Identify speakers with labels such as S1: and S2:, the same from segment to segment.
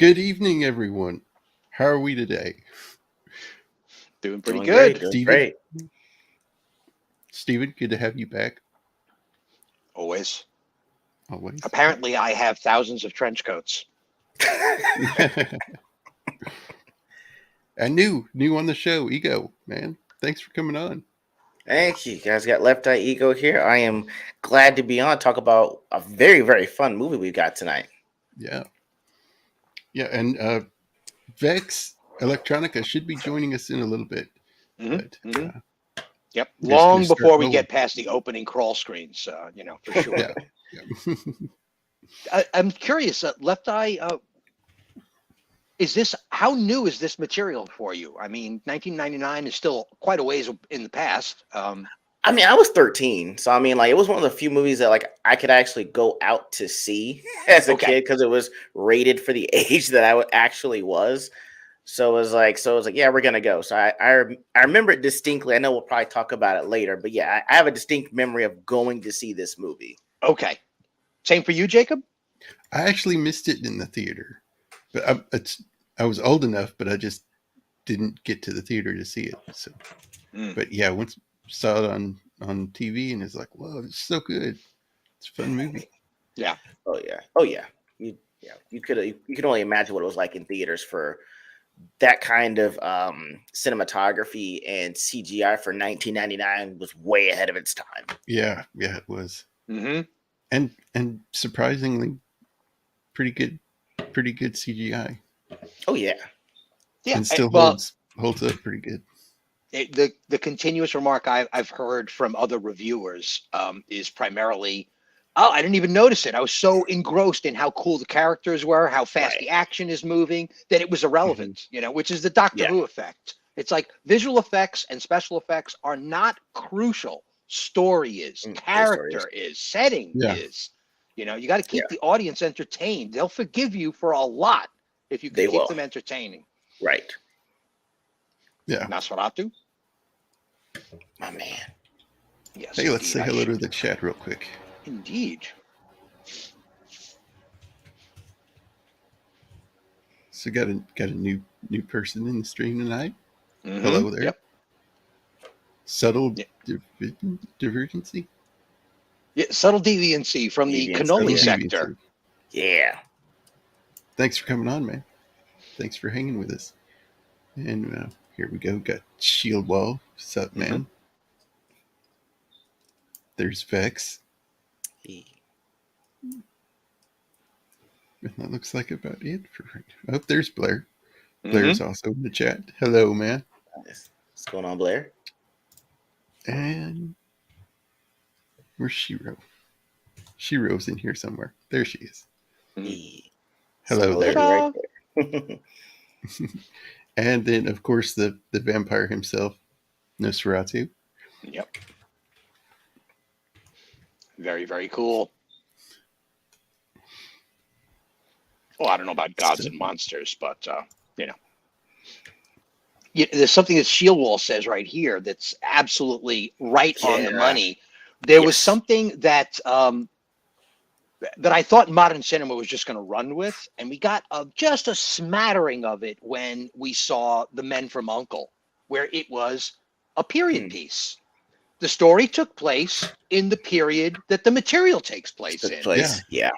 S1: Good evening, everyone. How are we today?
S2: Doing pretty
S3: Doing
S2: good.
S3: great, doing
S1: Steven?
S3: great.
S1: Steven, good to have you back.
S2: Always.
S1: Always.
S2: Apparently, I have thousands of trench coats.
S1: And new on the show, E.G.O, man. Thanks for coming on.
S3: Thank you. Guys got Left Eye Ego here. I am glad to be on. Talk about a very, very fun movie we got tonight.
S1: Yeah. Yeah, and Vex Electronica should be joining us in a little bit. But
S2: Yep.
S1: we're just gonna
S2: Long
S1: start
S2: before we
S1: rolling.
S2: get past the opening crawl screens, for sure.
S1: Yeah.
S2: I'm curious, Left Eye, how new is this material for you? I mean, 1999 is still quite a ways in the past.
S3: I mean, I was 13, so I mean, like, it was one of the few movies that like I could actually go out to see as a kid because it was rated for the age that I actually was. So it was like, yeah, we're gonna go. So I remember it distinctly. I know we'll probably talk about it later, but yeah, I have a distinct memory of going to see this movie.
S2: Okay. Same for you, Jacob?
S1: I actually missed it in the theater. But I was old enough, but I just didn't get to the theater to see it. So but yeah, once saw it on TV and it's like, whoa, it's so good. It's a fun movie.
S2: Yeah.
S3: Oh yeah. You could only imagine what it was like in theaters for that kind of cinematography, and CGI for 1999 was way ahead of its time.
S1: Yeah, it was.
S2: Mm-hmm.
S1: And surprisingly pretty good CGI.
S3: Oh yeah.
S1: Yeah. And still holds up pretty good.
S2: The continuous remark I've heard from other reviewers is primarily, oh, I didn't even notice it. I was so engrossed in how cool the characters were, how fast the action is moving, that it was irrelevant, which is the Doctor Who effect. It's like visual effects and special effects are not crucial. Story is, character is, setting is. You got to keep the audience entertained. They'll forgive you for a lot if you can keep them entertaining.
S3: Right.
S1: Yeah.
S2: Nosferatu?
S3: My man.
S2: Yes.
S1: Hey, let's say hello to the chat real quick.
S2: Indeed.
S1: So got a new person in the stream tonight.
S2: Mm-hmm.
S1: Hello there.
S2: Yep.
S1: Subtle divergency.
S2: Yeah, subtle deviancy from the cannoli sector.
S3: Yeah.
S1: Thanks for coming on, man. Thanks for hanging with us. And here we go. Got Shield Wall. What's up, man? There's Vex. And that looks like about it for right now. Oh, there's Blair. Blair's also in the chat. Hello, man.
S3: What's going on, Blair?
S1: And where's Shiro? Shiro's in here somewhere. There she is. Hello there.
S3: Right there.
S1: And then, of course, the vampire himself, Nosferatu.
S2: Yep. Very, very cool. Well, I don't know about gods and monsters, but, there's something that Shieldwall says right here that's absolutely right on the money. There was something that I thought modern cinema was just going to run with, and we got just a smattering of it when we saw The Men from U.N.C.L.E., where it was a period piece. The story took place in the period that the material takes place in.
S3: Yeah.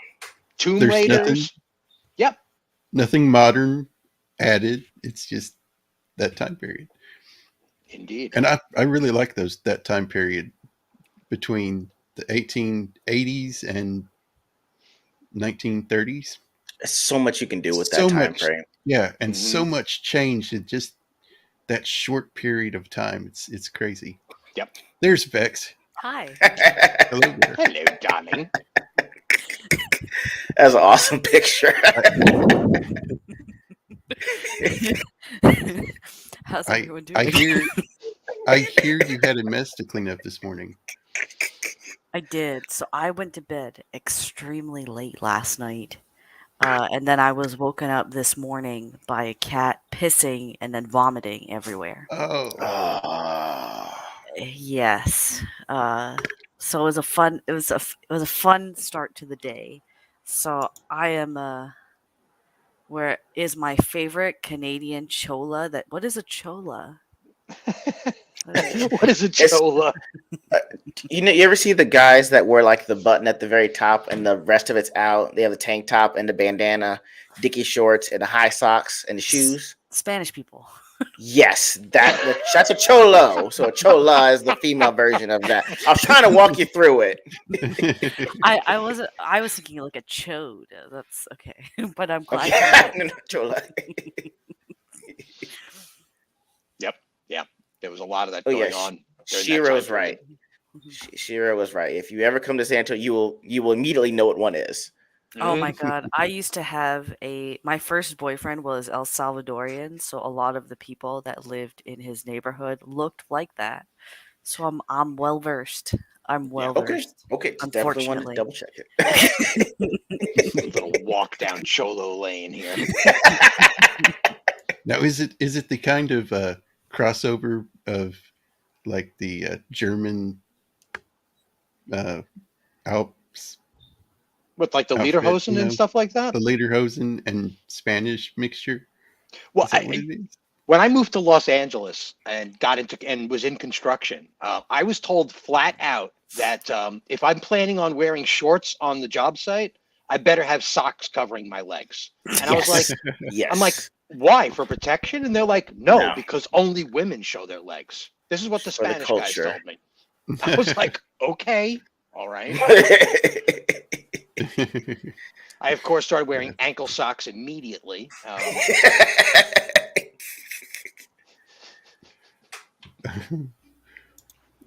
S2: Tomb Raiders. Yep.
S1: Nothing modern added. It's just that time period.
S2: Indeed.
S1: And I really like that time period between the 1880s and 1930s.
S3: There's so much you can do with that time frame.
S1: Yeah, and so much changed in just that short period of time. It's crazy.
S2: Yep.
S1: There's Vex.
S4: Hi.
S1: Hello there.
S2: Hello, darling.
S3: That's an awesome picture.
S4: How's everyone doing?
S1: I hear you had a mess to clean up this morning.
S4: I did. So I went to bed extremely late last night. And then I was woken up this morning by a cat pissing and then vomiting everywhere. Yes. So it was a fun start to the day. So I am is my favorite Canadian chola. What is a chola?
S2: What is a chola?
S3: You ever see the guys that wear like the button at the very top and the rest of it's out? They have the tank top and the bandana, dicky shorts, and the high socks and the shoes. Spanish
S4: people.
S3: Yes, that's a cholo. So a chola is the female version of that. I was trying to walk you through it.
S4: I was thinking like a chode. That's okay, but I'm glad.
S3: Okay. Chola.
S2: Yep. There was a lot of that going on.
S3: Shiro's right. Shiro was right. If you ever come to San Antonio, you will immediately know what one is.
S4: Oh my God. I used to have my first boyfriend was El Salvadorian, so a lot of the people that lived in his neighborhood looked like that. So I'm well versed. I'm well versed.
S3: Okay. Definitely want to double check it.
S2: Little walk down Cholo Lane here.
S1: Now, is it the kind of crossover of like the German Alps
S2: with like the lederhosen and stuff like that?
S1: The lederhosen and Spanish mixture.
S2: Well, when I moved to Los Angeles and was in construction, I was told flat out that if I'm planning on wearing shorts on the job site, I better have socks covering my legs. And I was like, I'm like, why? For protection? And they're like, no, because only women show their legs. This is what the Spanish guys told me. I was like, okay, all right. I, of course, started wearing ankle socks immediately.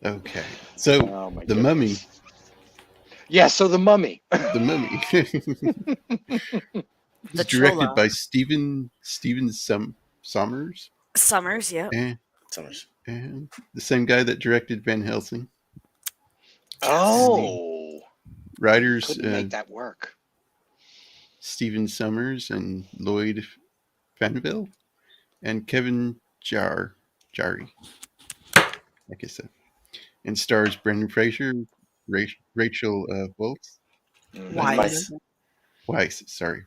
S1: Okay, so the Mummy.
S2: Yeah, so the Mummy.
S1: The Mummy. It's directed by Stephen Sommers.
S4: Summers, yeah.
S3: Summers.
S1: And the same guy that directed Van Helsing.
S2: Oh.
S1: Writers
S2: couldn't make that work.
S1: Stephen Sommers and Lloyd Fanville and Kevin Jarry. Like I said. And stars Brendan Fraser, Rachel Weisz.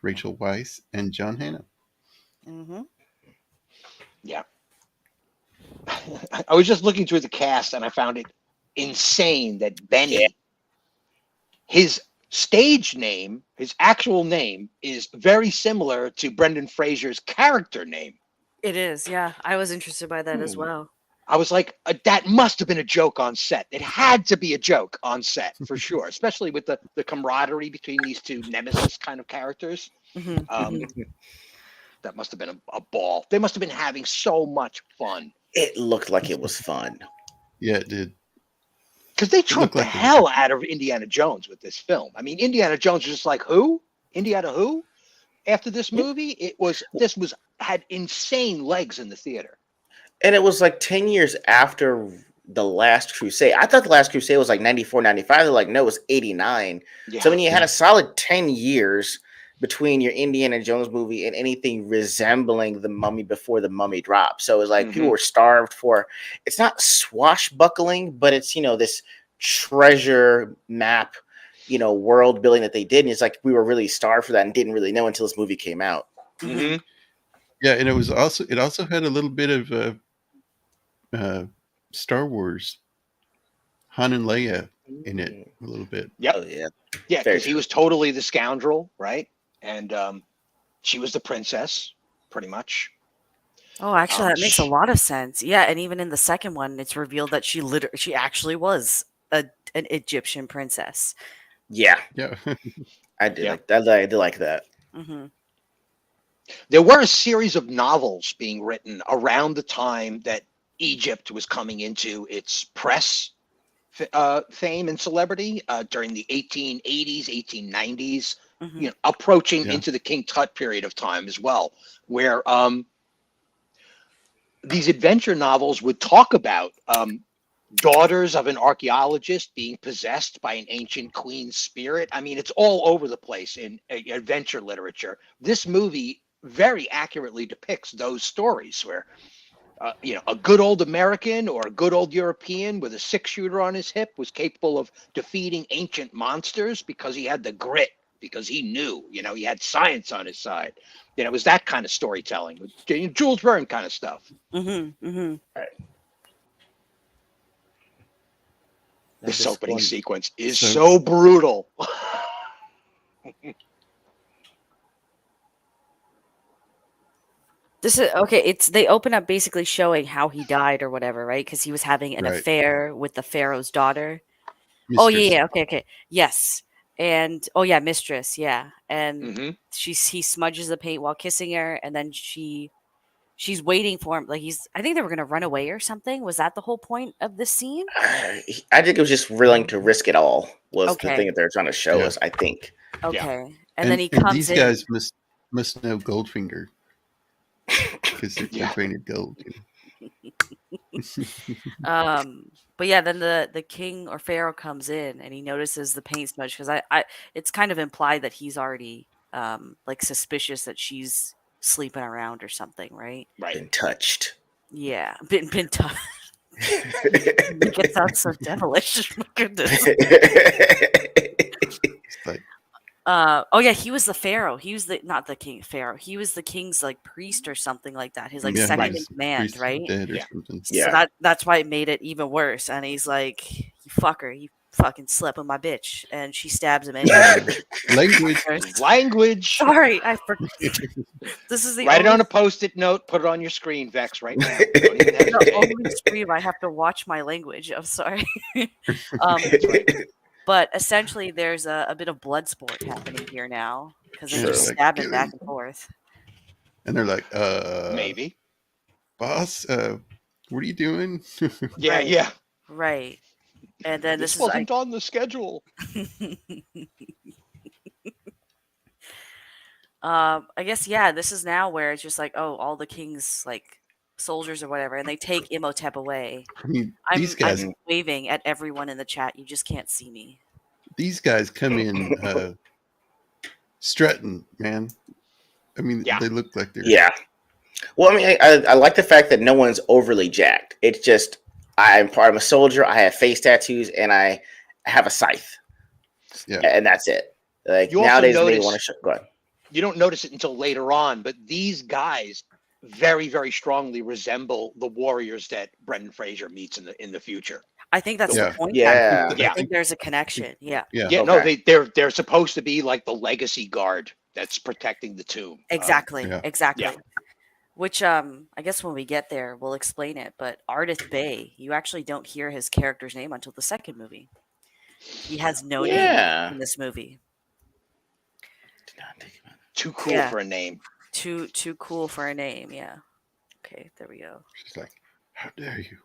S1: Rachel Weisz and John Hannah.
S4: Mm-hmm.
S2: Yeah. I was just looking through the cast and I found it insane that Benny, his stage name, his actual name is very similar to Brendan Fraser's character name.
S4: It is, yeah. I was interested by that as well.
S2: I was like, that must have been a joke on set. It had to be a joke on set for sure, especially with the camaraderie between these two nemesis kind of characters.
S4: Mm-hmm.
S2: That must have been a ball. They must have been having so much fun.
S3: It looked like it was fun.
S1: Yeah, it did.
S2: Because they trumped the hell out of Indiana Jones with this film. I mean, Indiana Jones was just like, who? Indiana who? After this movie, this had insane legs in the theater.
S3: And it was like 10 years after The Last Crusade. I thought The Last Crusade was like 94, 95. They're like, no, it was 89. Yeah. So when you had a solid 10 years between your Indiana Jones movie and anything resembling The Mummy before The Mummy dropped. So it was like people were starved for, it's not swashbuckling, but it's, this treasure map, world building that they did. And it's like, we were really starved for that and didn't really know until this movie came out.
S2: Mm-hmm.
S1: Yeah. And it also had a little bit of Star Wars, Han and Leia in it a little bit.
S2: Yep.
S3: Oh, yeah.
S2: Yeah, because he was totally the scoundrel, right? And she was the princess, pretty much.
S4: Oh, actually, that makes a lot of sense. Yeah, and even in the second one, it's revealed that she actually was an Egyptian princess.
S3: Yeah.
S1: Yeah.
S3: I did like that. I did like that.
S4: Mm-hmm.
S2: There were a series of novels being written around the time that Egypt was coming into its press fame and celebrity during the 1880s, 1890s, approaching into the King Tut period of time as well, where these adventure novels would talk about daughters of an archaeologist being possessed by an ancient queen spirit. I mean, it's all over the place in adventure literature. This movie very accurately depicts those stories where a good old American or a good old European with a 6-shooter on his hip was capable of defeating ancient monsters because he had the grit because he knew, he had science on his side. It was that kind of storytelling, Jules Verne kind of stuff.
S4: Mm-hmm. Mm-hmm.
S3: Right.
S2: This opening sequence is
S1: So-
S2: so brutal.
S4: This is okay. They open up basically showing how he died or whatever, right? Because he was having an
S1: Right.
S4: affair with the pharaoh's daughter. Oh
S1: Mistress.
S4: yeah, okay, yes, and mistress, yeah, and
S2: Mm-hmm.
S4: he smudges the paint while kissing her, and then she's waiting for him. Like I think they were gonna run away or something. Was that the whole point of this scene?
S3: I think it was just willing to risk it all was the
S4: Okay.
S3: thing that they're trying to show
S1: Yeah.
S3: us, I think.
S4: Okay, and then he comes
S1: these
S4: in.
S1: guys must know Goldfinger because they're
S2: Yeah.
S1: painted gold.
S4: But yeah, then the king or pharaoh comes in and he notices the paint smudge because I it's kind of implied that he's already like suspicious that she's sleeping around or something, right?
S2: Right.
S3: Been touched.
S4: Yeah, been tough. Make it sound so devilish. My goodness.
S1: It's like,
S4: He was the pharaoh. He was not the king pharaoh. He was the king's like priest or something like that. His like
S1: yeah,
S4: second in
S1: he's
S4: command,
S1: priest of
S4: right?
S1: dead or
S2: Yeah.
S1: something.
S3: Yeah.
S4: So that's why it made it even worse. And he's like, "You fucker, you fucking slept with my bitch," and she stabs him anyway.
S1: Language.
S4: Sorry, I forgot. This is the
S2: Write it
S4: only,
S2: on a Post-it note. Put it on your screen, Vex, right now. Don't even
S4: the
S2: hesitate.
S4: only stream I have to watch my language. I'm sorry. But essentially, there's a bit of blood sport happening here now because they're
S1: Yeah,
S4: just
S1: like,
S4: stabbing
S1: kill
S4: back
S1: him.
S4: and forth.
S1: And they're like,
S2: Maybe.
S1: boss, what are you doing?
S2: Yeah,
S4: Right.
S2: yeah.
S4: Right. And then
S2: This
S4: this is like,
S2: wasn't on the schedule.
S4: I guess this is now where it's just like, oh, all the king's like soldiers or whatever, and they take Imhotep away.
S1: I mean,
S4: I'm
S1: these
S4: waving at everyone in the chat. You just can't see me.
S1: guys come in strutting, man. I mean,
S2: Yeah.
S1: they look like they're
S3: Yeah. Well, I mean, I like the fact that no one's overly jacked. It's just I'm a soldier. I have face tattoos and I have a scythe.
S1: Yeah.
S3: And that's it. Like
S2: You also
S3: nowadays, they
S2: notice-
S3: want to show. Go ahead.
S2: You don't notice it until later on, but these guys very, very strongly resemble the warriors that Brendan Fraser meets in the future.
S4: I think that's
S1: Yeah.
S4: the point.
S3: Yeah.
S2: Yeah.
S4: I think there's a connection. Yeah.
S1: Yeah.
S2: Yeah, no,
S3: Okay.
S2: they're supposed to be like the legacy guard that's protecting the tomb.
S4: Exactly.
S1: Yeah.
S4: Exactly.
S2: Yeah.
S4: Which I guess when we get there, we'll explain it. But Ardith Bay, you actually don't hear his character's name until the second movie. He has no
S3: Yeah.
S4: name in this movie.
S2: Too cool
S4: Yeah.
S2: for a name.
S4: Too cool for a name. Yeah. Okay, there we go.
S1: She's like, how dare you?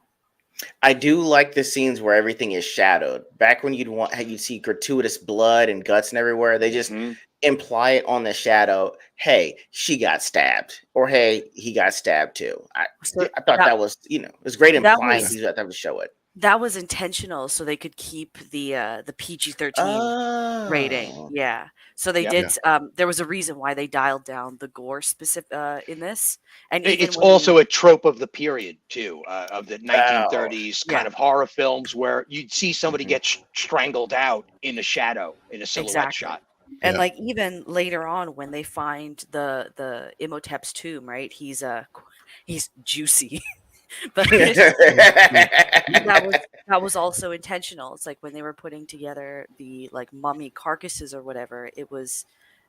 S3: I do like the scenes where everything is shadowed. Back when you'd see gratuitous blood and guts and everywhere, they just
S2: Mhm.
S3: imply it on the shadow. Hey, she got stabbed, or hey, he got stabbed too. I thought that was it was great
S4: that
S3: implying
S4: was-
S3: things that to show it.
S4: That was intentional, so they could keep the PG-13 rating.
S3: Oh.
S4: Yeah. So they
S2: Yep.
S4: did. There was a reason why they dialed down the gore specific in this, and even
S2: It's
S4: when
S2: also a trope of the period too, of the 1930s
S4: Yeah.
S2: kind of horror films where you'd see somebody
S3: Mhm.
S2: get strangled out in a shadow, in a silhouette
S4: Exactly.
S2: shot.
S4: And
S1: Yeah.
S4: like even later on when they find the Imhotep's tomb, right? He's juicy. But that was also intentional. It's like when they were putting together the like mummy carcasses or whatever,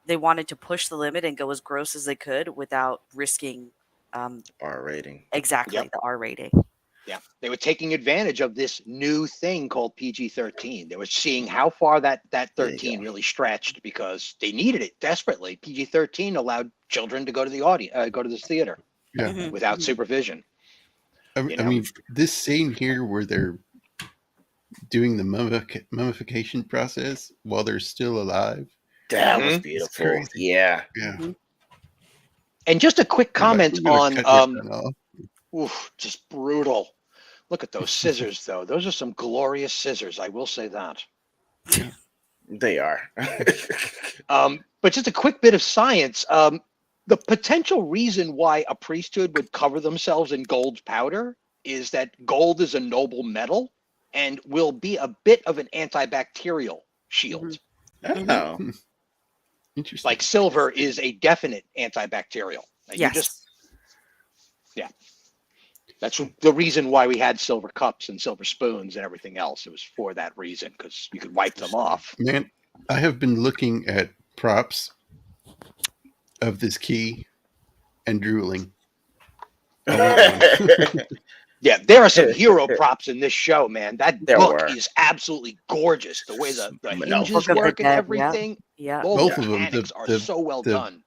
S4: they wanted to push the limit and go as gross as they could without risking
S3: R rating.
S4: exactly
S2: Yep.
S4: the R rating.
S2: Yeah, they were taking advantage of this new thing called PG-13. They were seeing how far that
S3: There you
S2: 13
S3: go.
S2: really stretched because they needed it desperately. PG-13 allowed children to go to the audience, go to this theater
S1: Yeah.
S4: Mhm.
S2: without supervision.
S1: I
S2: You know?
S1: mean, this scene here where they're doing the mummification process while they're still alive.
S3: That was
S2: Mhm.
S3: beautiful.
S1: crazy.
S3: Yeah.
S1: Yeah.
S2: And just a quick comment
S1: We're gonna
S2: on,
S1: cut your gun off.
S2: just brutal. Look at those scissors, though. Those are some glorious scissors. I will say that.
S3: They are.
S2: But just a quick bit of science. The potential reason why a priesthood would cover themselves in gold powder is that gold is a noble metal and will be a bit of an antibacterial shield.
S3: Oh.
S1: Interesting.
S2: Like silver is a definite antibacterial. Like
S4: Yes.
S2: You just, yeah. That's the reason why we had silver cups and silver spoons and everything else. It was for that reason, because you could wipe them off.
S1: Man, I have been looking at props of this key and drooling. I want one.
S2: Yeah, there are some hero props in this show, man. That
S3: There
S2: book
S3: were.
S2: is absolutely gorgeous. The way the
S3: No.
S2: hinges
S4: Book of the
S2: work and
S4: Dead,
S2: everything.
S4: Yeah.
S2: All
S1: Both
S2: the
S1: of them,
S2: mechanics are so well
S1: the
S2: done.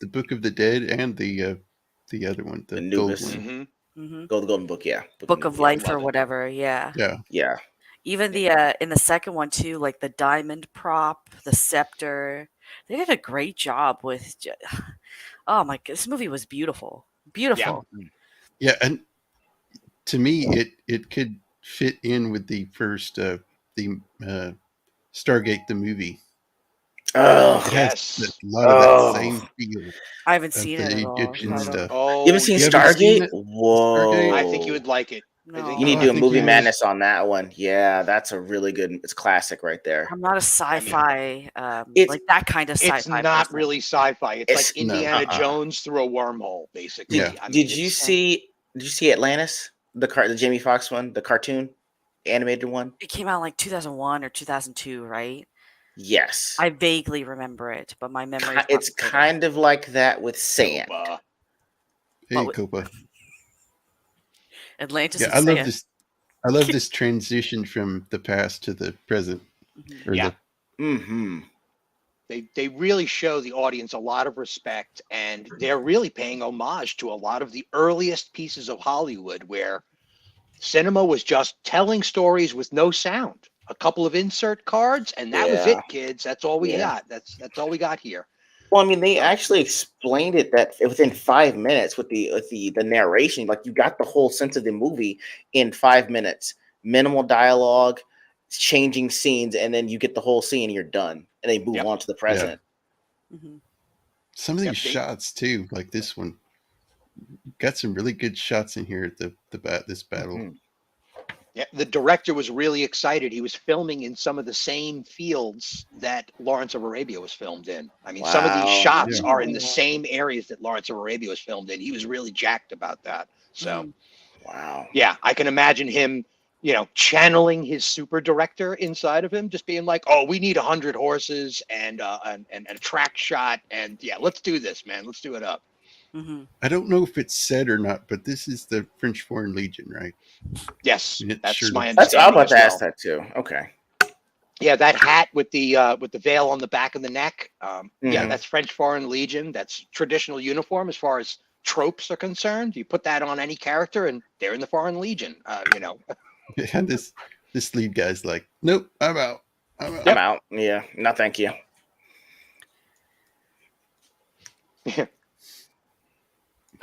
S1: The Book of the Dead and the other one, the gold
S3: Nubis.
S1: one.
S4: Mm-hmm.
S3: Golden Book, yeah.
S4: Book of Life or whatever. Yeah.
S1: Yeah.
S4: Even the in the second one too, like the diamond prop, the scepter. They did a great job with. Oh my! This movie was beautiful. Beautiful.
S1: Yeah, and to me, it could fit in with the first the Stargate the movie.
S3: Oh,
S1: It
S2: Yes.
S1: has a lot of that same feel
S4: I haven't
S1: of
S4: seen it
S1: the
S4: at all.
S1: Egyptian stuff.
S2: Oh,
S3: you haven't seen
S1: You haven't seen
S3: Stargate?
S1: it?
S3: Whoa!
S2: I think you would like it.
S4: No.
S3: You need
S1: Oh,
S3: to do
S1: I
S3: a
S1: think
S3: movie
S1: you would.
S3: madness on that one. Yeah, that's a really good. It's classic right there.
S4: I'm not a sci-fi,
S3: It's-
S4: like that kind of sci-fi.
S2: It's not
S4: person.
S2: really sci-fi. It's like
S3: It's-
S2: Indiana
S3: no.
S2: Jones through a wormhole, basically.
S1: Yeah.
S2: I mean,
S3: Did you
S2: it's-
S3: see? Did you see Atlantis? The Jamie Foxx one, the cartoon, animated one.
S4: It came out in like 2001 or 2002, right?
S3: Yes,
S4: I vaguely remember it, but my memory.
S3: It's kind of like that with sand.
S2: Copa.
S1: Hey,
S4: But-
S1: Copa.
S4: Atlantis.
S1: Yeah,
S4: and
S1: I love
S4: sand.
S1: this. I love this transition from the past to the present.
S4: Mhm.
S1: Or
S2: Yeah.
S3: Mm-hmm.
S2: They really show the audience a lot of respect, and they're really paying homage to a lot of the earliest pieces of Hollywood where cinema was just telling stories with no sound. A couple of insert cards, and that was
S3: Yeah.
S2: it, kids. That's all we
S3: Yeah.
S2: got. That's all we got here.
S3: Well, I mean, they actually explained it that within 5 minutes with the narration, like you got the whole sense of the movie in 5 minutes. Minimal dialogue, changing scenes, and then you get the whole scene and you're done. And they move
S2: Yep.
S3: on to the present.
S4: Mhm.
S1: Some of these
S2: Yep, they-
S1: shots too, like this one, got some really good shots in here at this battle.
S3: Mhm.
S2: Yeah, the director was really excited. He was filming in some of the same fields that Lawrence of Arabia was filmed in. I mean, some of these
S3: Wow.
S2: shots
S1: Yeah.
S2: are in the same areas that Lawrence of Arabia was filmed in. He was really jacked about that. So,
S4: Mhm.
S3: Wow.
S2: yeah, I can imagine him, channeling his super director inside of him, just being like, "Oh, we need 100 horses and a track shot, and yeah, let's do this, man. Let's do it up."
S4: Mhm.
S1: I don't know if it's said or not, but this is the French Foreign Legion, right?
S2: Yes,
S1: And it
S2: that's
S1: sure
S2: my
S1: looks-
S3: I'm
S2: understanding.
S3: about to
S2: as
S3: ask
S2: well.
S3: that too. Okay.
S2: Yeah, that hat with the veil on the back of the neck. Yeah,
S3: Mhm.
S2: that's French Foreign Legion. That's traditional uniform as far as tropes are concerned. You put that on any character, and they're in the Foreign Legion.
S1: And this lead guy's like, nope, I'm out. I'm out.
S3: I'm out. Yeah. No, thank you.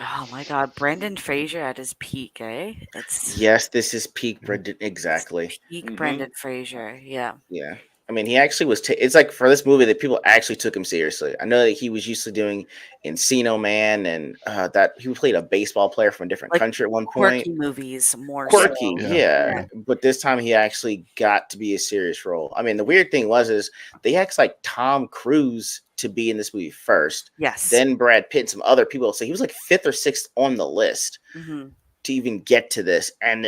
S4: Oh my God, Brendan Fraser at his peak, eh? It's
S3: Yes, this is peak Brendan. Exactly.
S4: peak
S2: Mhm.
S4: Brendan Fraser. Yeah.
S3: Yeah. I mean, he actually was. It's like for this movie that people actually took him seriously. I know that he was used to doing Encino Man and that he played a baseball player from a different
S4: Like
S3: country at one point.
S4: Quirky movies more
S3: Quirky,
S4: so.
S1: Yeah.
S3: yeah. But this time he actually got to be a serious role. I mean, the weird thing is they asked like Tom Cruise to be in this movie first,
S4: Yes.
S3: then Brad Pitt and some other people. So he was like 5th or 6th on the list
S4: Mhm.
S3: to even get to this. And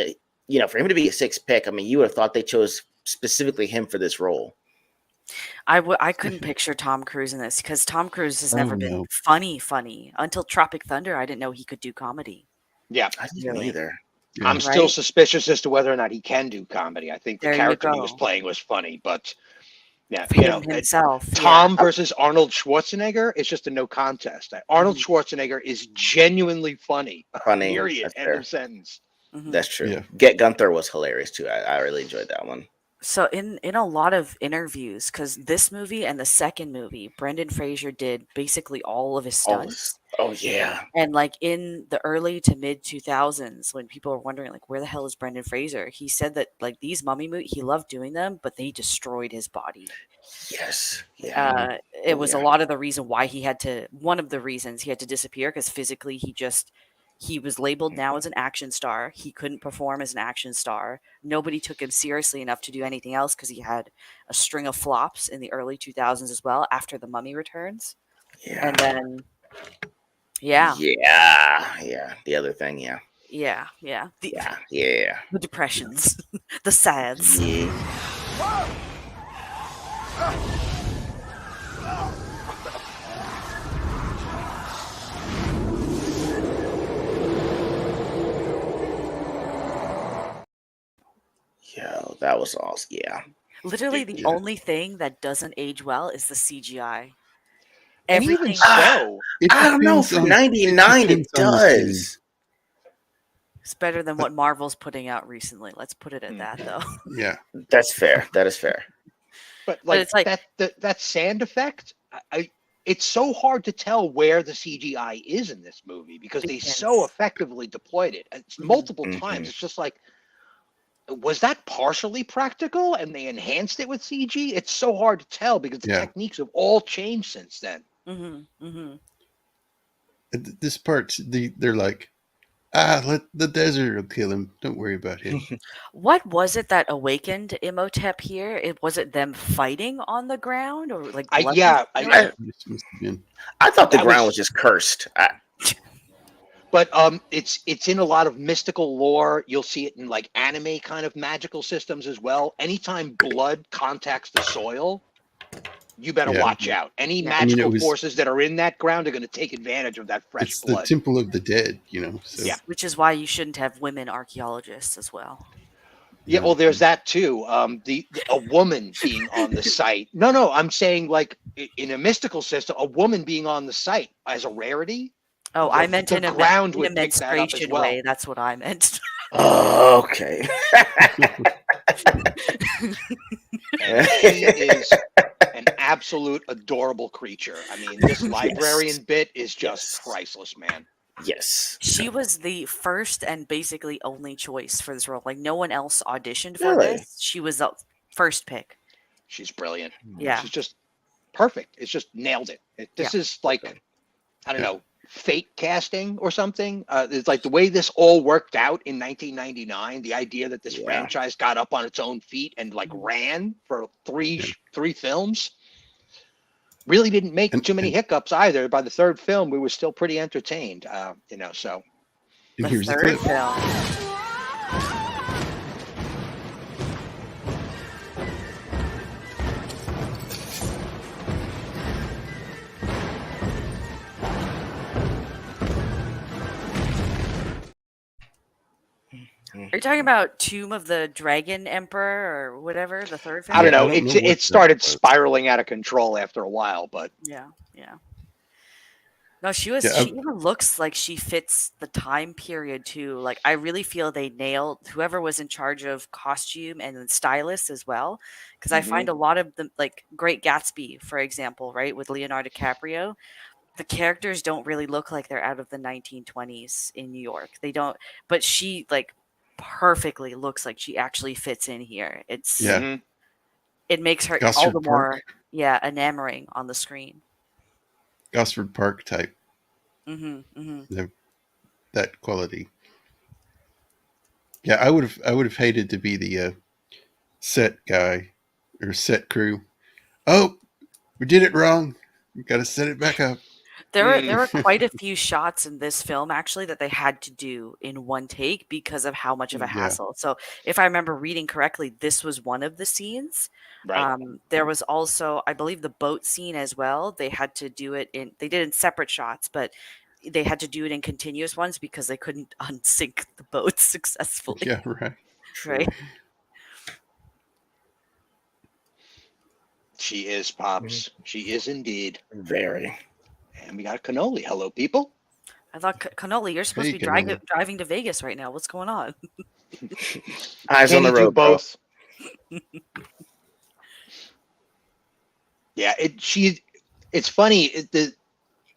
S3: for him to be a 6th pick, I mean, you would have thought they chose specifically him for this role.
S4: I couldn't picture Tom Cruise in this because Tom Cruise has never
S1: Oh,
S4: been
S1: no.
S4: funny until Tropic Thunder. I didn't know he could do comedy.
S2: Yeah,
S3: I didn't
S4: Really?
S3: either.
S1: Yeah.
S2: I'm still
S4: Right?
S2: suspicious as to whether or not he can do comedy. I think the
S4: There you
S2: character he was
S4: go.
S2: playing was funny, but yeah,
S4: Him himself.
S2: Tom versus Arnold Schwarzenegger is just a no contest. Arnold Schwarzenegger is genuinely funny.
S3: Funny.
S2: Period.
S3: That's
S2: End
S3: fair.
S2: of sentence.
S4: Yeah. Mhm.
S3: That's true.
S1: Yeah.
S3: Get Gunther was hilarious too. I really enjoyed that one.
S4: So in a lot of interviews, because this movie and the second movie, Brendan Fraser did basically all of his stunts.
S3: Oh yeah.
S4: And like in the early to mid 2000s, when people were wondering like where the hell is Brendan Fraser, he said that like these mummy movies, he loved doing them, but they destroyed his body.
S3: Yes. Yeah.
S4: It was
S3: yeah.
S4: a lot of the reason why one of the reasons he had to disappear because physically he just He was labeled now as an action star. He couldn't perform as an action star. Nobody took him seriously enough to do anything else because he had a string of flops in the early 2000s as well after The Mummy Returns.
S3: Yeah.
S4: And then, yeah.
S3: The other thing, yeah.
S4: The depressions, the sads.
S3: Yeah. Yo, that was awesome. Yeah.
S4: Literally, the
S1: Yeah.
S4: only thing that doesn't age well is the CGI.
S2: And even
S4: Everything
S2: so,
S1: It
S3: I don't know.
S1: depends
S3: For
S1: on-
S3: 99, it
S1: depends on the scene.
S3: does.
S4: is better than what Marvel's putting out recently. Let's put it at that, though.
S1: Yeah.
S3: That's fair. That is fair.
S2: but
S4: But it's like-
S2: that sand effect, it's so hard to tell where the CGI is in this movie because they so
S4: Yes.
S2: effectively deployed it. It's
S4: Mhm.
S2: multiple
S3: Mhm.
S2: times. It's just like, was that partially practical and they enhanced it with CG? It's so hard to tell because the
S1: Yeah.
S2: techniques have all changed since then.
S1: This part, they're like, let the desert will kill him. Don't worry about him.
S4: What was it that awakened Imhotep here? Was it them fighting on the ground or like? blood was spilling?
S1: This must have been.
S3: I thought the
S2: That
S3: ground
S2: was-
S3: was just cursed.
S2: But it's in a lot of mystical lore. You'll see it in like anime kind of magical systems as well. Anytime blood contacts the soil, you better
S1: Yeah.
S2: watch out. Any
S4: Yeah.
S2: magical
S1: it was-
S2: forces that are in that ground are going to take advantage of that fresh
S1: It's
S2: blood.
S1: the Temple of the Dead, you know. So,
S2: Yeah.
S4: Which is why you shouldn't have women archaeologists as well.
S2: Yeah, well, there's that too. A woman being on the site. No, I'm saying like in a mystical system, a woman being on the site as a rarity.
S4: Oh, I meant
S2: the
S4: in a
S2: ground
S4: in a
S2: would pick that up as
S4: menstruation
S2: well.
S4: way. That's what I meant.
S3: Oh, okay.
S2: And she is an absolute adorable creature. I mean, this librarian bit is just
S3: Yes.
S2: priceless, man.
S3: Yes.
S4: She was the first and basically only choice for this role. Like no one else auditioned for
S3: Really?
S4: this. She was the first pick.
S2: She's brilliant.
S4: Yeah.
S2: She's just perfect. It's just nailed it. This is like, I don't know, fate casting or something. It's like the way this all worked out in 1999. The idea that this franchise got up on its own feet and like ran for three films really didn't make too many hiccups either. By the third film, we were still pretty entertained. So
S1: And
S4: The
S1: here's the
S4: third
S1: clip.
S4: film. Are you talking about Tomb of the Dragon Emperor or whatever? The third film?
S2: I don't know.
S1: I don't know what
S2: It
S1: that
S2: started
S1: was.
S2: spiraling out of control after a while, but
S4: Yeah. No, she was.
S1: Yeah,
S4: She even looks like she fits the time period too. Like I really feel they nailed whoever was in charge of costume and then stylists as well. Because I find a lot of the like Great Gatsby, for example, right, with Leonardo DiCaprio, the characters don't really look like they're out of the 1920s in New York. They don't. But she like perfectly looks like she actually fits in here. It's
S1: Yeah.
S4: It makes her all
S1: Gosford
S4: the more
S1: Park.
S4: enamoring on the screen.
S1: Gosford Park type,
S4: Mm-hmm.
S1: that quality. Yeah, I would have hated to be the set guy or set crew. Oh, we did it wrong. We got to set it back up.
S4: There were quite a few shots in this film actually that they had to do in one take because of how much of a
S1: Yeah.
S4: hassle. So if I remember reading correctly, this was one of the scenes.
S2: right.
S4: There was also, I believe, the boat scene as well. They had to do it they did in separate shots, but they had to do it in continuous ones because they couldn't unsink the boat successfully.
S1: Yeah, right.
S4: Right.
S2: She is Pops. She is indeed.
S3: Very.
S2: And we got Cannoli. Hello, people.
S4: I thought Cannoli, you're supposed
S1: Hey,
S4: to be
S1: Cannoli.
S4: driving to Vegas right now. What's going on?
S3: Eyes
S2: Can
S3: on the
S2: he do
S3: road, bro.
S2: both? Yeah, it's funny.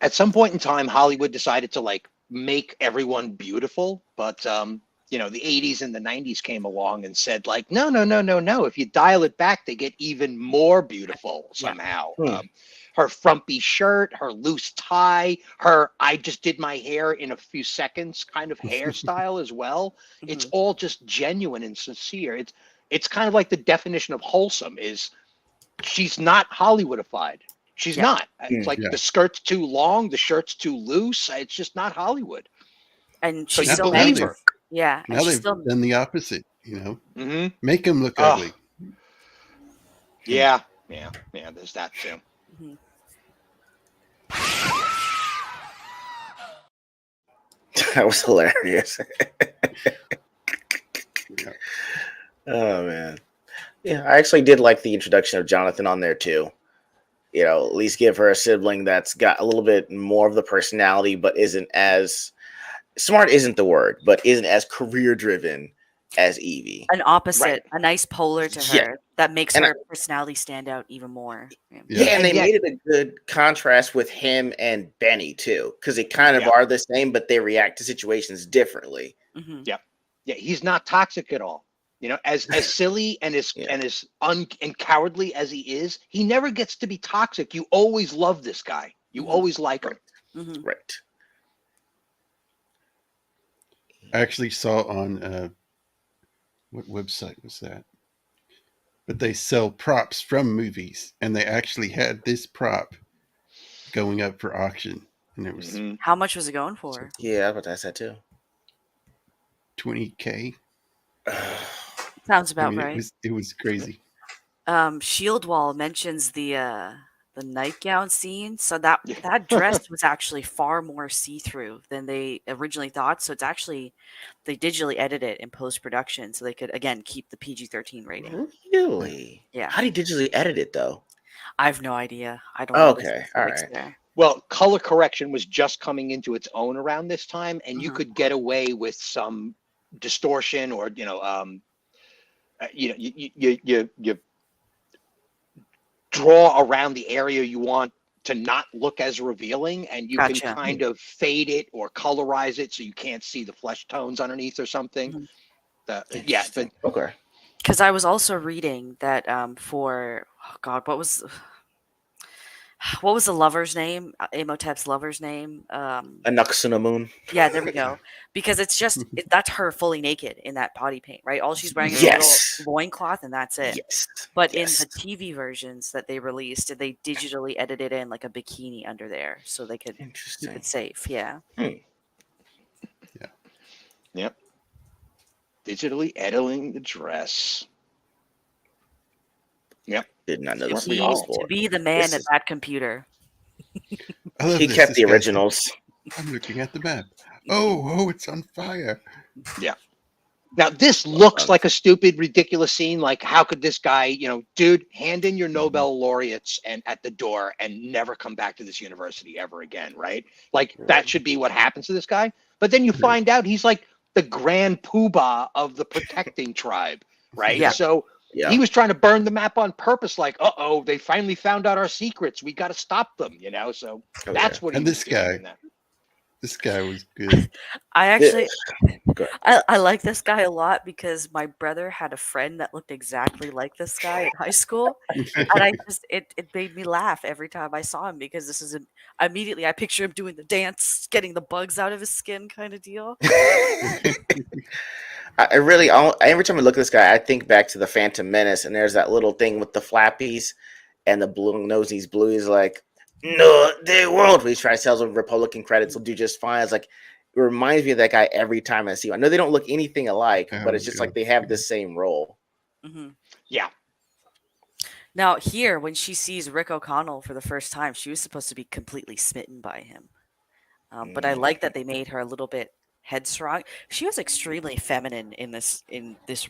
S2: At some point in time, Hollywood decided to like make everyone beautiful, but the 80s and the 90s came along and said like, no. If you dial it back, they get even more beautiful somehow.
S3: Hmm.
S2: her frumpy shirt, her loose tie, her I just did my hair in a few seconds kind of hairstyle as well. It's all just genuine and sincere. It's kind of like the definition of wholesome is she's not Hollywoodified. She's not. It's like the skirt's too long, the shirt's too loose. It's just not Hollywood.
S4: And
S2: So
S4: she's
S2: you
S4: still
S2: believe her.
S4: Yeah.
S1: Now they've done the opposite, Make them look ugly.
S2: Yeah. There's that too.
S3: That was hilarious.
S1: Yeah.
S3: Oh man. Yeah, I actually did like the introduction of Jonathan on there too. At least give her a sibling that's got a little bit more of the personality, but isn't as smart, isn't the word, but isn't as career driven as Evie.
S4: An opposite, a nice polar to
S3: Yeah.
S4: her that makes her personality stand out even more.
S3: Yeah, and they made it a good contrast with him and Benny too, because they kind of are the same, but they react to situations differently.
S2: Yeah, he's not toxic at all. As silly and as and cowardly as he is, he never gets to be toxic. You always love this guy. You always like him.
S3: Right.
S1: I actually saw on what website was that? But they sell props from movies, and they actually had this prop going up for auction, and it was
S4: How much was it going for?
S3: Yeah, but that's that too.
S1: $20K.
S4: Sounds about right.
S1: It was crazy.
S4: Shield Wall mentions the nightgown scene. So that dress was actually far more see-through than they originally thought. So it's actually they digitally edited it in post-production so they could again keep the PG-13 rating.
S3: Really?
S4: Yeah.
S3: How do you digitally edit it though?
S4: I have no idea. I don't know.
S3: Okay, all right.
S4: There.
S2: Well, color correction was just coming into its own around this time, and you could get away with some distortion or you draw around the area you want to not look as revealing, and you can kind of fade it or colorize it so you can't see the flesh tones underneath or something.
S3: Okay.
S4: Because I was also reading that for what was the lover's name? Imhotep's lover's name?
S3: Anaxinamun.
S4: Yeah, there we go. Because it's just that's her fully naked in that body paint, right? All she's wearing is a little loincloth, and that's it.
S3: Yes.
S4: But in the TV versions that they released, they digitally edited in like a bikini under there, so they could keep it safe. Yeah.
S2: Yep. Digitally editing the dress. Yep.
S3: Did not know this.
S4: To be the man at that computer.
S3: He kept the originals.
S1: I'm looking at the map. Oh, it's on fire.
S2: Yeah. Now this looks like a stupid, ridiculous scene. Like, how could this guy, dude, hand in your Nobel laureates and at the door and never come back to this university ever again, right? Like that should be what happens to this guy. But then you find out he's like the grand poobah of the protecting tribe, right?
S4: Yeah.
S2: So he was trying to burn the map on purpose. Like, they finally found out our secrets. We got to stop them, So that's what.
S1: And this guy was good.
S4: I actually, I like this guy a lot because my brother had a friend that looked exactly like this guy in high school, and it made me laugh every time I saw him because immediately I picture him doing the dance, getting the bugs out of his skin kind of deal.
S3: Every time I look at this guy, I think back to the Phantom Menace, and there's that little thing with the flappies and the blue nose. He's blue. He's like, no, they won't. He's trying to tell them Republican credits will do just fine. It's like it reminds me of that guy every time I see him. I know they don't look anything alike, but it's just like they have the same role.
S4: Mm-hmm.
S2: Yeah.
S4: Now here, when she sees Rick O'Connell for the first time, she was supposed to be completely smitten by him. But I like that they made her a little bit headstrong. She was extremely feminine in this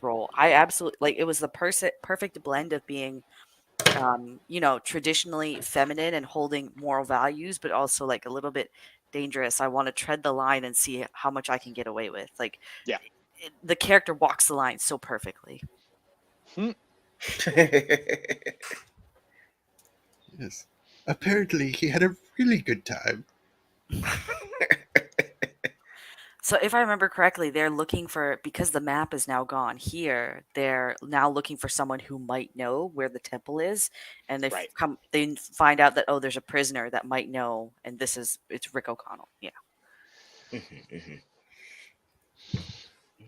S4: role. I absolutely it was the perfect blend of being traditionally feminine and holding moral values, but also like a little bit dangerous. I want to tread the line and see how much I can get away with. The character walks the line so perfectly.
S1: Yes. Apparently he had a really good time.
S4: So if I remember correctly, they're looking for, because the map is now gone here, they're now looking for someone who might know where the temple is, and
S2: Right.
S4: they find out that, oh, there's a prisoner that might know, and it's Rick O'Connell. Yeah.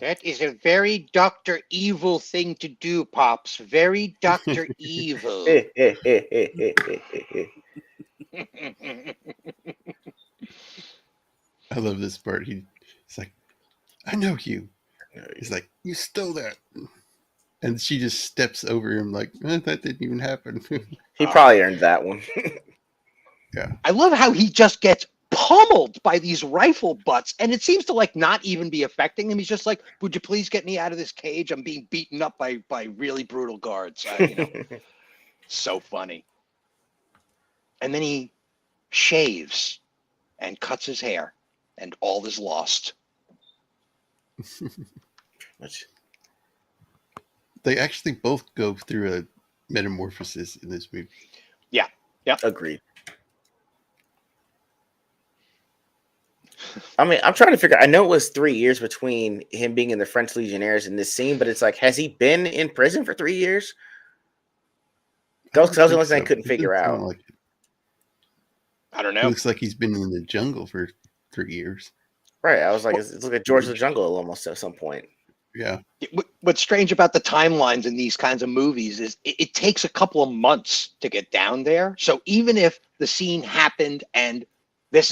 S2: That is a very Dr. Evil thing to do, Pops. Very Dr. Evil.
S1: I love this part. He's like, I know you. He's like, you stole that. And she just steps over him like, that didn't even happen.
S3: He probably earned that one.
S1: Yeah.
S2: I love how he just gets pummeled by these rifle butts, and it seems to like not even be affecting him. He's just like, would you please get me out of this cage? I'm being beaten up by really brutal guards. So funny. And then he shaves and cuts his hair, and all is lost.
S1: They actually both go through a metamorphosis in this movie.
S2: Yeah.
S3: Agreed. I mean, I'm trying to figure. I know it was 3 years between him being in the French Legionnaires and this scene, but it's like, has he been in prison for 3 years? That was the only thing I couldn't figure out.
S1: Like
S2: I don't
S1: it
S2: know.
S1: looks like he's been in the jungle for 3 years.
S3: Right. I was like, it's like George of the Jungle almost at some point.
S1: Yeah.
S2: What's strange about the timelines in these kinds of movies is it takes a couple of months to get down there. So even if the scene happened and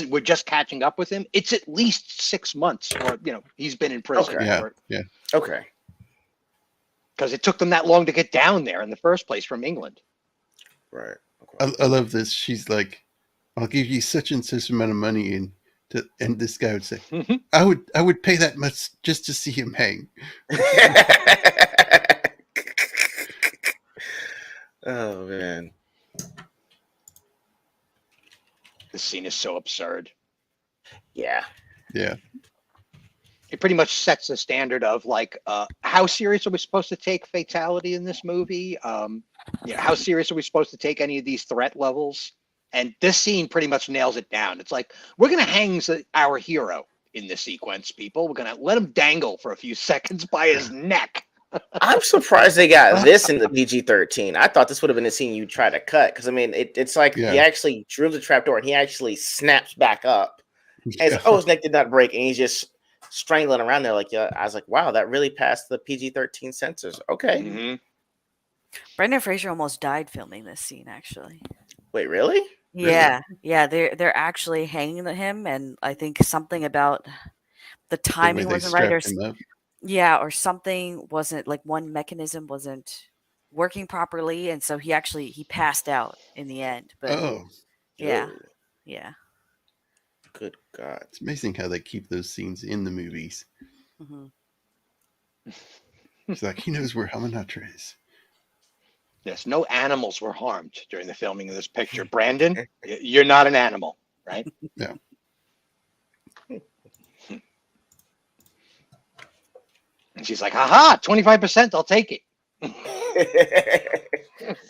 S2: we're just catching up with him, it's at least 6 months, or he's been in prison.
S3: Okay.
S1: Yeah.
S3: Okay.
S2: Because it took them that long to get down there in the first place from England.
S3: Right. Okay.
S1: I love this. She's like, I'll give you such and such amount of money, and this guy would say, I would pay that much just to see him hang.
S3: Oh man.
S2: This scene is so absurd.
S3: Yeah.
S1: Yeah.
S2: It pretty much sets the standard of like, how serious are we supposed to take fatality in this movie? How serious are we supposed to take any of these threat levels? And this scene pretty much nails it down. It's like, we're going to hang our hero in this sequence, people. We're going to let him dangle for a few seconds by his neck.
S3: I'm surprised they got this in the PG-13. I thought this would have been a scene you try to cut, because I mean, it's like he actually drills a trapdoor and he actually snaps back up. And his neck did not break, and he's just strangling around there. Like, I was like, wow, that really passed the PG-13 censors. Okay.
S2: Mm-hmm.
S4: Brendan Fraser almost died filming this scene, actually.
S3: Wait, really?
S4: Yeah, yeah, they're actually hanging him, and I think something about the timing wasn't right, or something wasn't, like one mechanism wasn't working properly, and so he passed out in the end. But yeah.
S3: Good God,
S1: it's amazing how they keep those scenes in the movies.
S4: Mm-hmm.
S1: It's like he knows where Hamanatra is.
S2: Yes, no animals were harmed during the filming of this picture. Brandon, you're not an animal, right?
S1: Yeah.
S2: And she's like, haha, 25%, I'll take it.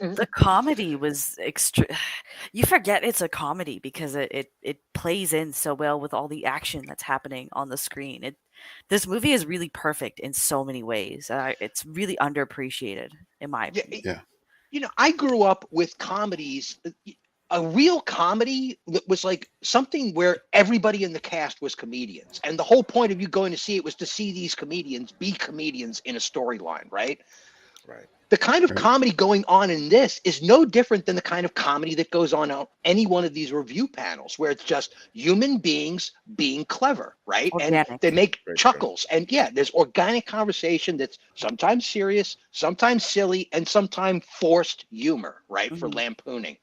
S4: The comedy was you forget it's a comedy because it plays in so well with all the action that's happening on the screen. This movie is really perfect in so many ways. It's really underappreciated in my opinion.
S1: Yeah.
S2: I grew up with comedies. A real comedy was like something where everybody in the cast was comedians. And the whole point of you going to see it was to see these comedians be comedians in a storyline, right?
S3: Right.
S2: The kind of comedy going on in this is no different than the kind of comedy that goes on any one of these review panels, where it's just human beings being clever, right?
S4: Organic.
S2: And they make chuckles. And there's organic conversation that's sometimes serious, sometimes silly, and sometimes forced humor, right? Mm-hmm. For lampooning.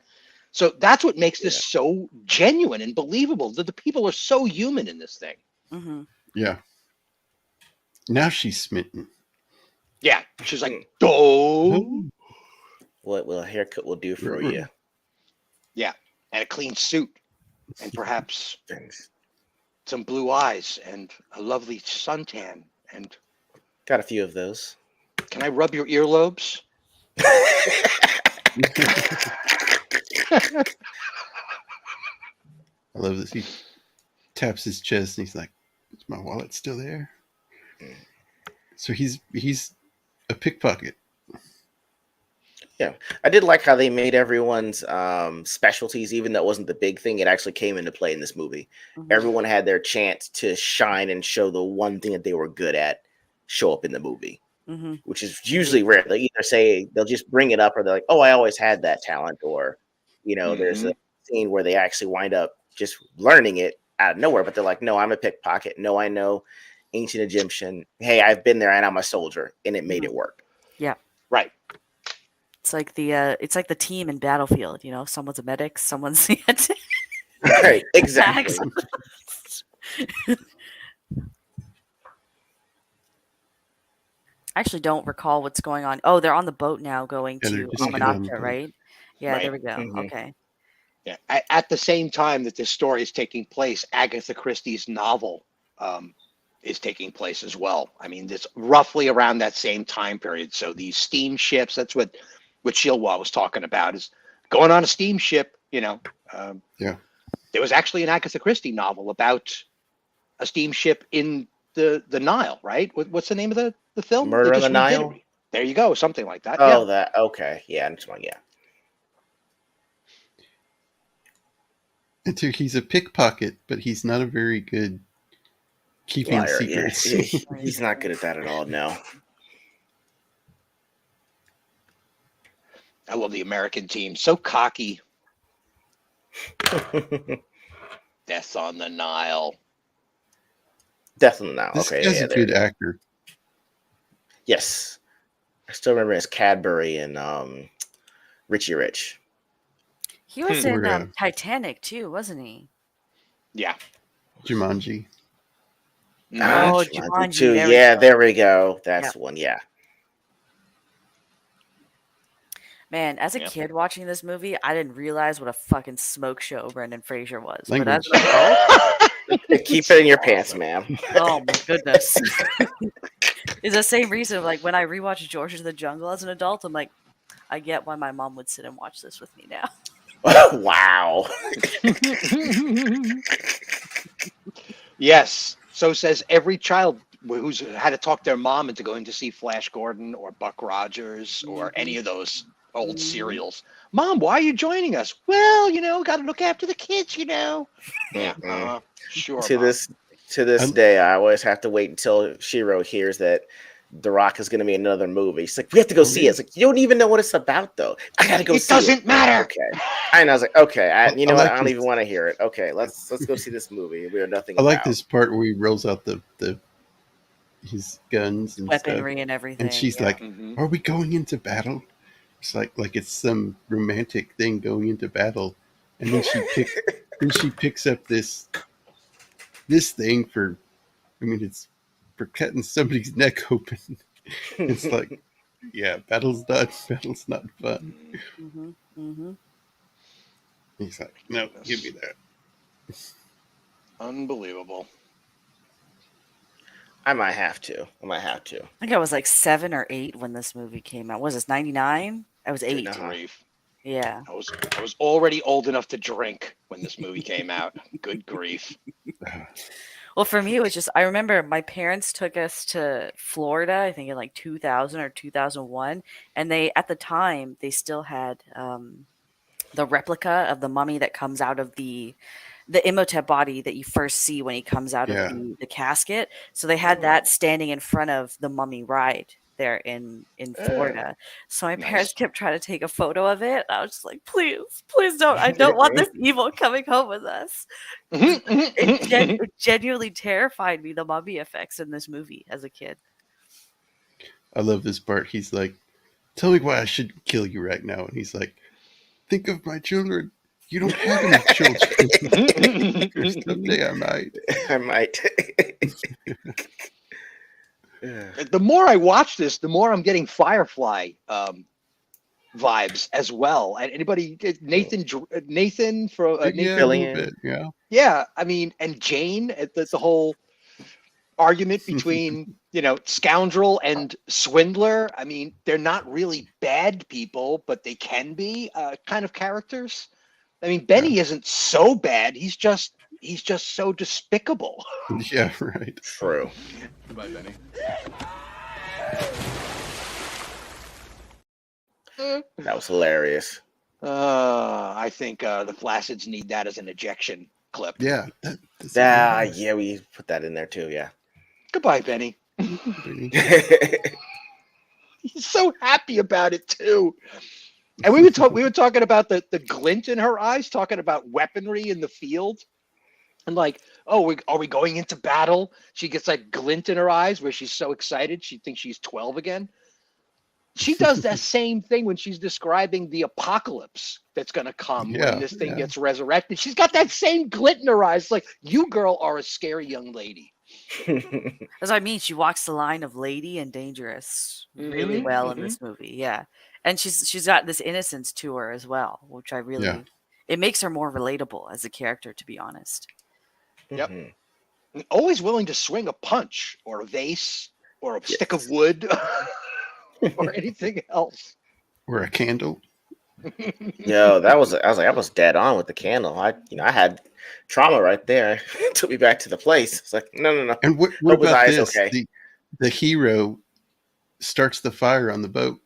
S2: So that's what makes this so genuine and believable, that the people are so human in this thing.
S4: Mm-hmm.
S1: Yeah. Now she's smitten.
S2: Yeah, she's like, "Oh,
S3: what will a haircut will do for you?"
S2: Yeah, and a clean suit, and perhaps some blue eyes, and a lovely suntan, and
S3: got a few of those.
S2: Can I rub your earlobes?
S1: I love this. He taps his chest and he's like, Is my wallet still there? So he's a pickpocket.
S3: Yeah, I did like how they made everyone's specialties, even though it wasn't the big thing, it actually came into play in this movie.
S4: Mhm.
S3: Everyone had their chance to shine and show the one thing that they were good at show up in the movie,
S4: Mhm.
S3: which is usually rare. They either say they'll just bring it up, or they're like, "Oh, I always had that talent," or there's a scene where they actually wind up just learning it out of nowhere. But they're like, "No, I'm a pickpocket. No, I know ancient Egyptian. Hey, I've been there, and I'm a soldier," and it made it work.
S4: Yeah.
S2: Right.
S4: It's like the team in Battlefield, someone's a medic, someone's
S3: Right, exactly.
S4: I actually don't recall what's going on. Oh, they're on the boat now going
S1: Yeah, they're
S4: to
S1: just getting on the
S4: Amanatcha,
S1: boat.
S4: right? Yeah,
S2: Right.
S4: there we go.
S3: Mhm.
S4: Okay.
S2: Yeah. At the same time that this story is taking place, Agatha Christie's novel is taking place as well. I mean, it's roughly around that same time period. So these steamships, that's what Shilwa was talking about, is going on a steamship.
S1: Yeah.
S2: There was actually an Agatha Christie novel about a steamship in the Nile, right? What's the name of the film?
S3: Murder
S2: They
S3: on
S2: just
S3: the
S2: redid it.
S3: Nile?
S2: There you go, something like that.
S3: Oh,
S2: Yeah.
S3: that okay. Yeah, next one, yeah.
S1: And so he's a pickpocket, but he's not a very good keeping
S3: Liar. Yeah,
S1: secrets.
S3: he's not good at that at all. No.
S2: I love the American team. So cocky. Death on the Nile.
S3: Definitely not.
S1: This
S3: Okay,
S1: guy's
S3: yeah,
S1: a
S3: there
S1: good
S3: it is.
S1: actor.
S3: Yes, I still remember as Cadbury and Richie Rich.
S4: He was
S1: Or,
S4: in Titanic too, wasn't he?
S2: Yeah.
S1: Jumanji.
S4: Oh,
S3: Jumanji
S4: Jumanji,
S3: too.
S4: there we
S3: Yeah,
S4: go.
S3: there we go. That's
S4: Yep.
S3: the one. Yeah.
S4: Man, as a
S2: Yeah.
S4: kid watching this movie, I didn't realize what a fucking smoke show Brendan Fraser was. But
S1: Language.
S4: as an adult,
S3: Keep it in your pants, ma'am.
S4: oh my goodness. It's the same reason, like when I rewatch George of the Jungle as an adult, I'm like, I get why my mom would sit and watch this with me now.
S3: Wow.
S2: Yes. So says every child who's had to talk their mom into going to see Flash Gordon or Buck Rogers or any of those old serials. Mom, why are you joining us? Well, got to look after the kids, Yeah. Sure.
S3: To
S2: Mom.
S3: this day, I always have to wait until Shiro hears that The Rock is going to be in another movie. She's like, we have to go see it. It's like, you don't even know what it's about, though. I got to go see it.
S2: It doesn't matter.
S3: Okay. And I was like, okay, you know what?
S1: like
S3: I don't
S1: this-
S3: even want to hear it. Okay, let's go see this movie. We are nothing
S1: I like
S3: about.
S1: this part where he rolls out his guns and
S4: Weaponry
S1: stuff.
S4: and everything.
S1: And she's
S4: yeah.
S1: like,
S2: Mhm.
S1: "Are we going into battle?" It's like it's some romantic thing going into battle. And then she picks up this thing for, it's for cutting somebody's neck open. It's like, yeah, battle's not fun.
S4: Mm-hmm. Mm-hmm.
S1: He's like, no, give me that.
S2: Unbelievable.
S3: I might have to.
S4: I think I was like 7 or 8 when this movie came out. Was this 99? I was 8.
S3: Uh-huh.
S2: Grief.
S4: Yeah.
S2: I was already old enough to drink when this movie came out. Good grief.
S4: Well, for me, it was just, I remember my parents took us to Florida, I think in like 2000 or 2001. And at the time, they still had the replica of the mummy that comes out of the Imhotep body that you first see when he comes out
S1: Yeah.
S4: of the casket. So they had that standing in front of the mummy ride there in Florida. So my parents kept trying to take a photo of it. I was just like, please don't. I don't want this evil coming home with us. It genuinely terrified me, the mummy effects in this movie as a kid.
S1: I love this part. He's like, tell me why I should kill you right now. And he's like, think of my children. You don't have any children. Someday I might.
S3: I might.
S2: The more I watch this, the more I'm getting Firefly vibes as well. And anybody, Nathan from Nathan
S3: Fillion.
S1: Yeah.
S2: Yeah, I mean, and Jane, the whole argument between scoundrel and swindler. I mean, they're not really bad people, but they can be kind of characters. I mean, Benny isn't so bad. He's just he's just so despicable.
S1: Yeah, right.
S3: True.
S5: Goodbye, Benny.
S3: That was hilarious.
S2: I think the Flacids need that as an ejection clip.
S1: Yeah. That's
S3: Yeah, we put that in there too. Yeah.
S2: Goodbye, Benny.
S1: Benny.
S2: He's so happy about it too. And we were talking about the glint in her eyes, talking about weaponry in the field. And like, oh, are we going into battle? She gets like glint in her eyes where she's so excited she thinks she's 12 again. She does that same thing when she's describing the apocalypse that's going to come when this thing gets resurrected. She's got that same glint in her eyes. It's like, you girl are a scary young lady.
S4: As I mean, she walks the line of lady and dangerous really well in this movie. Yeah. And she's got this innocence to her as well, which I really, it makes her more relatable as a character, to be honest.
S2: Yep. Always willing to swing a punch or a vase or a stick of wood or anything else.
S1: Or a candle.
S3: Yo, I was dead on with the candle. I had trauma right there. It took me back to the place. It's like, no.
S1: And what about this? Okay. The hero starts the fire on the boat.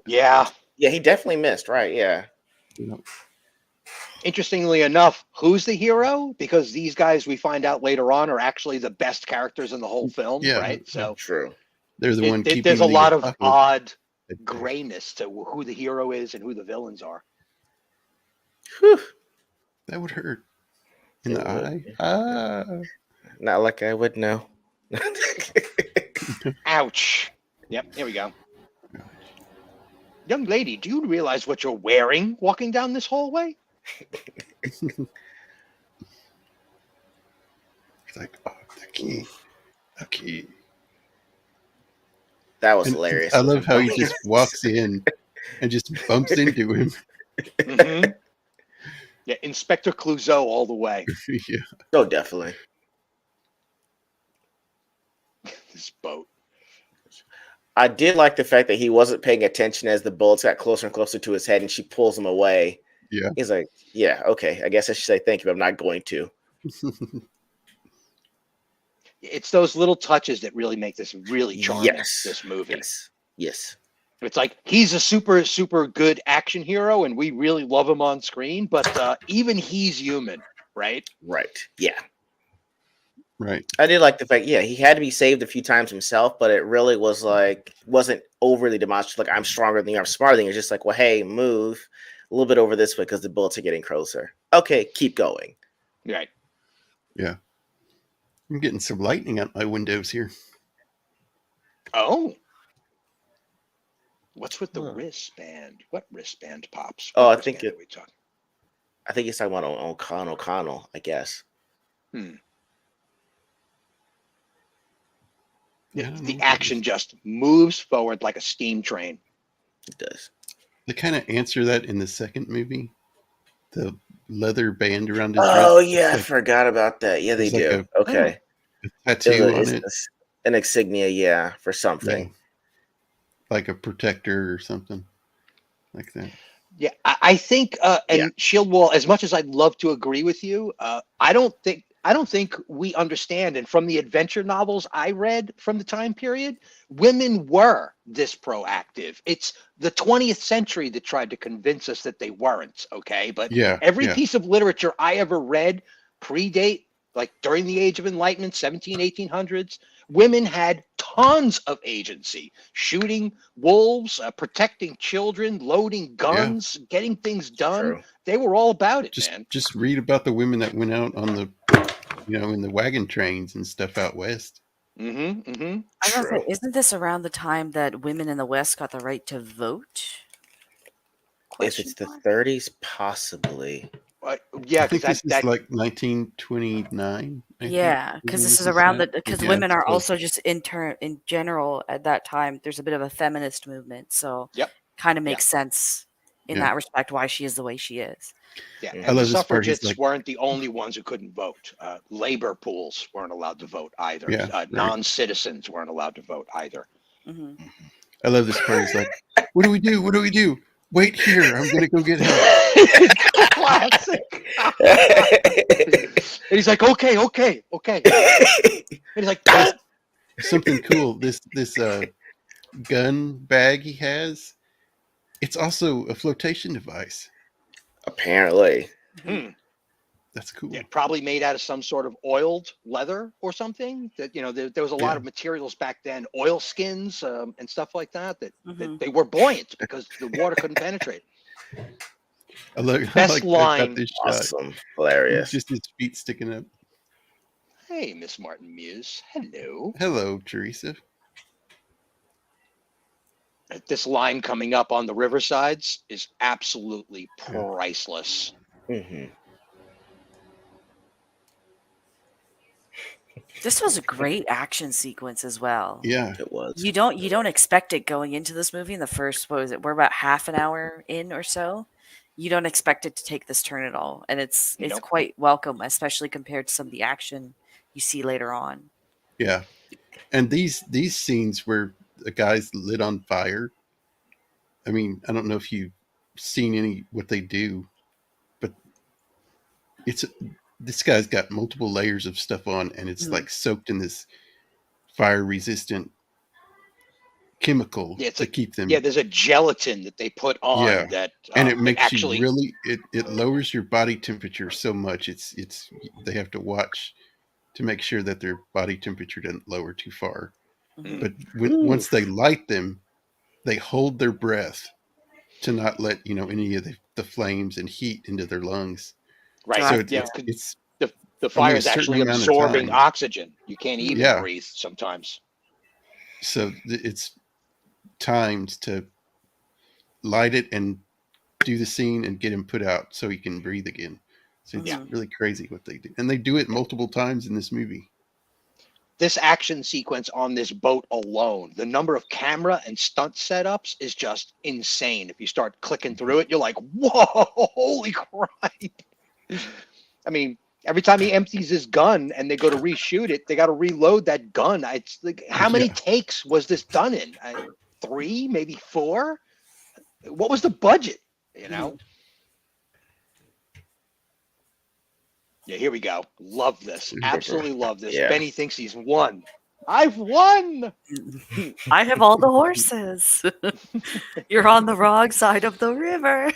S2: Yeah,
S3: he definitely missed, right? Yeah.
S2: Interestingly enough, who's the hero? Because these guys we find out later on are actually the best characters in the whole film, right? So
S3: true.
S1: They're the one keeping
S2: there's a lot of odd grayness to who the hero is and who the villains are.
S3: Whew.
S1: That would hurt in the eye.
S3: Not like I would know.
S2: Ouch. Yep, here we go. Young lady, do you realize what you're wearing walking down this hallway?
S1: It's like, oh, the key.
S3: That was hilarious.
S1: I love how he just walks in and just bumps into him.
S2: Mm-hmm. Yeah, Inspector Clouseau all the way.
S1: Yeah.
S3: Oh, definitely.
S2: This boat.
S3: I did like the fact that he wasn't paying attention as the bullets got closer and closer to his head, and she pulls him away.
S1: Yeah.
S3: He's like, yeah, okay, I guess I should say thank you, but I'm not going to.
S2: It's those little touches that really make this really charming, this movie.
S3: Yes.
S2: It's like he's a super, super good action hero, and we really love him on screen, but even he's human, right?
S3: Right, yeah.
S1: Right.
S3: I did like the fact, he had to be saved a few times himself, but it really was like, wasn't overly demonstrative, like I'm stronger than you, I'm smarter than you. It's just like, well, hey, move a little bit over this way because the bullets are getting closer. Okay, keep going.
S2: Right.
S1: Yeah. I'm getting some lightning out my windows here.
S2: Oh. What's with the wristband? What wristband pops?
S3: Oh,
S2: what
S3: I think he's talking about O'Connell, I guess.
S2: The action just moves forward like a steam train.
S3: It does.
S1: They kind of answer that in the second movie. The leather band around his wrist.
S3: Oh, yeah, I forgot about that. Yeah, they do. Okay.
S1: A tattoo on it.
S3: An insignia, for something.
S1: Yeah. Like a protector or something like that.
S2: Yeah, I think, and Shield Wall, as much as I'd love to agree with you, I don't think we understand. And from the adventure novels I read from the time period, women were this proactive. It's the 20th century that tried to convince us that they weren't. Okay. But every piece of literature I ever read predate, like during the Age of Enlightenment, 1800s, women had tons of agency, shooting wolves, protecting children, loading guns, getting things done.
S3: True.
S2: They were all about it, man.
S1: Just read about the women that went out on the, in the wagon trains and stuff out west.
S2: Mm-hmm. Mm-hmm.
S4: I was gonna say, isn't this around the time that women in the West got the right to vote?
S3: If it's the 30s, possibly.
S2: Yeah,
S1: I think this is like 1929.
S4: Yeah, because this is around because women are also just in general at that time. There's a bit of a feminist movement, so kind of makes sense in that respect why she is the way she is.
S2: Yeah, and the suffragettes weren't the only ones who couldn't vote. Labor pools weren't allowed to vote either. Non-citizens weren't allowed to vote either.
S4: Mm-hmm.
S1: I love this part. It's like, what do we do? What do we do? Wait here. I'm going to go get help.
S2: Classic. And he's like, okay. And he's like, don't.
S1: Something cool. This gun bag he has, it's also a flotation device.
S3: Apparently.
S1: That's cool.
S2: Yeah, probably made out of some sort of oiled leather or something. That there was a lot of materials back then, oil skins and stuff like that. That they were buoyant because the water couldn't penetrate.
S1: I like
S2: line.
S1: This shot.
S3: Awesome. Hilarious.
S1: Just his feet sticking up.
S2: Hey, Miss Martin Muse. Hello.
S1: Hello, Teresa.
S2: This line coming up on the riversides is absolutely priceless.
S4: This was a great action sequence as well.
S1: Yeah,
S3: it was.
S4: You don't expect it going into this movie in the first, what was it? We're about half an hour in or so. You don't expect it to take this turn at all, and it's quite welcome, especially compared to some of the action you see later on.
S1: Yeah, and these scenes where the guy's lit on fire. I mean, I don't know if you've seen what they do, but this guy's got multiple layers of stuff on, and it's like soaked in this fire-resistant chemical to keep them.
S2: Yeah, there's a gelatin that they put on that,
S1: and it makes you really. It lowers your body temperature so much. It's they have to watch to make sure that their body temperature doesn't lower too far. But once they light them, they hold their breath to not let any of the flames and heat into their lungs.
S2: Right.
S1: So it's
S2: the fire is actually absorbing oxygen. You can't even breathe sometimes.
S1: So it's timed to light it and do the scene and get him put out so he can breathe again. So it's really crazy what they do. And they do it multiple times in this movie.
S2: This action sequence on this boat alone, the number of camera and stunt setups is just insane. If you start clicking through it, you're like, whoa, holy crap. I mean, every time he empties his gun and they go to reshoot it, they got to reload that gun. It's like, how many takes was this done in? 3, maybe 4? What was the budget? Yeah, here we go. Love this. Absolutely love this.
S3: Yeah.
S2: Benny thinks he's won. I've won.
S4: I have all the horses. You're on the wrong side of the river.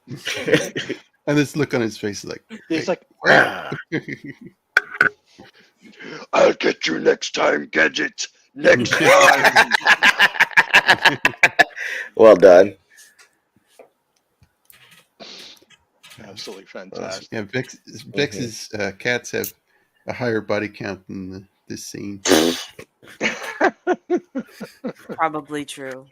S1: And this look on his face is like,
S2: it's like, I'll get you next time, Gadget. Next time.
S3: Well done.
S2: Absolutely fantastic.
S1: Yeah, Vex's cats have a higher body count than this scene.
S4: Probably true.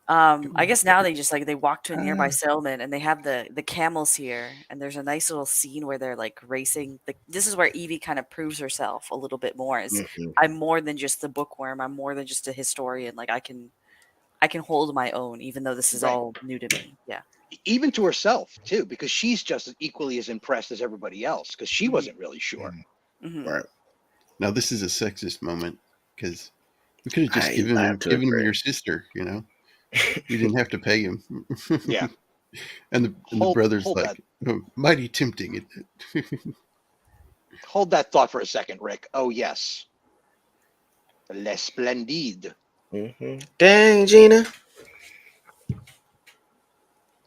S4: I guess now they walk to a nearby settlement and they have the camels here, and there's a nice little scene where they're like racing. This is where Evie kind of proves herself a little bit more. I'm more than just the bookworm. I'm more than just a historian. Like I can hold my own, even though this is all new to me. Yeah.
S2: Even to herself too, because she's just as equally as impressed as everybody else, because she wasn't really sure.
S3: Right.
S1: Now this is a sexist moment because we could have just given him your sister. You didn't have to pay him.
S2: Yeah.
S1: And the brother's like, mighty tempting.
S2: Hold that thought for a second, Rick. Oh yes, Le Splendide.
S3: Dang, Gina.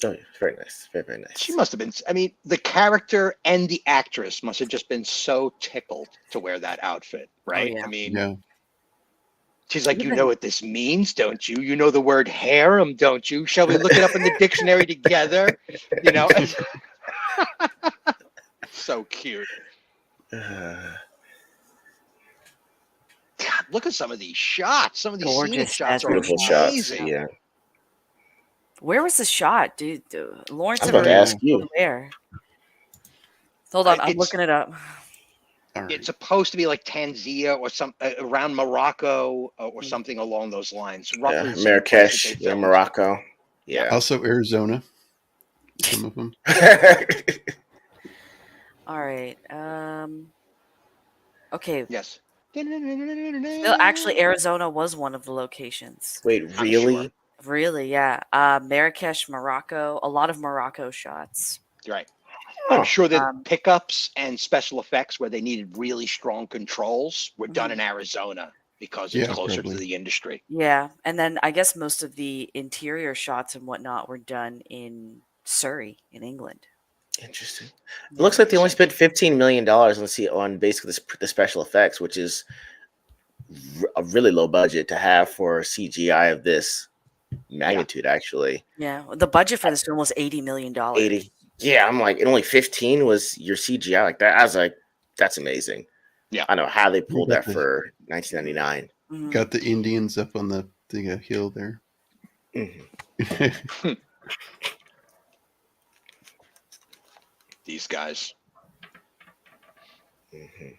S3: Oh, very nice. Very, very nice.
S2: She must have been, I mean, the character and the actress must have just been so tickled to wear that outfit, right?
S4: Oh, yeah.
S2: I mean, she's like, you know what this means, don't you? You know the word harem, don't you? Shall we look it up in the dictionary together? So cute. God, look at some of these shots. Some of these scenic shots are
S3: beautiful
S2: amazing.
S3: Shots. Yeah.
S4: Where was the shot, dude? Lawrence,
S3: I was about to ask you.
S4: Where? Hold on, I'm looking it up.
S2: It's supposed to be like Tanzania or some around Morocco or something along those lines. Roughly
S3: Marrakesh, Morocco. Yeah.
S1: Also Arizona. Some of them.
S4: All right. Okay.
S2: Yes.
S4: Actually, Arizona was one of the locations.
S3: Wait, really?
S4: Really, yeah. Marrakesh, Morocco, a lot of Morocco shots.
S2: Right.
S3: Oh.
S2: I'm sure that
S4: Um,
S2: pickups and special effects where they needed really strong controls were done in Arizona because it's
S1: Yeah,
S2: closer
S1: probably.
S2: to the industry.
S4: Yeah, and then I guess most of the interior shots and whatnot were done in Surrey, in England.
S3: Interesting. It
S4: Yeah.
S3: looks like they only spent $15 million on basically the special effects, which is a really low budget to have for CGI of this magnitude. Actually,
S4: Yeah, the budget for this film was $80 million.
S3: 80. Yeah, I'm like, and only 15 was your CGI like that. I was like, that's amazing.
S2: Yeah.
S3: I don't know how they
S1: You
S3: pulled
S1: got
S3: that for 1999.
S4: Mhm.
S1: Got the Indians up on the hill there.
S3: Mhm.
S2: These guys.
S3: Mhm.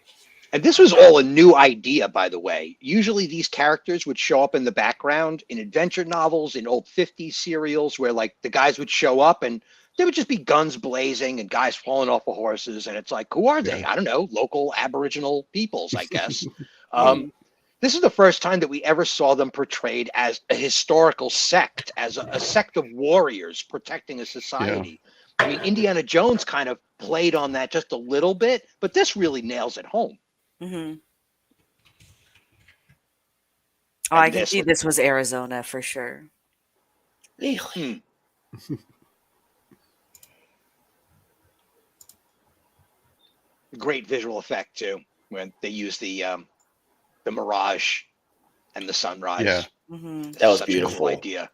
S2: And this was all a new idea, by the way. Usually these characters would show up in the background in adventure novels, in old 50s serials, where like the guys would show up and there would just be guns blazing and guys falling off of horses. And it's like, who are they?
S1: Yeah.
S2: I don't know, local Aboriginal peoples, I guess.
S3: Mhm.
S2: This is the first time that we ever saw them portrayed as a historical sect, as a sect of warriors protecting a society. I mean, Indiana Jones kind of played on that just a little bit, but this really nails it home.
S4: Oh,
S2: And
S4: I can
S2: this
S4: see
S2: one-
S4: this was Arizona for sure.
S3: Really?
S2: Great visual effect too when they use the mirage and the sunrise.
S1: Yeah.
S4: Hmm.
S3: That was
S2: Such a
S3: beautiful.
S2: cool idea.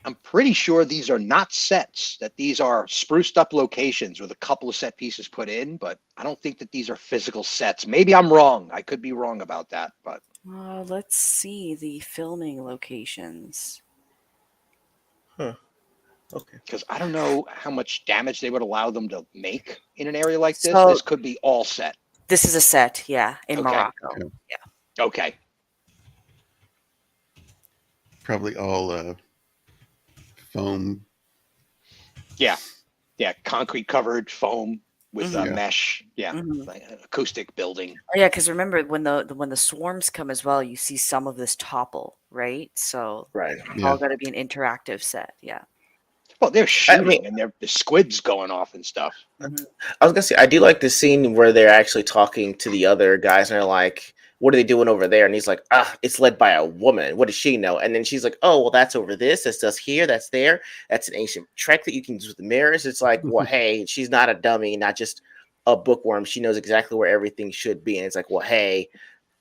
S2: I'm pretty sure these are not sets, that these are spruced up locations with a couple of set pieces put in, but I don't think that these are physical sets. Maybe I'm wrong. I could be wrong about that, but
S4: Let's see the filming locations.
S3: Huh. Okay.
S2: because I don't know how much damage they would allow them to make in an area like this.
S4: So-
S2: This could be all set.
S4: This is a set, yeah, in
S2: Okay.
S4: Morocco.
S1: Okay.
S2: Okay.
S1: Probably all foam.
S2: Yeah. Concrete covered foam with
S1: Mhm. Yeah.
S2: mesh. Yeah.
S4: Mhm.
S2: Like an acoustic building.
S4: Oh, yeah, because remember when the swarms come as well, you see some of this topple, right? So
S3: Right.
S4: it's
S1: Yeah.
S4: all got to be an interactive set. Yeah.
S2: Well, they're shooting
S3: mean-
S2: and the squids going off and stuff.
S4: Mhm.
S3: I was gonna say I do like the scene where they're actually talking to the other guys and they're like, "What are they doing over there?" And he's like, it's led by a woman. What does she know?" And then she's like, "Oh, well, that's over this. That's just here. That's there. That's an ancient trek that you can use with the mirrors." It's like, well, hey, she's not a dummy, not just a bookworm. She knows exactly where everything should be. And it's like, well, hey,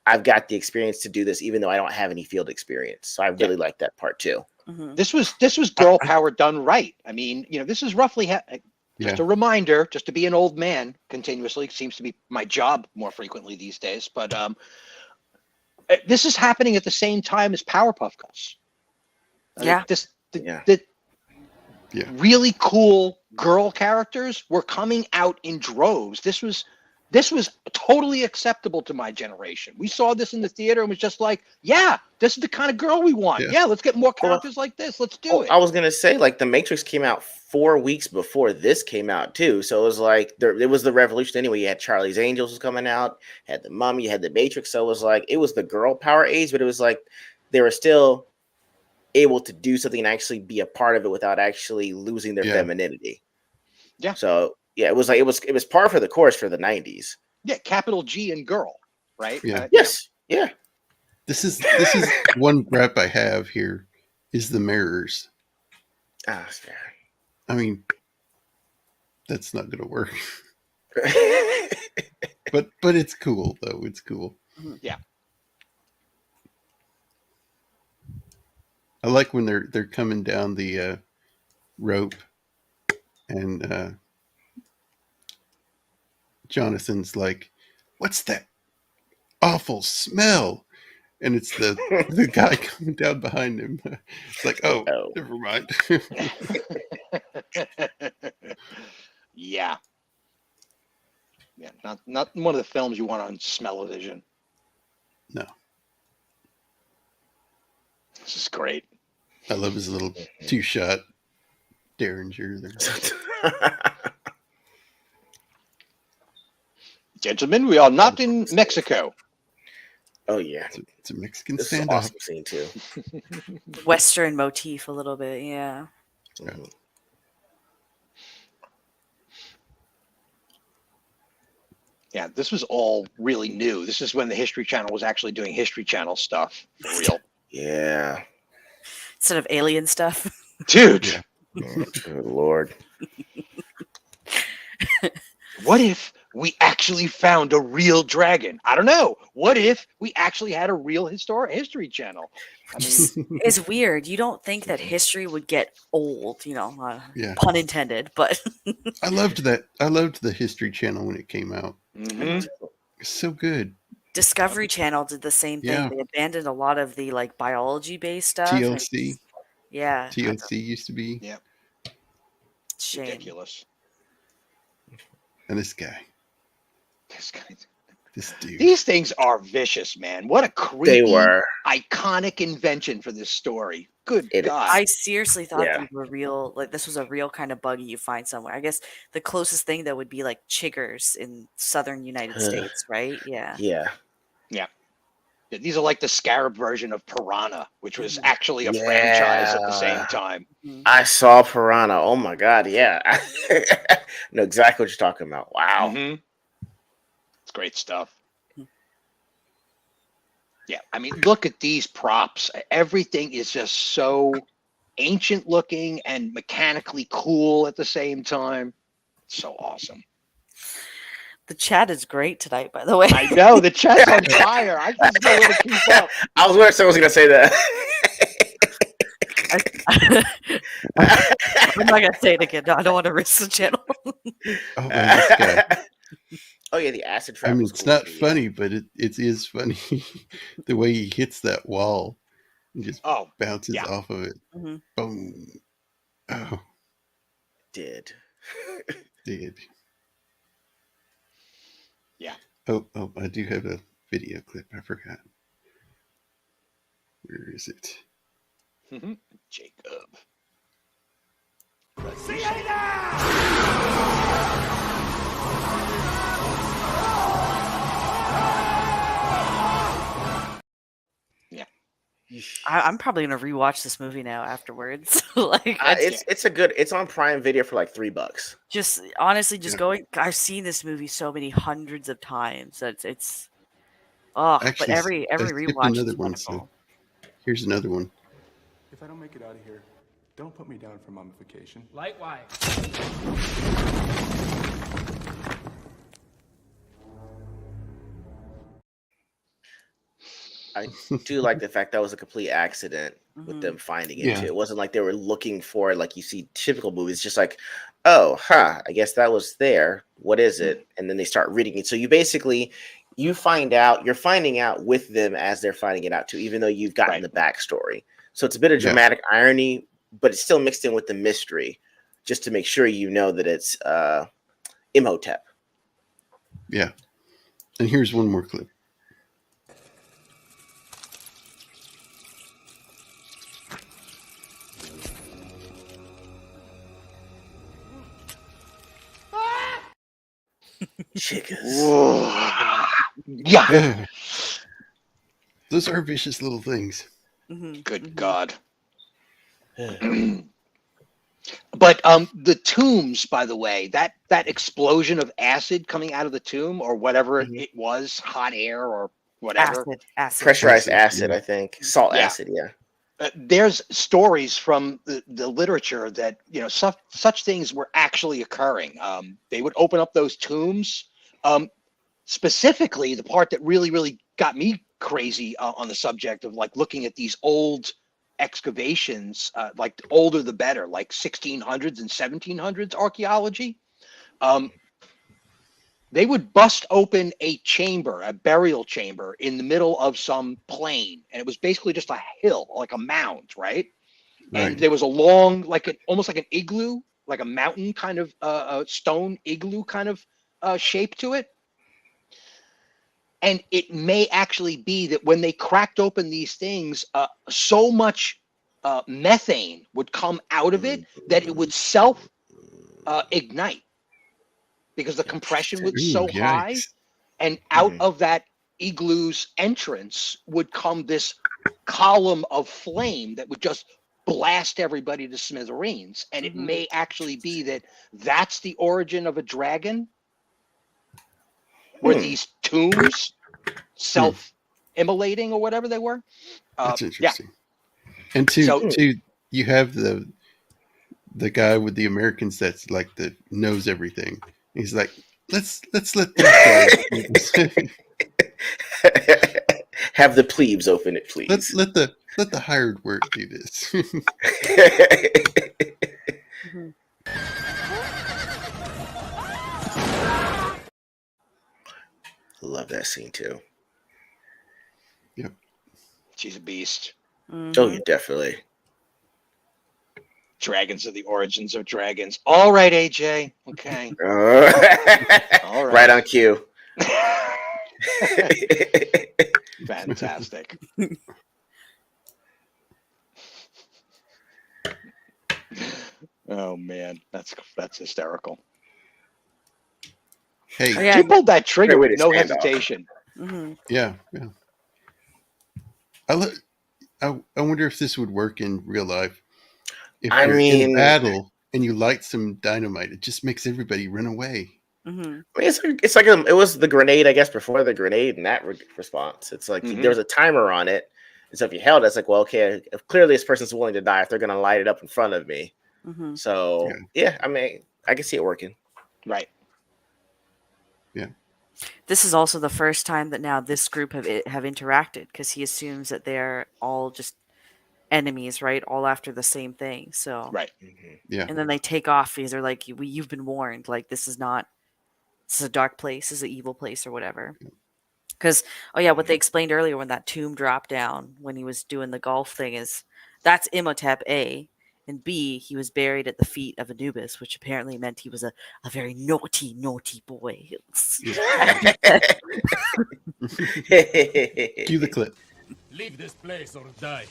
S3: I've got the experience to do this, even though I don't have any field experience. So I really like that part too.
S4: Mhm.
S2: This was girl power done right. I mean, this is roughly just
S1: Yeah.
S2: a reminder, just to be an old man continuously seems to be my job more frequently these days. But this is happening at the same time as Powerpuff Girls.
S4: Yeah.
S2: The
S1: Yeah.
S2: really cool girl characters were coming out in droves. This was totally acceptable to my generation. We saw this in the theater and was just like, yeah, this is the kind of girl we want.
S1: Yeah.
S2: Yeah, let's get more characters like this. Let's do it.
S3: I was gonna say, like, The Matrix came out 4 weeks before this came out too, so it was like it was the revolution anyway. You had Charlie's Angels was coming out, had the Mummy, you had the Matrix, so it was like it was the girl power age, but it was like they were still able to do something and actually be a part of it without actually losing their femininity.
S2: Yeah.
S3: So yeah, it was like it was par for the course for the 90s.
S2: Yeah, capital G and girl, right?
S1: Yeah.
S3: Yes. Yeah.
S1: This is one gripe I have here is the mirrors.
S3: That's fair.
S1: I mean, that's not going to work. But it's cool though. It's cool.
S2: Yeah.
S1: I like when they're coming down the rope and Jonathan's like, "What's that awful smell?" And it's the guy coming down behind him. It's like, oh, never mind.
S2: Yeah. Yeah, not one of the films you want on smell-o-vision.
S1: No.
S2: This is great.
S1: I love his little 2-shot Derringer there.
S2: Gentlemen, we are not in Mexico.
S3: Oh yeah,
S1: It's a Mexican
S3: this is an
S1: standoff.
S3: awesome scene too.
S4: Western motif a little bit, yeah.
S3: Mhm.
S2: Yeah, this was all really new. This is when the History Channel was actually doing History Channel stuff for real.
S3: Yeah.
S4: Instead of alien stuff.
S2: Dude,
S1: Yeah.
S3: Oh, good Lord.
S2: what if we actually found a real dragon? I don't know. What if we actually had a real History Channel? I mean,
S4: It's weird. You don't think that history would get old,
S1: Yeah.
S4: pun intended, but
S1: I loved that. I loved the History Channel when it came out.
S2: mhm.
S1: It's so good.
S4: Discovery Channel did the same thing.
S1: Yeah.
S4: They abandoned a lot of the like biology based stuff. and
S1: TLC.
S4: it's- Yeah.
S1: TLC used to be.
S2: Yeah,
S4: Shame.
S2: ridiculous.
S1: And this guy.
S2: This guy.
S1: This dude.
S2: These things are vicious, man. What a
S3: They
S2: creepy,
S3: were.
S2: iconic invention for this story. Good
S3: It-
S2: God.
S4: I seriously thought
S3: Yeah.
S4: these were real. Like this was a real kind of buggy you find somewhere. I guess the closest thing that would be like chiggers in southern United States, right? Yeah.
S3: Yeah.
S2: These are like the scarab version of Piranha, which was actually a
S3: Yeah.
S2: franchise at the same time.
S4: Mhm.
S3: I saw Piranha. Oh my God. Yeah. I know exactly what you're talking about. Wow.
S2: Mhm. It's great stuff.
S4: Mhm.
S2: Yeah, I mean, look at these props. Everything is just so ancient looking and mechanically cool at the same time. So awesome.
S4: The chat is great tonight, by the way.
S2: I know the chat's on fire. I just know where to keep up.
S3: I was wondering if someone was going to say that.
S4: I'm not gonna say it again. No, I don't want to risk the channel.
S1: Oh man, this guy.
S3: Oh yeah, the acid
S1: I
S3: trap.
S1: mean,
S3: was
S1: it's
S3: cool
S1: not
S3: too, yeah.
S1: funny, but it is funny. The way he hits that wall and just
S2: Oh,
S1: bounces
S2: yeah.
S1: off of it.
S4: Mhm.
S1: Boom. Oh,
S3: Did.
S1: did.
S2: Yeah.
S1: Oh, I do have a video clip. I forgot. Where is it?
S2: Jacob.
S4: I'm probably gonna rewatch this movie now afterwards. Like,
S3: It's on Prime Video for like $3.
S4: just honestly, just
S1: Yeah.
S4: going. I've seen this movie so many hundreds of times. It's oh, but
S1: Actually,
S4: every
S1: I skipped
S4: rewatch
S1: another
S4: is
S1: one, so
S4: wonderful.
S1: here's another one.
S5: If I don't make it out of here, don't put me down for mummification.
S6: Light white.
S3: I do like the fact that was a complete accident with
S4: Mhm.
S3: them finding it
S1: Yeah.
S3: too. It wasn't like they were looking for it like you see typical movies, just like, oh, I guess that was there. What is it? And then they start reading it. So you're finding out with them as they're finding it out too, even though you've gotten
S2: Right.
S3: the backstory. So it's a bit of
S1: Yeah.
S3: dramatic irony, but it's still mixed in with the mystery, just to make sure you know that it's Imhotep.
S1: Yeah. And here's one more clip.
S3: Chickas.
S2: Yeah.
S1: Those are vicious little things.
S4: Mhm,
S2: Good
S4: mhm.
S2: God. But the tombs, by the way, that explosion of acid coming out of the tomb or whatever
S3: Mhm.
S2: it was, hot air or whatever.
S4: Acid.
S3: Pressurized
S1: Acid,
S3: acid,
S1: yeah.
S3: I think. Salt
S2: Yeah.
S3: acid, yeah.
S2: There's stories from the literature that such things were actually occurring. They would open up those tombs. Specifically, the part that really got me crazy on the subject of like looking at these old excavations, like the older the better, like 1600s and 1700s archaeology. They would bust open a chamber, a burial chamber in the middle of some plain. And it was basically just a hill, like a mound, right? And
S1: Right.
S2: there was a long, almost like an igloo, like a mountain kind of stone igloo kind of shape to it. And it may actually be that when they cracked open these things, so much methane would come out of it that it would self ignite because the compression was so high.
S1: Yikes.
S2: And out
S3: Mhm.
S2: of that Igloo's entrance would come this column of flame that would just blast everybody to smithereens. And it may actually be that that's the origin of a dragon, where these tombs self-immolating or whatever they were.
S1: That's interesting. And two, you have the guy with the Americans that's like the knows everything. He's like, let's let these guys
S3: have the plebes open it, please.
S1: let the hired work do this.
S3: Love that scene too.
S1: Yep.
S2: She's a beast.
S3: Oh, yeah, definitely.
S2: Dragons are the origins of dragons. All right, AJ. Okay.
S3: All right on cue.
S2: Fantastic. Oh man, that's hysterical.
S1: Hey,
S2: She pulled that trigger with no
S3: stand
S2: hesitation.
S1: Yeah. I wonder if this would work in real life. If you're in battle and you light some dynamite, it just makes everybody run away.
S3: I mean, it's like it was the grenade, I guess, before the grenade in that response. It's like there was a timer on it, and so if you held it, it's like, well, okay, if clearly this person's willing to die if they're going to light it up in front of me. So yeah, I mean, I can see it working.
S2: Right.
S1: Yeah.
S4: This is also the first time that now this group have interacted, because he assumes that they're all just enemies, right? All after the same thing. So
S2: right.
S1: Yeah.
S4: And then they take off because they're like, you've been warned. Like, this is a dark place, this is an evil place or whatever. Because what they explained earlier when that tomb dropped down when he was doing the golf thing is that's Imhotep, A, and B, he was buried at the feet of Anubis, which apparently meant he was a very naughty boy.
S1: Cue the clip.
S6: Leave this place or die.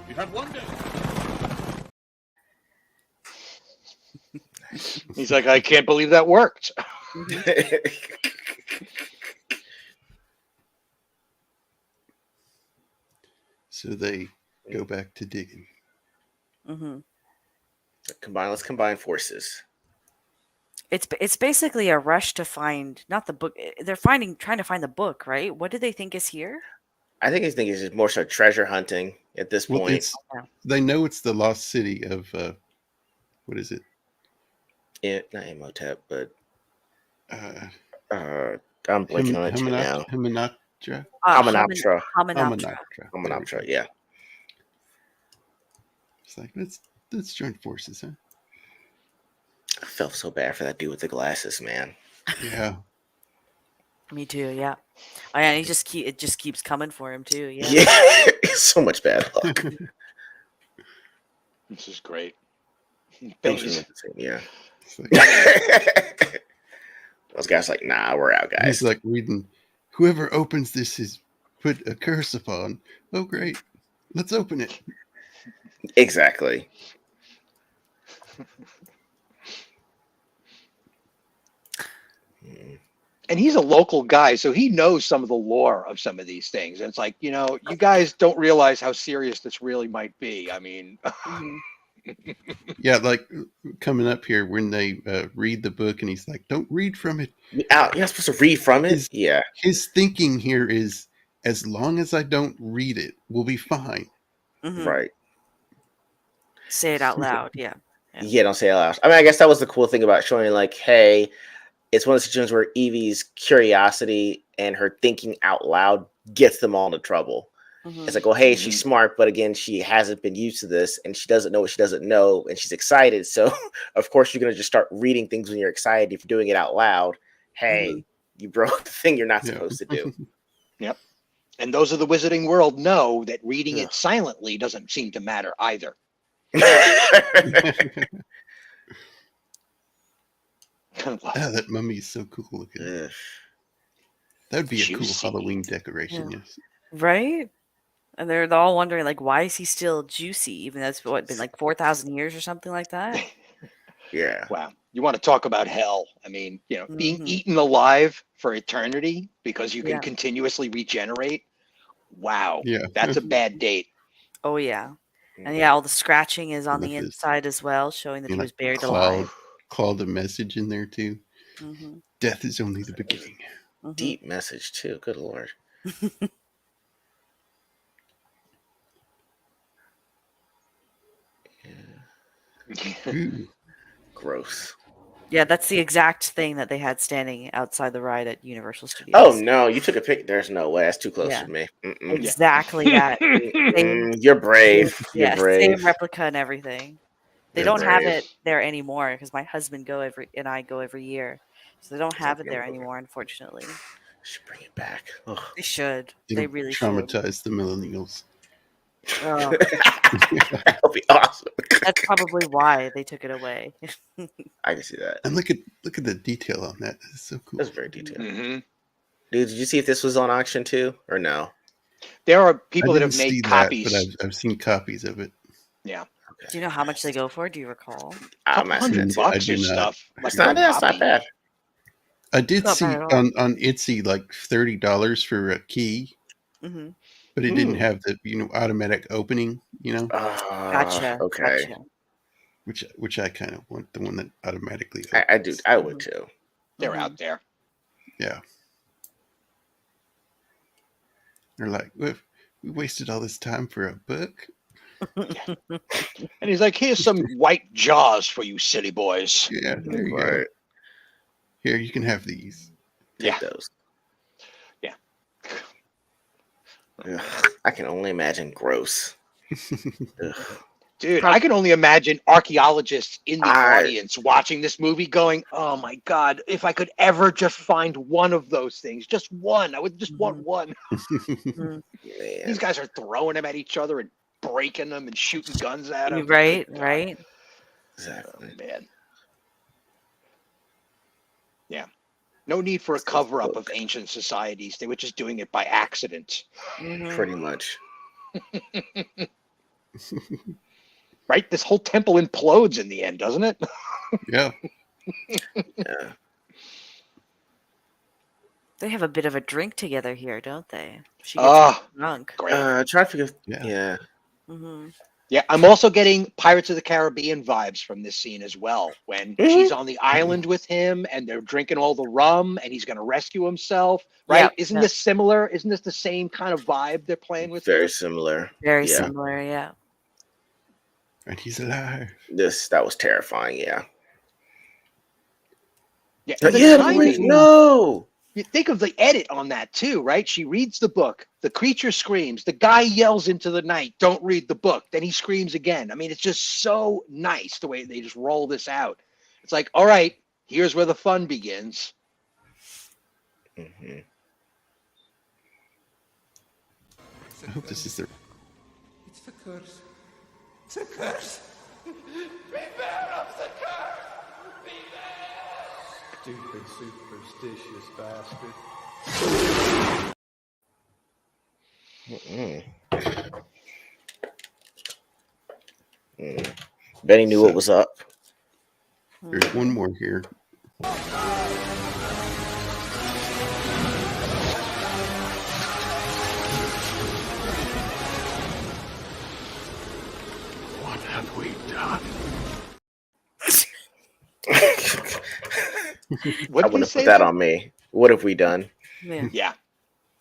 S6: You have one day.
S2: He's like, I can't believe that worked.
S1: So they go back to digging.
S3: Let's combine forces.
S4: It's basically a rush to find not the book. They're trying to find the book, right? What do they think is here?
S3: I think it's just more so treasure hunting at this point.
S1: They know it's the lost city of what is it?
S3: Not Imhotep, but I'm blanking on it too now. Hamunaptra, yeah.
S1: It's like let's join forces, huh?
S3: I felt so bad for that dude with the glasses, man.
S1: Yeah.
S4: Me too, yeah. Oh, yeah, and it just keeps coming for him too, yeah.
S3: Yeah, so much bad luck.
S2: This is great.
S3: Yeah. Those guys are like, nah, we're out, guys.
S1: He's like reading, whoever opens this is put a curse upon. Oh, great. Let's open it.
S3: Exactly.
S2: And he's a local guy, so he knows some of the lore of some of these things. And it's like, you guys don't realize how serious this really might be. I mean,
S1: yeah, like coming up here when they read the book and he's like, don't read from it.
S3: You're not supposed to read from it?
S1: His thinking here is, as long as I don't read it, we'll be fine.
S3: Right.
S4: Say it out loud, yeah.
S3: Yeah, don't say it out loud. I mean, I guess that was the cool thing about showing, like, hey, it's one of the situations where Evie's curiosity and her thinking out loud gets them all into trouble. It's like, well, hey, she's smart, but again, she hasn't been used to this, and she doesn't know what she doesn't know, and she's excited. So, of course, you're going to just start reading things when you're excited. If you're doing it out loud, hey, you broke the thing you're not supposed to do.
S2: Yep. And those of the wizarding world know that reading it silently doesn't seem to matter either.
S1: That mummy is so cool looking. That would be a cool Halloween decoration, yes.
S4: Right? And they're all wondering, like, why is he still juicy? Even though it's been like 4,000 years or something like that.
S3: Yeah.
S2: Wow. You want to talk about hell? I mean, being
S4: Mhm.
S2: eaten alive for eternity because you can
S4: Yeah.
S2: continuously regenerate. Wow.
S1: Yeah.
S2: That's a bad date.
S4: Oh yeah. And yeah, all the scratching is on
S1: With
S4: the
S1: this,
S4: inside as well, showing that he
S1: like
S4: was buried
S1: clawed
S4: alive.
S1: a message in there too.
S4: Mm-hmm.
S1: Death is only the beginning.
S4: Mm-hmm.
S3: Deep message too. Good Lord.
S1: Ooh.
S3: Gross.
S4: Yeah, that's the exact thing that they had standing outside the ride at Universal Studios.
S3: Oh no, you took a pic. There's no way. That's too close
S4: Yeah.
S3: for me. Mm-mm.
S4: Exactly that. Same,
S3: You're brave. You're
S4: yeah,
S3: brave.
S4: same replica and everything. They
S3: You're
S4: don't have
S3: brave.
S4: it there anymore because my husband and I go every year, so they don't have it there anymore. Unfortunately,
S3: Should bring it back. Ugh.
S4: they should.
S1: It'll
S4: They really should.
S1: traumatize the millennials.
S4: Oh,
S3: That'll be awesome.
S4: that's probably why they took it away.
S3: I can see that.
S1: And look at the detail on that. It's so cool.
S3: That's very detailed.
S2: Mm-hmm.
S3: Dude, did you see if this was on auction too, or no?
S2: There are
S1: I
S2: people that
S1: didn't
S2: have made
S1: see
S2: copies.
S1: that, but I've seen copies of it.
S2: Yeah.
S3: Okay.
S4: Do you know how much they go for? Do you recall?
S3: I'm
S2: Couple
S3: asking
S2: $100
S3: that too.
S1: I
S2: bucks
S1: do
S2: or
S1: not.
S2: stuff.
S3: That's
S2: for a
S3: not
S2: copy.
S3: bad.
S1: I did
S4: Not
S1: see
S4: bad at all.
S1: on Etsy like $30 for a key,
S4: Mm-hmm.
S1: but it didn't have the automatic opening.
S4: Gotcha.
S3: Okay.
S4: Gotcha.
S1: Which I kind of want, the one that automatically opens.
S3: I do. I would too.
S2: They're
S4: Mhm.
S2: out there.
S1: Yeah. They're like, we wasted all this time for a book.
S2: And he's like, here's some white jaws for you silly boys.
S1: Yeah, there you go.
S3: Right.
S1: Here, you can have these.
S3: Take
S2: Yeah.
S3: those.
S2: Yeah.
S3: Ugh, I can only imagine gross. Ugh.
S2: Dude, I can only imagine archaeologists in the audience watching this movie going, oh my God, if I could ever just find one of those things, just one, I would just want one.
S3: Man.
S2: These guys are throwing them at each other and breaking them and shooting guns at them.
S4: Right.
S2: Good God.
S4: Right.
S3: Exactly.
S2: Oh, man. Yeah. No need for a cover-up of ancient societies. They were just doing it by accident.
S4: Mhm.
S3: Pretty much.
S2: Right? This whole temple implodes in the end, doesn't it?
S1: Yeah.
S3: Yeah.
S4: They have a bit of a drink together here, don't they? She gets
S2: Ah,
S4: drunk.
S2: great.
S3: Try to figure.
S1: Yeah.
S3: Yeah.
S4: Mm-hmm.
S2: Yeah, I'm also getting Pirates of the Caribbean vibes from this scene as well. When she's on the island with him and they're drinking all the rum and he's going to rescue himself, right?
S4: Yep,
S2: Isn't
S4: yep.
S2: this similar? Isn't this the same kind of vibe they're playing with
S3: Very
S2: here?
S3: similar.
S4: Very
S3: Yeah.
S4: similar, yeah.
S1: And he's alive.
S3: That was terrifying. Yeah.
S2: Yeah,
S3: Yeah.
S2: the
S3: Please,
S2: timing.
S3: no.
S2: You think of the edit on that too, right? She reads the book. The creature screams. The guy yells into the night, "Don't read the book." Then he screams again. I mean, it's just so nice the way they just roll this out. It's like, all right, here's where the fun begins.
S3: Mm-hmm.
S1: I hope this is the.
S6: It's the curse. It's a curse. Beware of the curse. Beware. Stupid, superstitious bastard.
S3: Benny knew what was up.
S1: There's one more here.
S6: What have we done?
S2: What
S3: I
S2: did he
S3: wouldn't
S2: say
S3: put that
S2: there?
S3: on me. What have we done?
S4: Yeah.
S2: Yeah.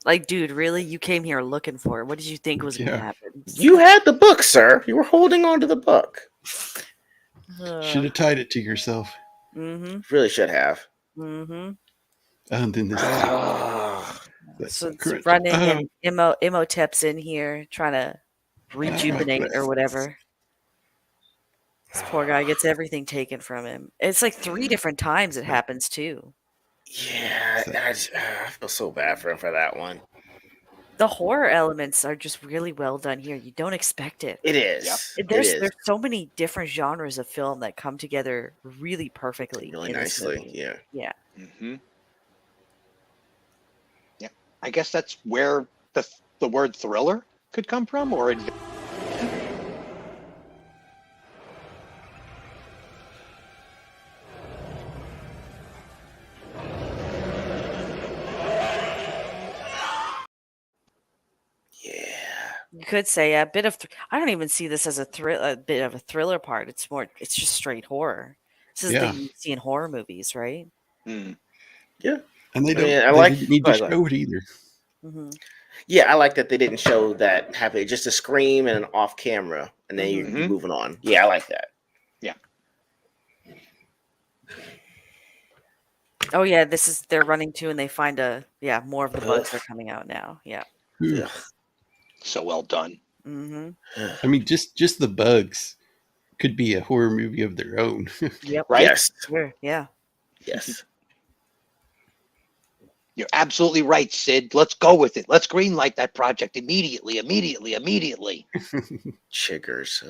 S4: Like, dude, really? You came here looking for it. What did you think was going to
S1: Yeah.
S4: happen?
S3: You had the book, sir. You were holding on to the book.
S1: Should have tied it to yourself.
S4: Mm-hmm.
S3: Really should have.
S4: Mm-hmm.
S1: And then this. That's
S4: So it's
S1: correct.
S4: running and Imhotep's in here trying to rejuvenate or whatever. This poor guy gets everything taken from him. It's like 3 different times it happens too.
S3: Yeah, I feel so bad for him for that one.
S4: The horror elements are just really well done here. You don't expect it.
S3: It is.
S2: Yep.
S4: There's so many different genres of film that come together really perfectly.
S3: Really
S4: in this
S3: nicely.
S4: movie.
S3: Yeah.
S4: Yeah.
S2: Mm-hmm. I guess that's where the word thriller could come from, or
S4: could say a bit of. I don't even see this as a bit of a thriller part. It's just straight horror. This is the thing you see in horror movies, right?
S2: Mm.
S3: Yeah,
S1: And they
S3: didn't
S1: need to show it either.
S4: Mm-hmm.
S3: Yeah, I like that they didn't show that happen. Just a scream and an off camera, and then you're moving on. Yeah, I like that.
S2: Yeah.
S4: Oh yeah, they're running to and they find more of the bugs are coming out now. Yeah.
S3: Yeah.
S2: So well done.
S4: Mm-hmm.
S1: I mean, just the bugs could be a horror movie of their own.
S4: Yep.
S2: Right?
S3: Yes.
S4: Sure. Yeah.
S3: Yes.
S2: You're absolutely right, Sid. Let's go with it. Let's greenlight that project immediately.
S3: Chiggers.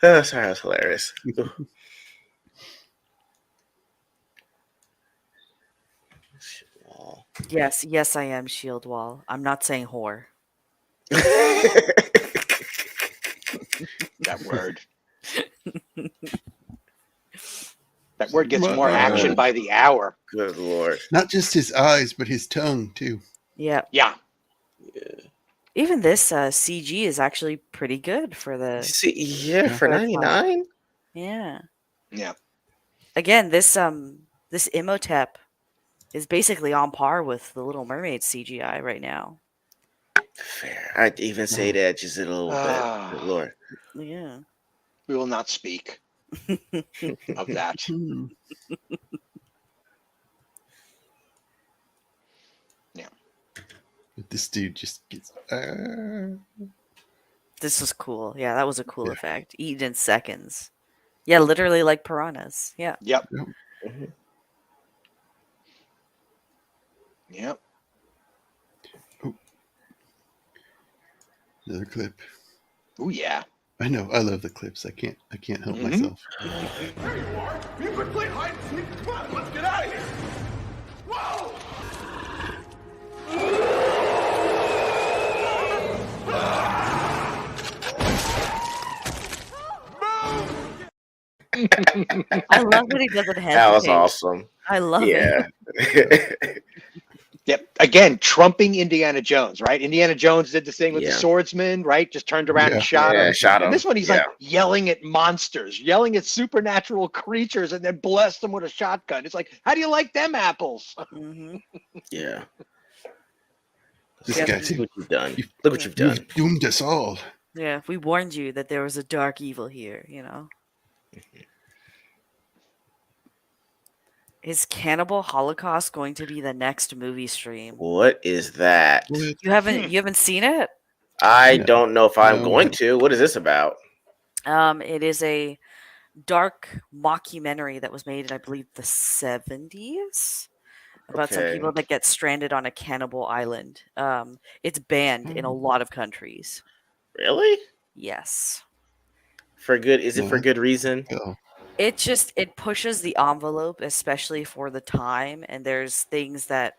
S3: Oh, sorry, that was hilarious.
S4: Yes, I am Shield Wall. I'm not saying whore.
S2: That word. That word gets more action by the hour.
S3: Good Lord.
S1: Not just his eyes, but his tongue too.
S4: Yeah.
S2: Yeah.
S4: Even this CG is actually pretty good for the.
S3: For 99.
S4: Yeah.
S2: Yeah.
S4: Again, this Imhotep is basically on par with the Little Mermaid CGI right now.
S3: Fair. I'd even say that just a little bit. Good Lord.
S4: Yeah.
S2: We will not speak of that. Yeah.
S1: But this dude just gets.
S4: This was cool. Yeah, that was a cool effect. Eaten in seconds. Yeah, literally like piranhas. Yeah.
S2: Yep.
S3: Mm-hmm.
S2: Yep.
S1: Oh. Another clip.
S2: Oh yeah.
S1: I know. I love the clips. I can't help myself.
S6: There you are! You could play hide and seek! Come on, let's get out of here! Whoa!
S4: I love that he doesn't hesitate.
S3: That was awesome.
S4: I love it.
S2: Yep. Again, trumping Indiana Jones, right? Indiana Jones did the thing with the swordsman, right? Just turned around and shot him. And this one, he's like yelling at monsters, yelling at supernatural creatures, and then blessed them with a shotgun. It's like, how do you like them apples?
S4: Mm-hmm.
S3: Yeah.
S1: This guy,
S3: look what you've done. Look what you've done.
S1: You've doomed us all.
S4: Yeah, we warned you that there was a dark evil here, you know. Is Cannibal Holocaust going to be the next movie stream?
S3: What is that?
S4: You haven't seen it?
S3: I don't know if I'm going to. What is this about?
S4: It is a dark mockumentary that was made in, I believe, the 70s about some people that get stranded on a cannibal island. It's banned in a lot of countries.
S3: Really?
S4: Yes.
S3: For good? Is it for good reason?
S4: It pushes the envelope, especially for the time, and there's things that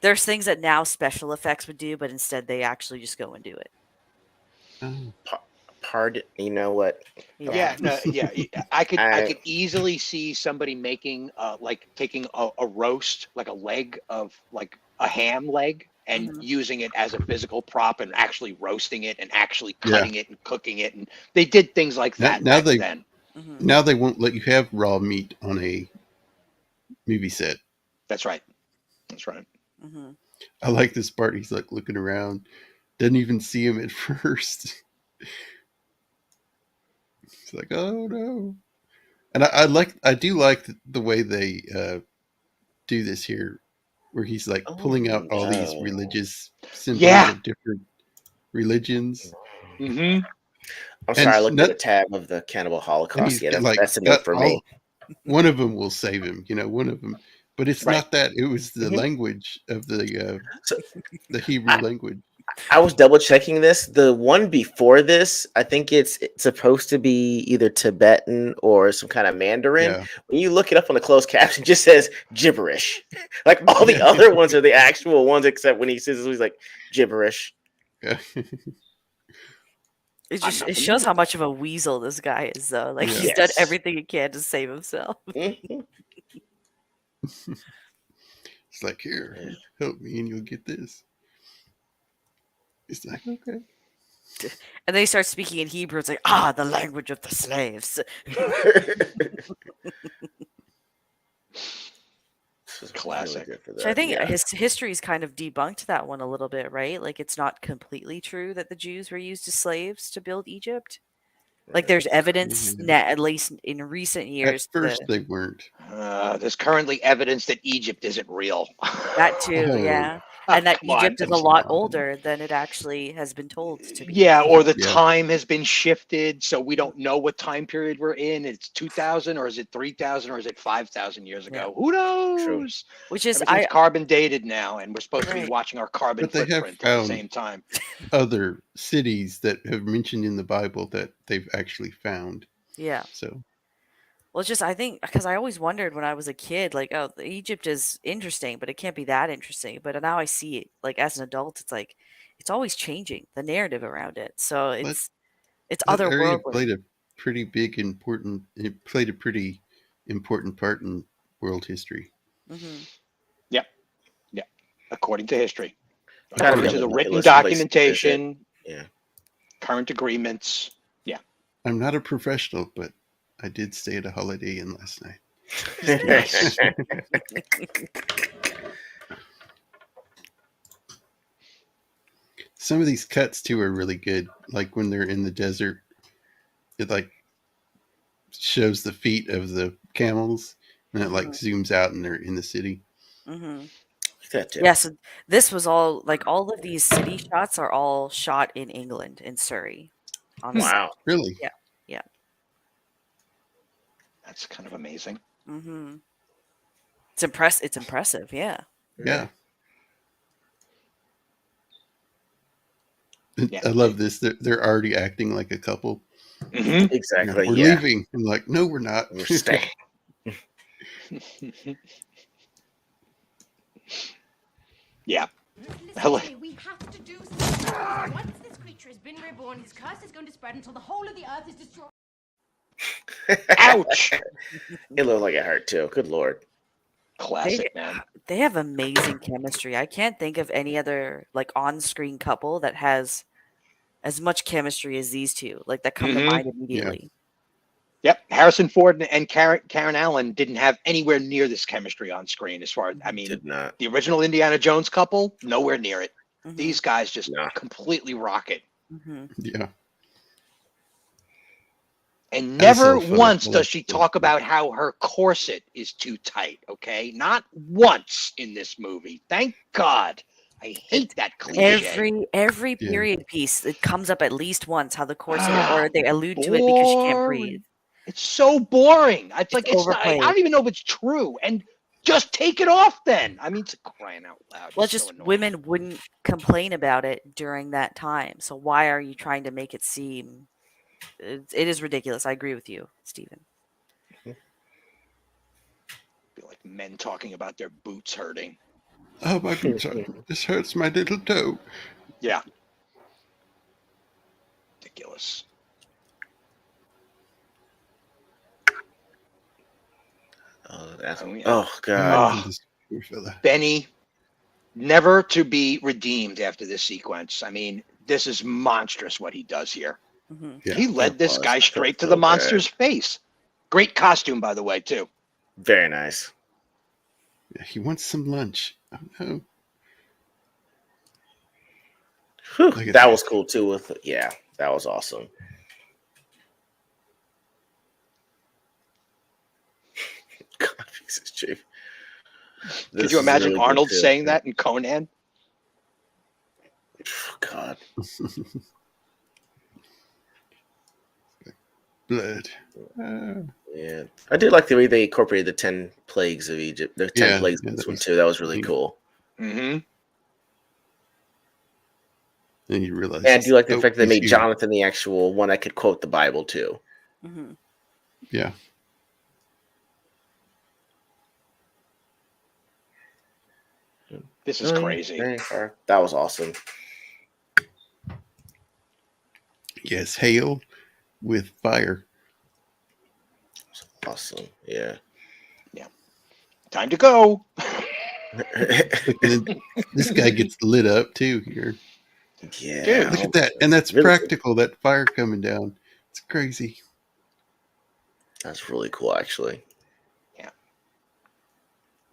S4: now special effects would do, but instead they actually just go and do it.
S3: Pardon, you know what?
S2: Yeah, I could easily see somebody making like taking a roast, like a leg of like a ham leg, and using it as a physical prop and actually roasting it and actually cutting it and cooking it, and they did things like that back then.
S1: Now they won't let you have raw meat on a movie set.
S2: That's right. That's right.
S4: Mm-hmm.
S1: I like this part. He's like looking around, doesn't even see him at first. It's like, oh no. And I do like the way they do this here, where he's like pulling out all these religious symbols of different religions.
S2: Mm-hmm.
S3: I'm sorry, I looked at the tab of the Cannibal Holocaust. Yeah, that's a note for me.
S1: One of them will save him, one of them. But it's not that. It was the language of the Hebrew language.
S3: I was double checking this. The one before this, I think it's supposed to be either Tibetan or some kind of Mandarin. Yeah. When you look it up on the closed caption, it just says gibberish. Like all the other ones are the actual ones, except when he says this, he's like gibberish.
S1: Yeah.
S4: It shows how much of a weasel this guy is, though. Like he's done everything he can to save himself.
S1: It's like, here, help me and you'll get this. It's like, okay.
S4: And they start speaking in Hebrew. It's like, the language of the slaves.
S2: Classic.
S3: Really good for
S4: So I
S3: that.
S4: think
S3: Yeah.
S4: his history's kind of debunked that one a little bit, right? Like it's not completely true that the Jews were used as slaves to build Egypt. Like there's evidence, at least in recent
S1: At
S4: years,
S1: first, they weren't.
S2: There's currently evidence that Egypt isn't real.
S4: that too,
S1: Oh.
S4: yeah, and that
S2: Come on.
S4: Egypt is a lot older than it actually has been told to be.
S2: Yeah, or the
S1: Yeah.
S2: time has been shifted, so we don't know what time period we're in. It's 2,000, or is it 3,000, or is it 5,000 years ago? Who knows?
S4: Which is
S2: Everything's carbon dated now, and we're supposed to be
S4: Right.
S2: watching our carbon
S1: But they have
S2: footprint at the
S1: found
S2: same time.
S1: other cities that have mentioned in the Bible that they've actually found.
S4: Yeah.
S1: So
S4: Well, it's just I think because I always wondered when I was a kid, like, oh, Egypt is interesting, but it can't be that interesting. But now I see it, like as an adult, it's like it's always changing the narrative around it. So it's
S1: that area
S4: otherworldly.
S1: played a pretty important part in world history.
S4: Hmm.
S2: Yep. According to history.
S3: Gotta
S2: According
S3: feel
S2: to the
S3: like
S2: written
S3: list of places to visit.
S2: documentation,
S3: Yeah.
S2: current agreements.
S1: I'm not a professional, but I did stay at a Holiday Inn last night.
S2: Nice.
S1: Some of these cuts too are really good. Like when they're in the desert, it like shows the feet of the camels, and it like zooms out, and they're in the city.
S4: Hmm.
S3: That too.
S4: Yeah. So this was all all of these city shots are all shot in England, in Surrey. On set.
S3: Wow.
S1: Really?
S4: Yeah.
S2: That's kind of amazing.
S4: Hmm. It's impressive. Yeah.
S1: Yeah.
S2: Yeah.
S1: I love this. They're already acting like a couple.
S2: Mhm.
S3: Exactly.
S1: We're
S3: Yeah.
S1: leaving. I'm like, no, we're not.
S3: We're staying.
S2: Yeah.
S7: Listen to me, we have to do something. Once this creature has been reborn, his curse is going to spread until the whole of the earth is destroyed.
S2: Ouch.
S3: It looked like it hurt too. Good lord.
S2: Classic, man.
S4: They have amazing chemistry. I can't think of any other on-screen couple that has as much chemistry as these two. Like that come to mind immediately.
S2: Yep. Harrison Ford and Karen Allen didn't have anywhere near this chemistry on screen. As far as
S3: Did not.
S2: the original Indiana Jones couple, nowhere near it.
S4: Mhm.
S2: These guys just
S3: Nah.
S2: completely rock it.
S4: Mhm.
S1: Yeah.
S2: And
S1: That was
S2: never
S1: so fun.
S2: once
S1: I
S2: does
S1: like
S2: she
S1: the-
S2: talk about how her corset is too tight. Okay, not once in this movie. Thank God. I hate that cliche.
S4: Every
S1: Yeah.
S4: period piece, it comes up at least once how the corset, or they allude to it because she can't breathe.
S2: It's so boring. It's like it's not, I
S4: overplayed.
S2: don't even know if it's true. And just take it off then. I mean, it's crying out loud.
S4: Well,
S2: It's
S4: just
S2: so annoying.
S4: women wouldn't complain about it during that time. So why are you trying to make it seem? It is ridiculous. I agree with you, Stephen.
S2: Feel like men talking about their boots hurting.
S1: Oh, my boots are. This hurts my little toe.
S2: Yeah. Ridiculous.
S3: Oh,
S2: yeah.
S3: oh god.
S2: Ah.
S1: This poor fella.
S2: Benny, never to be redeemed after this sequence. I mean, this is monstrous what he does here.
S4: Hmm.
S1: Yeah.
S2: He led this
S3: was.
S2: guy
S3: I felt
S2: straight to
S3: so
S2: the
S3: bad.
S2: monster's face. Great costume, by the way, too.
S3: Very nice.
S1: Yeah, he wants some lunch. Oh no.
S3: Whew,
S1: Look at
S3: that
S1: that.
S3: was cool too. That was awesome. God, piece of shit.
S2: Could
S3: This
S2: you
S3: is
S2: imagine
S3: really good,
S2: Arnold
S3: too.
S2: saying that in Conan?
S3: Oh, God.
S1: Blood.
S3: Yeah, I did like the way they incorporated the 10 plagues of Egypt. The 10
S1: Yeah,
S3: plagues
S1: yeah,
S3: in this
S1: that
S3: one
S1: was
S3: too. That was really
S1: neat.
S3: cool.
S2: Mm-hmm.
S1: Then you realize.
S3: And I do like the
S1: oh,
S3: fact that they
S1: he's
S3: made
S1: here.
S3: Jonathan the actual one that could quote the Bible too.
S4: Hmm.
S1: Yeah.
S2: This is
S3: Oh, yeah.
S2: crazy.
S3: Dang, that was awesome.
S1: Yes, hail with fire.
S3: Awesome. Yeah.
S2: Time to go.
S1: Look, and then this guy gets lit up too here.
S3: Yeah,
S2: Dude,
S1: Look at that, and that's
S3: really
S1: practical. That fire coming down. It's crazy.
S3: That's really cool, actually.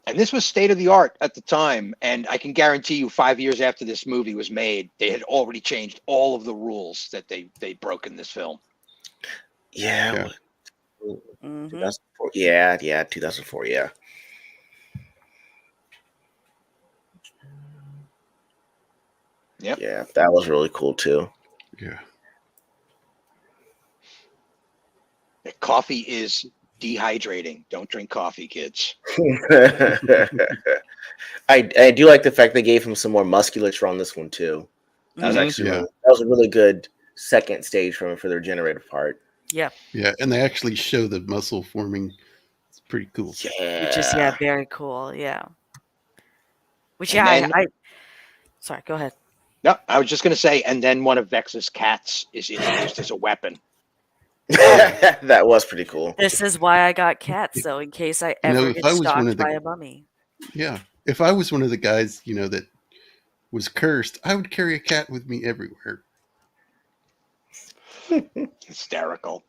S2: And this was state of the art at the time. And I can guarantee you 5 years after this movie was made, they had already changed all of the rules that they broke in this film.
S3: Yeah.
S1: Yeah.
S3: 2004. Yeah, 2004. Yeah.
S2: Yep.
S3: Yeah, that was really cool too.
S1: Yeah.
S2: Coffee is dehydrating. Don't drink coffee, kids.
S3: I do like the fact they gave him some more musculature on this one too. That was actually
S1: Yeah.
S3: that was a really good second stage for their generative part.
S4: Yeah.
S1: Yeah, and they actually show the muscle forming. It's pretty cool.
S3: Yeah.
S4: Which is very cool. Yeah. Which
S2: And then-
S4: I sorry, go ahead.
S2: No, I was just going to say, and then one of Vex's cats is introduced as a weapon.
S3: That was pretty cool.
S4: This is why I got cats, though, in case I
S1: You know,
S4: ever
S1: if
S4: get
S1: I was one
S4: stalked
S1: of the-
S4: by a mummy.
S1: Yeah. If I was one of the guys, that was cursed, I would carry a cat with me everywhere.
S2: Hysterical.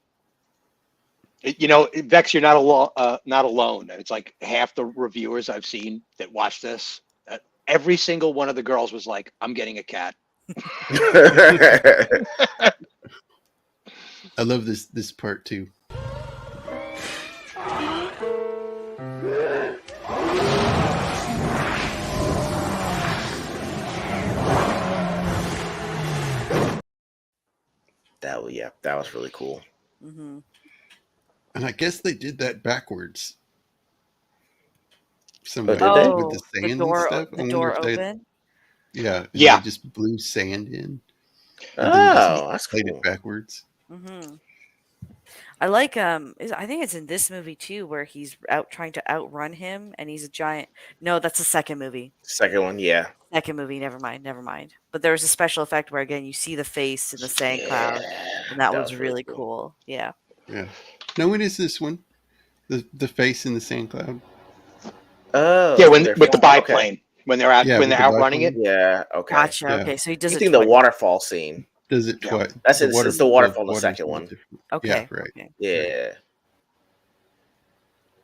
S2: Vex, you're not alone. It's like half the reviewers I've seen that watch this. Every single one of the girls was like, "I'm getting a cat."
S1: I love this part too.
S3: That was really cool.
S4: Mm-hmm.
S1: And I guess they did that backwards.
S3: Did they?
S1: With the sand
S4: door,
S1: and stuff. I
S4: the
S1: wonder
S4: door
S1: if they-
S4: open.
S1: Yeah. and
S2: Yeah.
S1: They just blew sand in.
S3: Oh, that's
S1: Played
S3: cool.
S1: it backwards.
S4: Mm-hmm. I like I think it's in this movie too, where he's out trying to outrun him, and he's a giant. No, that's the second movie.
S3: Second one, yeah.
S4: Second movie. Never mind. But there was a special effect where again you see the face in the sand cloud, and that was really cool. Yeah.
S1: Yeah. No, it is this one. The face in the sand cloud.
S3: Oh,
S2: Yeah,
S3: they're
S2: with the
S3: filming- okay.
S2: biplane when they're out
S1: Yeah,
S2: when
S1: with
S2: they're
S1: the
S2: outrunning it.
S1: biplane.
S3: Yeah, okay.
S4: Gotcha.
S1: Yeah.
S4: Okay, so he does
S3: I
S4: it
S3: think the
S4: twice.
S3: waterfall scene.
S1: Does it
S2: Yeah.
S1: twice?
S3: That's it's the waterfall in the
S1: water's
S3: second
S1: a little
S3: one.
S1: different.
S4: Okay.
S1: Yeah, right.
S4: Okay.
S3: Yeah.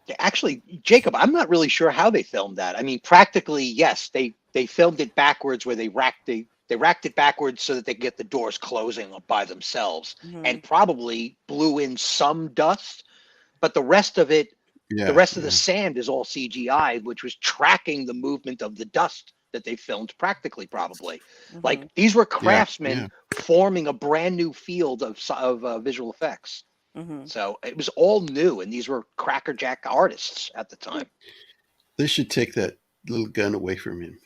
S2: Yeah, actually, Jacob, I'm not really sure how they filmed that. I mean, practically, yes, they filmed it backwards, where they racked it backwards so that they could get the doors closing by themselves,
S4: Mhm.
S2: and probably blew in some dust, but the rest of it.
S1: Yeah.
S2: The rest of the sand is all CGI, which was tracking the movement of the dust that they filmed practically, probably.
S4: Mhm.
S2: Like, these were craftsmen
S1: yeah.
S2: forming a brand new field of visual effects.
S4: Mhm.
S2: So it was all new, and these were crackerjack artists at the time.
S1: They should take that little gun away from him.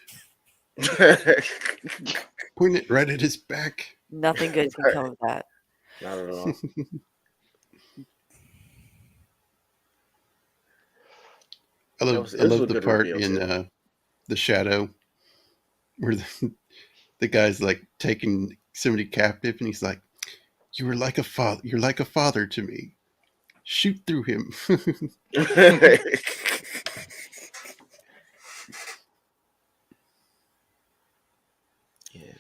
S1: Point it right at his back.
S4: Nothing good can come of that.
S3: Not at all.
S1: I
S3: It
S1: love
S3: was a
S1: the
S3: good
S1: part
S3: reveal,
S1: in
S3: too.
S1: The Shadow where the guy's like taking somebody captive, and he's like, You're like a father to me. Shoot through him."
S3: Yeah.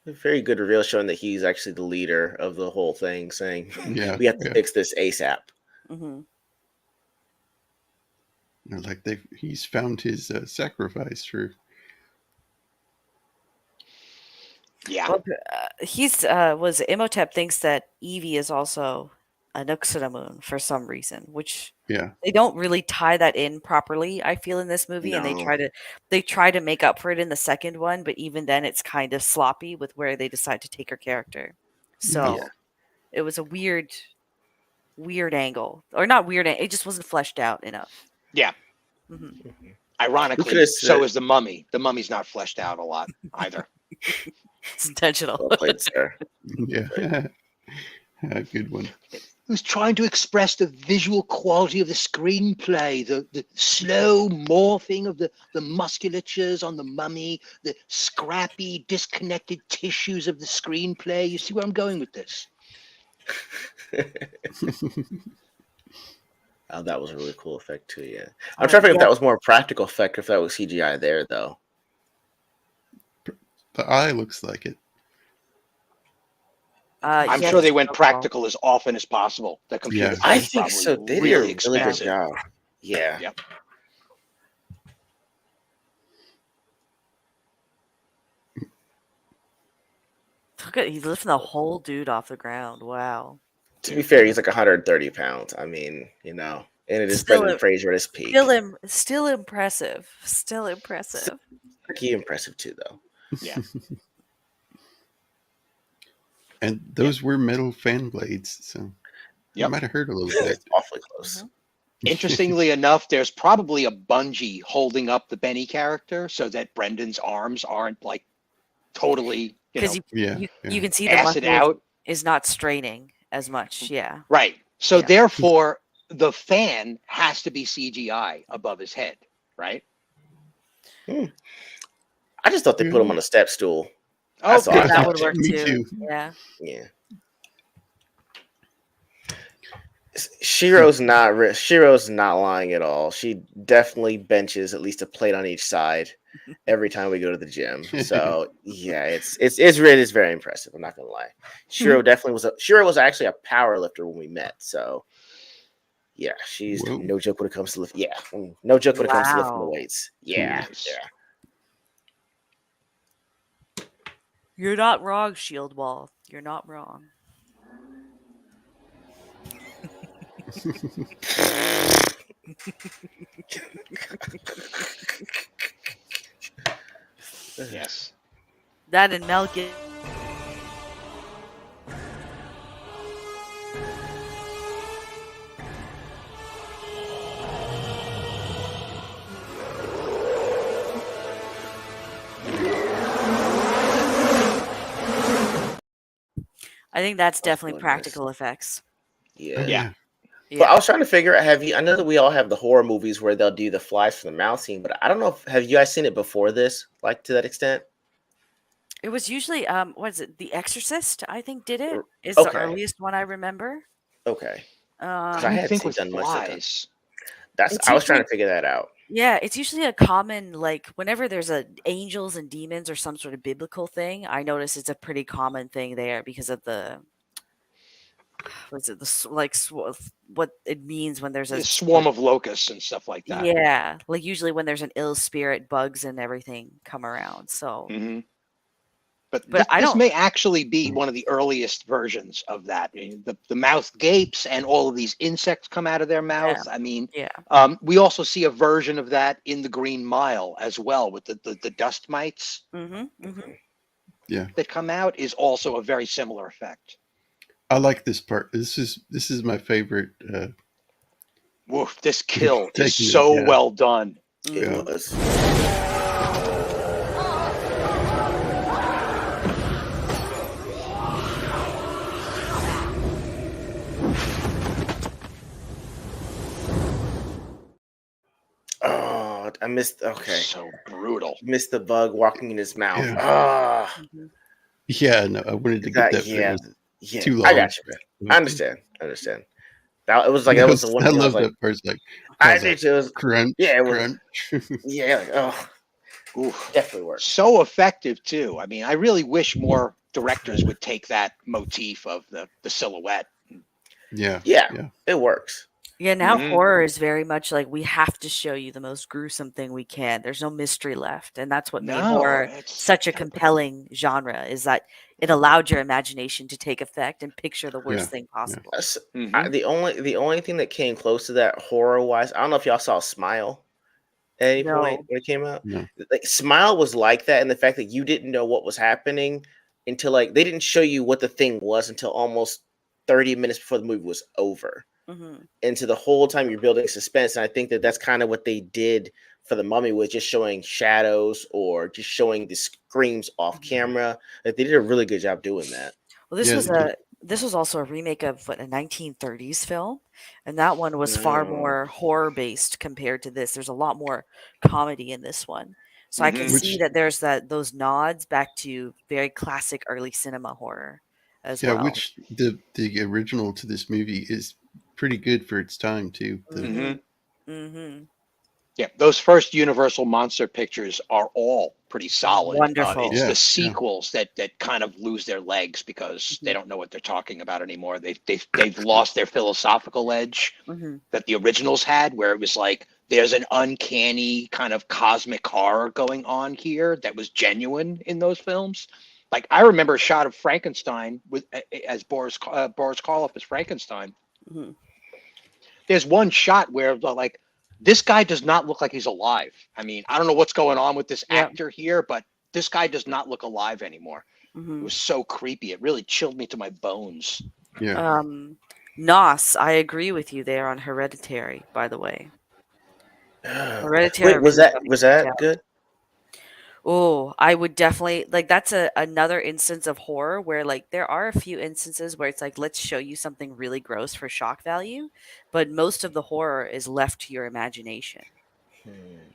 S3: A very good reveal showing that he's actually the leader of the whole thing, saying
S1: Yeah,
S3: we have to
S1: yeah.
S3: fix this ASAP.
S4: Mm-hmm.
S1: Like he's found his sacrifice for.
S2: Yeah.
S4: Well, he's was Imhotep thinks that Evie is also a Nuxanamun for some reason, which
S1: Yeah.
S4: they don't really tie that in properly. I feel in this movie, and
S3: No.
S4: they try to make up for it in the second one, but even then, it's kind of sloppy with where they decide to take her character. So
S3: Yeah.
S4: it was a weird angle, or not weird. It just wasn't fleshed out enough.
S2: Yeah.
S4: hmm
S2: Ironically,
S3: could've
S2: so
S3: said-
S2: is the mummy. The mummy's not fleshed out a lot either.
S4: It's intentional.
S3: Well played, sir.
S1: Yeah. Good one.
S2: Who's trying to express the visual quality of the screenplay, the slow morphing of the musculatures on the mummy, the scrappy, disconnected tissues of the screenplay. You see where I'm going with this?
S3: Oh, that was a really cool effect too. Yeah, I'm trying to figure if that was more practical effect, or if that was CGI there though.
S1: The eye looks like it.
S2: I'm sure they went practical as often as possible. The computer
S3: I
S2: is
S3: think
S2: probably
S3: so. They
S2: really
S3: did a really
S2: expensive.
S3: good job. Yeah.
S2: Yep.
S4: Look at he's lifting the whole dude off the ground. Wow.
S3: To be fair, he's like 130 pounds. I mean, and it is Brendan Fraser at his peak.
S4: Still impressive. Still impressive.
S3: Pretty impressive too, though.
S2: Yeah.
S1: And those were metal fan blades, so it might have hurt a little bit.
S3: It's awfully close.
S2: Interestingly enough, there's probably a bungee holding up the Benny character so that Brendan's arms aren't like totally,
S4: Because you can see the
S2: acid
S4: muscle
S2: out.
S4: is not straining as much. Yeah.
S2: Right. So therefore, the fan has to be CGI above his head, right?
S3: I just thought they put him on a step stool.
S2: Oh,
S4: that would work
S1: Me
S4: too.
S1: too.
S4: Yeah.
S3: Yeah. Shiro's not lying at all. She definitely benches at least a plate on each side every time we go to the gym. So yeah, it's really very impressive. I'm not gonna lie. Shiro was actually a power lifter when we met. So yeah, she's no joke when it comes to lift. Yeah, no joke when it comes to lifting the weights. Yeah, yeah.
S4: You're not wrong, Shield Wall. You're not wrong.
S2: Yes.
S4: That and Mel Gibson. I think that's definitely practical effects.
S3: Yeah. But I was trying to figure out, I know that we all have the horror movies where they'll do the flies from the mouth scene, but I don't know have you guys seen it before this, like to that extent?
S4: It was usually what is it? The Exorcist, I think, did it. It's
S3: Okay.
S4: the earliest one I remember.
S3: Okay.
S2: I hadn't think with flies.
S3: I was trying to figure that out.
S4: Yeah, it's usually a common, like, whenever there's angels and demons or some sort of biblical thing, I notice it's a pretty common thing there because of the what it means when there's a
S2: swarm of locusts and stuff like that.
S4: Yeah, like usually when there's an ill spirit, bugs and everything come around. So,
S2: but this may actually be one of the earliest versions of that. I mean, the mouth gapes and all of these insects come out of their mouth.
S4: Yeah.
S2: I mean,
S4: yeah.
S2: We also see a version of that in the Green Mile as well with the dust mites.
S1: Yeah,
S2: that come out is also a very similar effect.
S1: I like this part. This is my favorite.
S2: Woof, this kill is so well done.
S3: It was. Oh, I missed. Okay,
S2: so brutal.
S3: Missed the bug walking in his mouth.
S1: Yeah, no, I wanted to get that.
S3: Yeah.
S1: Too long.
S3: I got you, man. I understand. That it was like that was the one.
S1: I
S3: thing
S1: love
S3: I was
S1: that part. Like,
S3: I think it was
S1: crunch.
S3: Yeah, it was,
S1: crunch.
S3: yeah. Like, oof, definitely works.
S2: So effective too. I mean, I really wish more directors would take that motif of the silhouette.
S1: Yeah,
S3: it works.
S4: Yeah, now horror is very much like we have to show you the most gruesome thing we can. There's no mystery left, and that's what made horror such a compelling genre. Is that it allowed your imagination to take effect and picture the worst thing possible.
S3: The only thing that came close to that horror wise, I don't know if y'all saw Smile at any point when it came out.
S1: No.
S3: Like Smile was like that, and the fact that you didn't know what was happening until like they didn't show you what the thing was until almost 30 minutes before the movie was over. And so the whole time you're building suspense, and I think that that's kind of what they did for the Mummy, was just showing shadows or just showing the screams off camera. Like they did a really good job doing that.
S4: Well, this was also a remake of a 1930s film, and that one was far more horror based compared to this. There's a lot more comedy in this one, so I can see that there's those nods back to very classic early cinema horror as well.
S1: Which the original to this movie is pretty good for its time too.
S2: Yeah, those first Universal monster pictures are all pretty solid.
S4: Wonderful.
S2: It's
S1: Yeah,
S2: the sequels that kind of lose their legs because they don't know what they're talking about anymore. They've lost their philosophical edge that the originals had, where it was like there's an uncanny kind of cosmic horror going on here that was genuine in those films. Like I remember a shot of Frankenstein with as Boris Karloff as Frankenstein. There's one shot where like this guy does not look like he's alive. I mean, I don't know what's going on with this actor here, but this guy does not look alive anymore. It was so creepy. It really chilled me to my bones.
S1: Yeah.
S4: Nos, I agree with you there on Hereditary, by the way. Hereditary
S3: Wait, was that good?
S4: Oh, I would definitely like that's another instance of horror where like there are a few instances where it's like let's show you something really gross for shock value, but most of the horror is left to your imagination.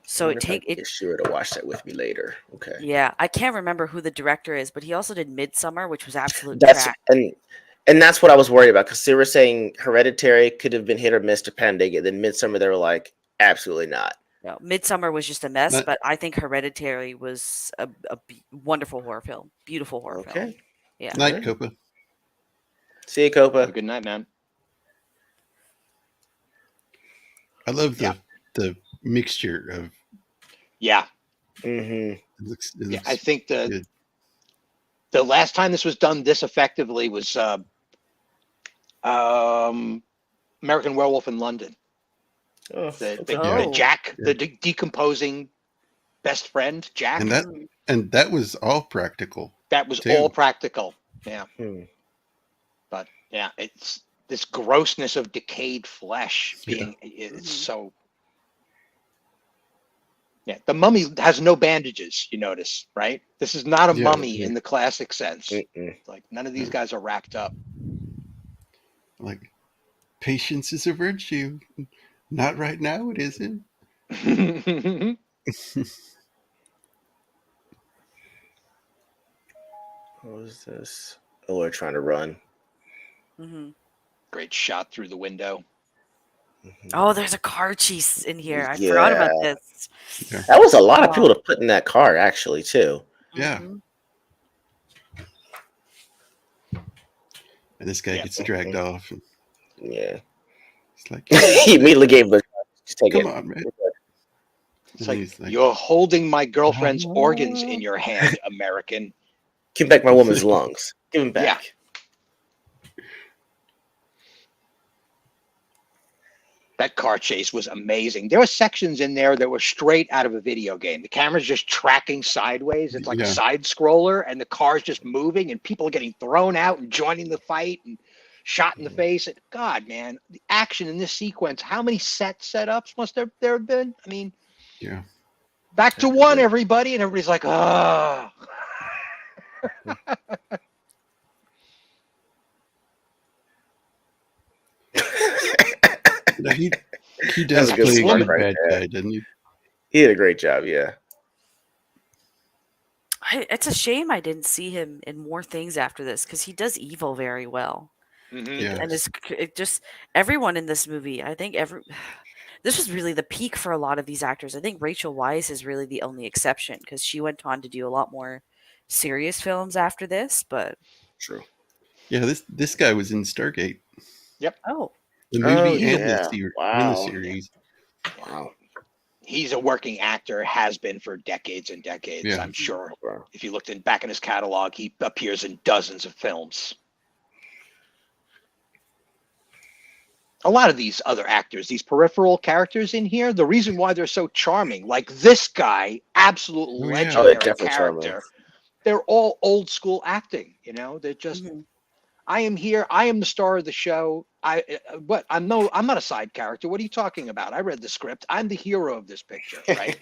S4: So it
S3: Get sure to watch that with me later. Okay.
S4: Yeah, I can't remember who the director is, but he also did Midsummer, which was absolute
S3: That's
S4: trash.
S3: and that's what I was worried about because they were saying Hereditary could have been hit or miss depending, and then Midsummer they were like absolutely not.
S4: No, Midsummer was just a mess, but I think Hereditary was a wonderful horror film, beautiful horror film. Yeah.
S1: Night, Copa.
S3: See you, Copa.
S2: Good night, man.
S1: I love the mixture of.
S2: Yeah.
S1: It looks
S2: I think
S1: good.
S2: The last time this was done this effectively was American Werewolf in London. The Jack, the decomposing best friend, Jack.
S1: And that was all practical.
S2: That was all practical. Yeah. But yeah, it's this grossness of decayed flesh being it's so. Yeah, the mummy has no bandages, you notice, right? This is not a mummy in the classic sense. Like none of these guys are racked up.
S1: Like patience is a virtue. Not right now, it isn't.
S3: What was this? Oh, we're trying to run.
S2: Great shot through the window.
S4: Oh, there's a car chase in here. I forgot about this.
S3: That was a lot of people to put in that car, actually, too.
S1: Yeah. And this guy gets dragged off. And it's like
S3: he immediately gave the just take
S1: come
S3: it.
S1: on, man.
S2: It's like you're holding my girlfriend's organs in your hand, American.
S3: Give back my woman's lungs. Give them back.
S2: Yeah. That car chase was amazing. There were sections in there that were straight out of a video game. The camera's just tracking sideways. It's like a side scroller, and the car's just moving, and people are getting thrown out and joining the fight and shot in the face. And God, man, the action in this sequence. How many setups must there have been? I mean, back to one, everybody, and everybody's like, ah.
S1: He does play a good bad guy, doesn't he?
S3: He did a great job, yeah.
S4: It's a shame I didn't see him in more things after this because he does evil very well. And it just everyone in this movie, I think this was really the peak for a lot of these actors. I think Rachel Weisz is really the only exception because she went on to do a lot more serious films after this. But
S3: true,
S1: yeah, this guy was in Stargate.
S2: Yep.
S4: Oh,
S1: the movie and the series.
S3: Wow.
S2: He's a working actor, has been for decades and decades.
S1: Yeah.
S2: I'm sure. If you looked back in his catalog, he appears in dozens of films. A lot of these other actors, these peripheral characters in here, the reason why they're so charming, like this guy, absolute legendary character, charming. They're all old school acting. You know, they're just. I am here. I am the star of the show. I'm not a side character. What are you talking about? I read the script. I'm the hero of this picture, right?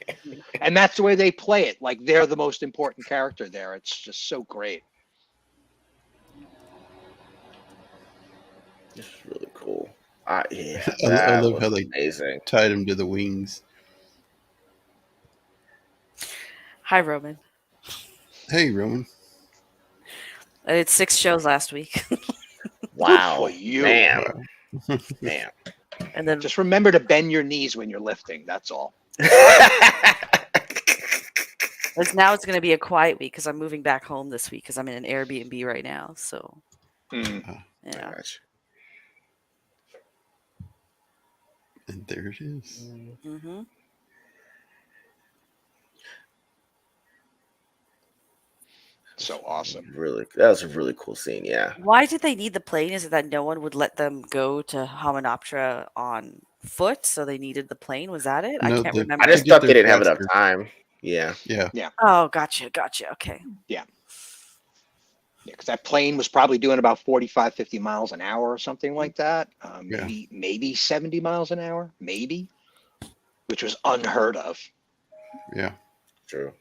S2: And that's the way they play it. Like they're the most important character there. It's just so great.
S3: This is really cool.
S1: I love how they tied him to the wings.
S4: Hi, Roman.
S1: Hey, Roman.
S4: I did 6 shows last week.
S3: Wow.
S2: You.
S3: Damn.
S1: Wow.
S3: Man.
S4: And then
S2: Just remember to bend your knees when you're lifting. That's all.
S4: now it's going to be a quiet week because I'm moving back home this week because I'm in an Airbnb right now. So,
S2: Mm.
S4: yeah.
S1: And there it is.
S4: Mm-hmm.
S2: So awesome.
S3: That was a really cool scene. Yeah.
S4: Why did they need the plane? Is it that no one would let them go to Hamunaptra on foot, so they needed the plane? Was that it? I
S1: No,
S4: can't
S1: the-
S4: remember.
S3: I just
S1: To get
S3: thought they
S1: there
S3: didn't have enough
S1: faster.
S3: time. Yeah.
S1: Yeah.
S4: Oh, gotcha. Okay.
S2: Yeah, because that plane was probably doing about 45, 50 miles an hour or something like that.
S1: Yeah.
S2: Maybe 70 miles an hour, maybe, which was unheard of.
S1: Yeah.
S3: True.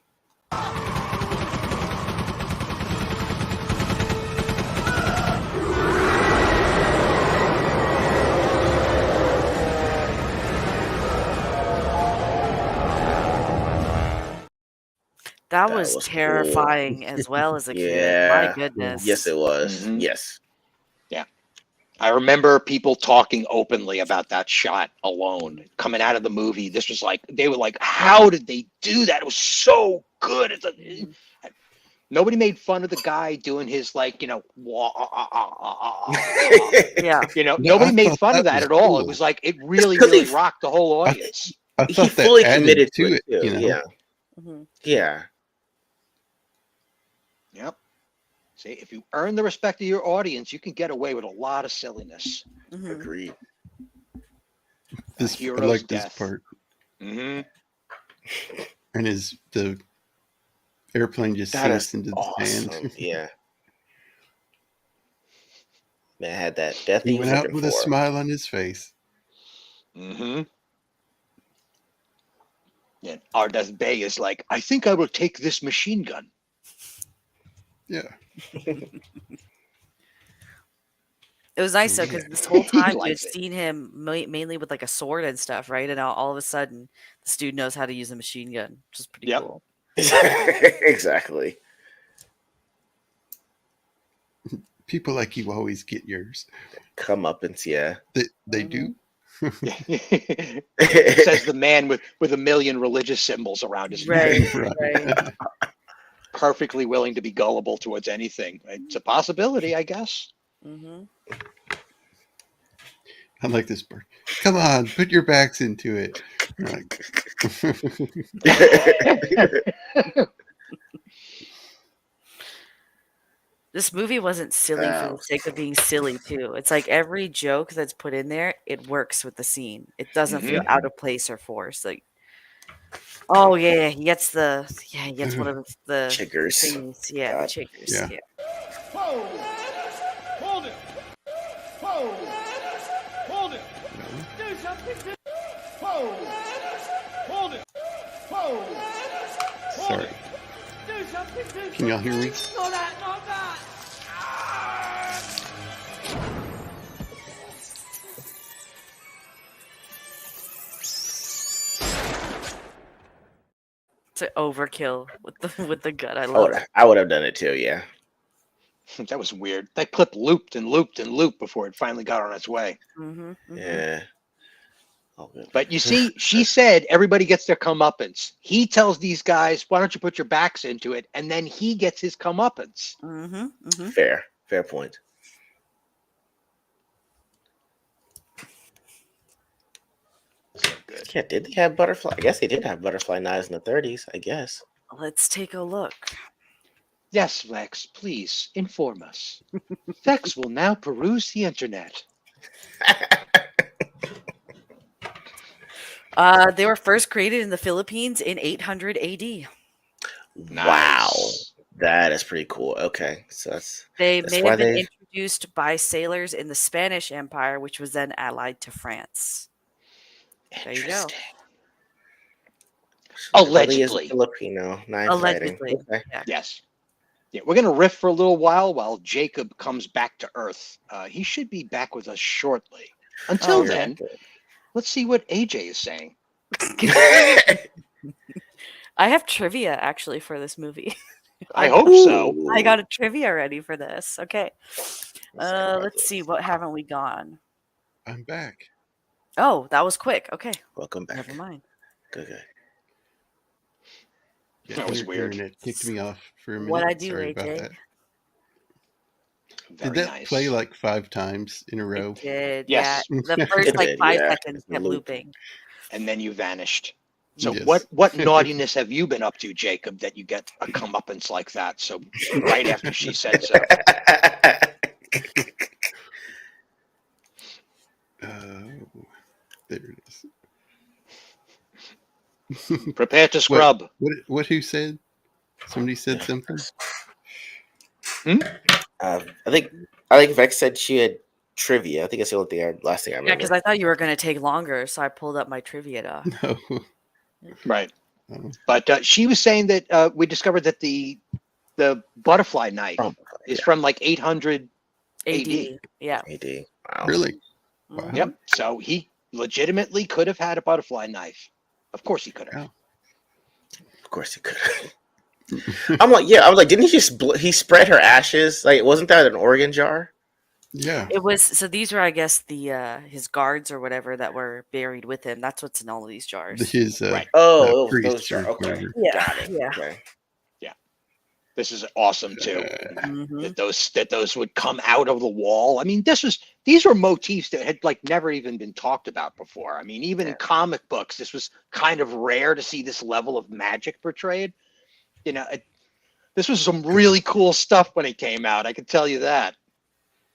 S4: That
S3: That
S4: was
S3: was cool.
S4: terrifying as well as a kid.
S3: Yeah.
S4: My goodness.
S3: Yes, it was.
S2: Mhm.
S3: Yes.
S2: I remember people talking openly about that shot alone coming out of the movie. This was like, they were like, how did they do that? It was so good. Nobody made fun of the guy doing his, like,
S4: Yeah.
S2: nobody
S1: I
S2: made
S1: thought
S2: fun of
S1: that
S2: that
S1: was
S2: at all.
S1: cool.
S2: It was like, it really,
S3: Because
S2: really rocked the whole audience.
S1: I
S3: He
S1: thought that
S3: fully
S1: added
S3: committed
S1: to it.
S3: too.
S1: You know.
S3: Yeah.
S4: Mhm.
S3: Yeah.
S2: Yep. See, if you earn the respect of your audience, you can get away with a lot of silliness.
S4: Mhm.
S3: Agreed.
S1: This I
S2: hero's
S1: like
S2: death.
S1: this part.
S2: Mm-hmm.
S1: And the airplane just
S3: That
S1: sinks
S3: is
S1: into the
S3: awesome.
S1: sand.
S3: Yeah. Man had that death
S1: He
S3: he was
S1: went out
S3: looking
S1: with
S3: for.
S1: a smile on his face.
S2: Mm-hmm. And Ardeth Bay is like, I think I will take this machine gun.
S1: Yeah.
S4: It was nice though
S1: Yeah.
S4: because this whole
S2: He
S4: time you had
S2: likes it.
S4: seen him mainly with like a sword and stuff, right? And now all of a sudden, this dude knows how to use a machine gun, which is pretty
S2: Yep.
S4: cool.
S3: Exactly.
S1: People like you always get yours.
S3: Comeuppance, yeah.
S1: They do.
S2: Says the man with a million religious symbols around his face.
S4: Right.
S2: Perfectly willing to be gullible towards anything. It's a possibility, I guess.
S4: Mm-hmm.
S1: I like this part. Come on, put your backs into it. Like,
S4: This movie wasn't silly for the sake of being silly too. It's like every joke that's put in there, it works with the scene. It doesn't feel out of place or forced. Like, oh yeah, he gets one of the
S3: Chiggers.
S4: things. Yeah,
S3: God.
S4: the chiggers.
S1: Yeah.
S4: Yeah.
S6: Whoa! Hold it! Whoa! Hold it! Do something! Whoa! Hold it! Whoa! Hold
S1: sorry.
S6: it! Do something!
S1: Can y'all hear me?
S6: Not that! Not that!
S4: To overkill with the gun. I love it.
S3: I would have done it too, yeah.
S2: That was weird. That clip looped and looped and looped before it finally got on its way.
S4: Mm-hmm, mm-hmm.
S3: Yeah. Oh, good.
S2: But you see, she said everybody gets their comeuppance. He tells these guys, why don't you put your backs into it? And then he gets his comeuppance.
S4: Mm-hmm, mm-hmm.
S3: Fair point. Yeah, did they have butterfly? I guess they did have butterfly knives in the 30s, I guess.
S4: Let's take a look.
S2: Yes, Vex, please inform us. Vex will now peruse the internet.
S4: They were first created in the Philippines in 800 AD.
S3: Wow.
S2: Nice.
S3: That is pretty cool. Okay. So that's
S4: They
S3: That's
S4: may
S3: why
S4: have been
S3: they-
S4: introduced by sailors in the Spanish Empire, which was then allied to France. There you go.
S3: interesting. So it really is
S2: Allegedly.
S3: Filipino knife
S4: Allegedly.
S3: fighting. Okay.
S4: Yeah.
S2: Yes. Yeah, we're going to riff for a little while Jacob comes back to Earth. He should be back with us shortly. Until
S4: Okay.
S2: then, let's see what AJ is saying.
S4: I have trivia actually for this movie.
S2: I hope so.
S4: I got a trivia ready for this. Okay.
S3: Let's
S4: Let's see. What haven't we gone?
S1: I'm back.
S4: Oh, that was quick. Okay,
S3: Welcome back.
S4: never mind.
S3: Good.
S1: Yeah,
S2: That was weird.
S1: Internet kicked me off for a minute.
S4: What'd I do,
S1: Sorry about
S4: AJ?
S1: that.
S2: Very
S1: Did that
S2: nice.
S1: play like 5 times in a row?
S4: It did.
S2: Yes.
S4: Yeah, the first
S3: It
S4: like
S3: did,
S4: 5
S3: yeah.
S4: seconds
S3: It's a
S4: kept
S3: loop.
S4: looping.
S2: And then you vanished. So
S1: Yes.
S2: what naughtiness have you been up to, Jacob, that you get a comeuppance like that? So right after she said so.
S1: There it is.
S2: Prepare to scrub.
S1: What who said? Somebody said something?
S3: I think Vex said she had trivia. I think that's the only thing last thing I
S4: Yeah,
S3: remember.
S4: because I thought you were going to take longer, so I pulled up my trivia doc.
S1: No.
S2: Right.
S1: Oh.
S2: But she was saying that we discovered that the butterfly knife is from like 800 AD.
S4: Yeah.
S3: AD. Wow.
S1: Really?
S4: Mhm.
S1: Wow.
S2: Yep. So he legitimately could have had a butterfly knife. Of course he could have.
S3: Of course he could. I was like, didn't he just he spread her ashes? Like, wasn't that an organ jar?
S1: Yeah.
S4: It was, so these were, I guess, the his guards or whatever that were buried with him. That's what's in all of these jars.
S1: His
S2: Right.
S3: Oh, those
S1: priests
S3: jars.
S1: or
S3: Okay.
S1: whatever.
S4: Yeah.
S3: Got it.
S4: Yeah.
S3: Okay.
S2: This is awesome too.
S4: Mhm.
S2: That those would come out of the wall. I mean, these were motifs that had like never even been talked about before. I mean, even in comic books, this was kind of rare to see this level of magic portrayed. You know, this was some really cool stuff when it came out. I can tell you that.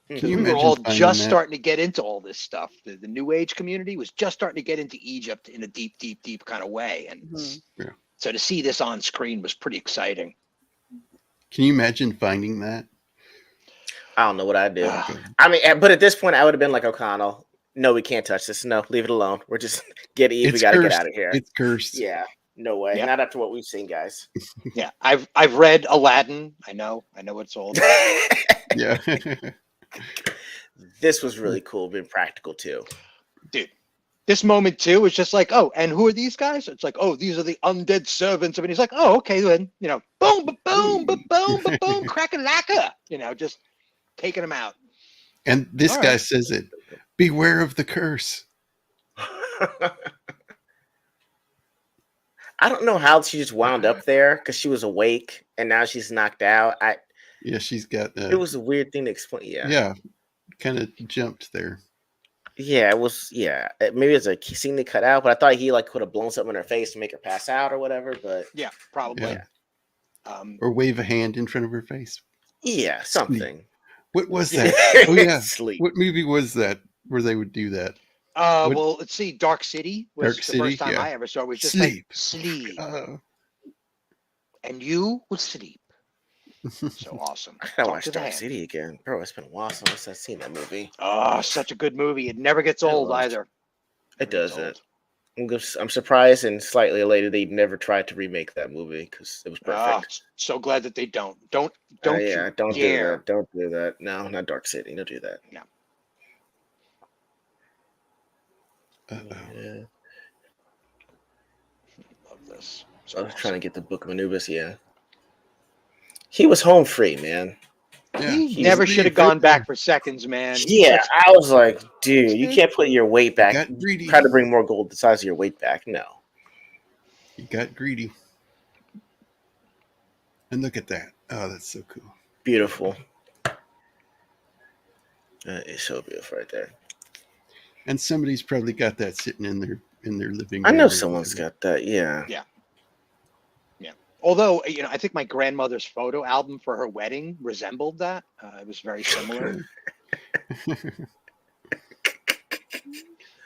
S1: Can you
S2: We were
S1: imagine
S2: all
S1: finding
S2: just
S1: that?
S2: starting to get into all this stuff. The New Age community was just starting to get into Egypt in a deep, deep, deep kind of way. And
S4: Mhm.
S2: so to see this on screen was pretty exciting.
S1: Can you imagine finding that?
S3: I don't know what I'd do. I mean, but at this point, I would have been like O'Connell. No, we can't touch this. No, leave it alone. We're just get Eve. We
S1: It's
S3: got to get
S1: cursed.
S3: out of here.
S1: It's cursed.
S3: Yeah, no way.
S2: Yep.
S3: Not after what we've seen, guys.
S2: Yeah, I've read Aladdin. I know what it's all about.
S1: Yeah.
S3: This was really cool, being practical too.
S2: Dude, this moment too was just like, oh, and who are these guys? It's like, oh, these are the undead servants. I mean, he's like, oh, okay, then, you know, boom, boom, boom, boom, crack-a-lacka, you know, just taking them out.
S1: And this
S2: All
S1: guy
S2: right.
S1: says it. Beware of the curse.
S3: I don't know how she just wound up there because she was awake and now she's knocked out.
S1: Yeah, she's got.
S3: It was a weird thing to explain. Yeah.
S1: Yeah, kind of jumped there.
S3: Yeah, it was. Yeah, maybe it's a scene they cut out, but I thought he like could have blown something in her face to make her pass out or whatever. But
S2: Yeah, probably.
S1: Yeah. Or wave a hand in front of her face.
S3: Yeah, something.
S1: What was that? Oh yeah,
S3: Sleep.
S1: What movie was that where they would do that?
S2: Well, let's see. Dark City was the first time
S1: yeah.
S2: I ever saw it. It was just
S1: Sleep.
S2: like sleep, and you would sleep. So awesome.
S3: I gotta
S2: Talk
S3: watch
S2: to the
S3: Dark
S2: hand.
S3: City again, bro. It's been a while since I've seen that movie.
S2: Oh, such a good movie. It never gets old either.
S3: It doesn't. I'm surprised and slightly elated they never tried to remake that movie because it was perfect.
S2: So glad that they don't. Don't
S3: Yeah,
S2: you
S3: don't
S2: dare.
S3: do that. Don't do that. No, not Dark City. Don't do that.
S2: No.
S3: Yeah.
S2: Love this.
S3: I was trying to get the Book of Anubis. Yeah. He was home free, man.
S1: Yeah,
S2: he never should have gone back for seconds, man.
S3: Yeah, I was like, dude, you can't put your weight back.
S1: Got greedy.
S3: Try to bring more gold the size of your weight back. No.
S1: He got greedy. And look at that. Oh, that's so cool.
S3: Beautiful. It's so beautiful right there.
S1: And somebody's probably got that sitting in their living room.
S3: I know someone's got that. Yeah.
S2: Yeah. Although, you know, I think my grandmother's photo album for her wedding resembled that. It was very similar.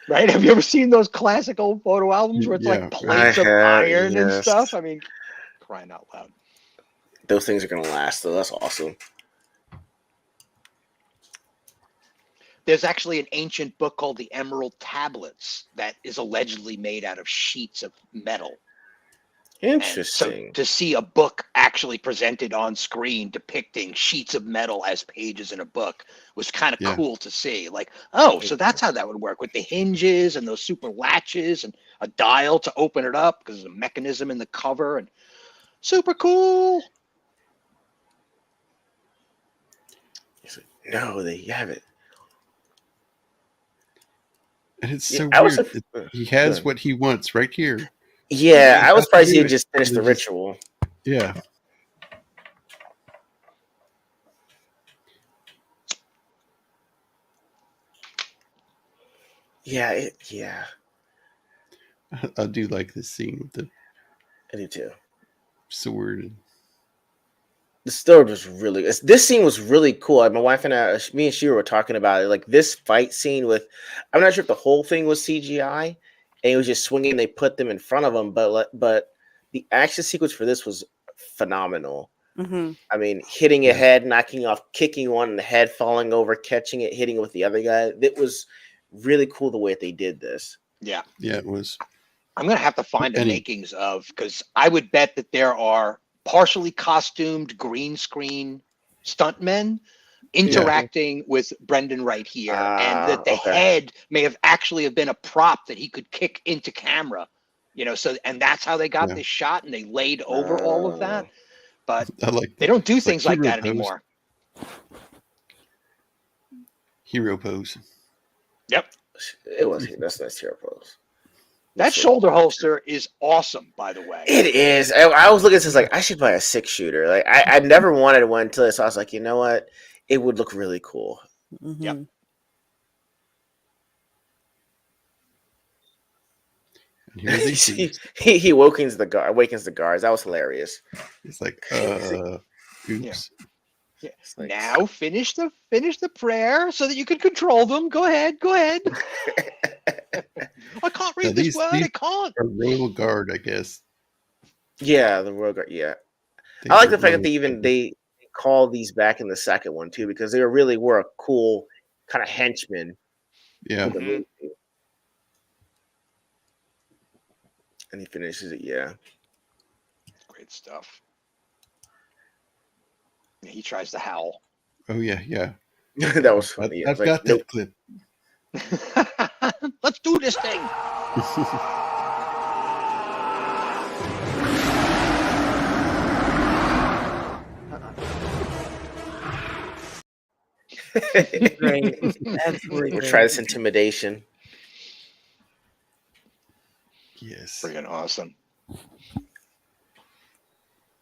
S2: Right? Have you ever seen those classic old photo albums where it's like plates of iron and stuff? I mean, crying out loud.
S3: Those things are going to last, though. That's awesome.
S2: There's actually an ancient book called the Emerald Tablets that is allegedly made out of sheets of metal.
S3: Interesting.
S2: So to see a book actually presented on screen depicting sheets of metal as pages in a book was kind of cool to see. Like, oh, so that's how that would work with the hinges and those super latches and a dial to open it up because there's a mechanism in the cover and super cool.
S3: No, they have it.
S1: And it's so
S3: I was
S1: weird. He has what he wants right here.
S3: Yeah, I was surprised he
S1: do it.
S3: just finished the
S1: They're just-
S3: ritual.
S1: Yeah.
S3: Yeah,
S1: I do like this scene with the
S3: I do too.
S1: sword.
S3: The sword was really. This scene was really cool. My wife and I, me and she were talking about it. Like this fight scene with, I'm not sure if the whole thing was CGI, and it was just swinging. They put them in front of them, but the action sequence for this was phenomenal.
S4: Mm-hmm.
S3: I mean, hitting a head, knocking off, kicking one in the head, falling over, catching it, hitting it with the other guy. It was really cool the way that they did this.
S2: Yeah.
S1: Yeah, it was.
S2: I'm going to have to find the makings of, because I would bet that there are partially costumed green screen stuntmen interacting with Brendan right here, and that the head may have actually been a prop that he could kick into camera, so, and that's how they got this shot, and they laid over all of that. But they don't do things like that anymore.
S1: Hero pose.
S2: Yep.
S3: It was. That's nice hero pose.
S2: That shoulder holster is awesome, by the way.
S3: It is. I was looking at this like I should buy a 6-shooter. Like I never wanted one until I was like, you know what? It would look really cool.
S4: Mm-hmm.
S2: Yep.
S1: And here
S3: he awakens the guards. That was hilarious.
S1: It's like, oops.
S2: Yeah. Like, now finish the prayer so that you can control them. Go ahead. I can't read this word. I can't.
S1: A royal guard, I guess.
S3: Yeah, the royal guard. Yeah, I like the fact that they call these back in the second one too, because they really were a cool kind of henchman.
S1: Yeah.
S3: Mm-hmm. And he finishes it. Yeah.
S2: Great stuff. He tries to howl.
S1: Oh yeah.
S3: That was funny.
S1: I've got that clip.
S2: Let's do this thing.
S4: Great. Absolutely.
S3: We'll try this intimidation.
S1: Yes.
S2: Freaking awesome.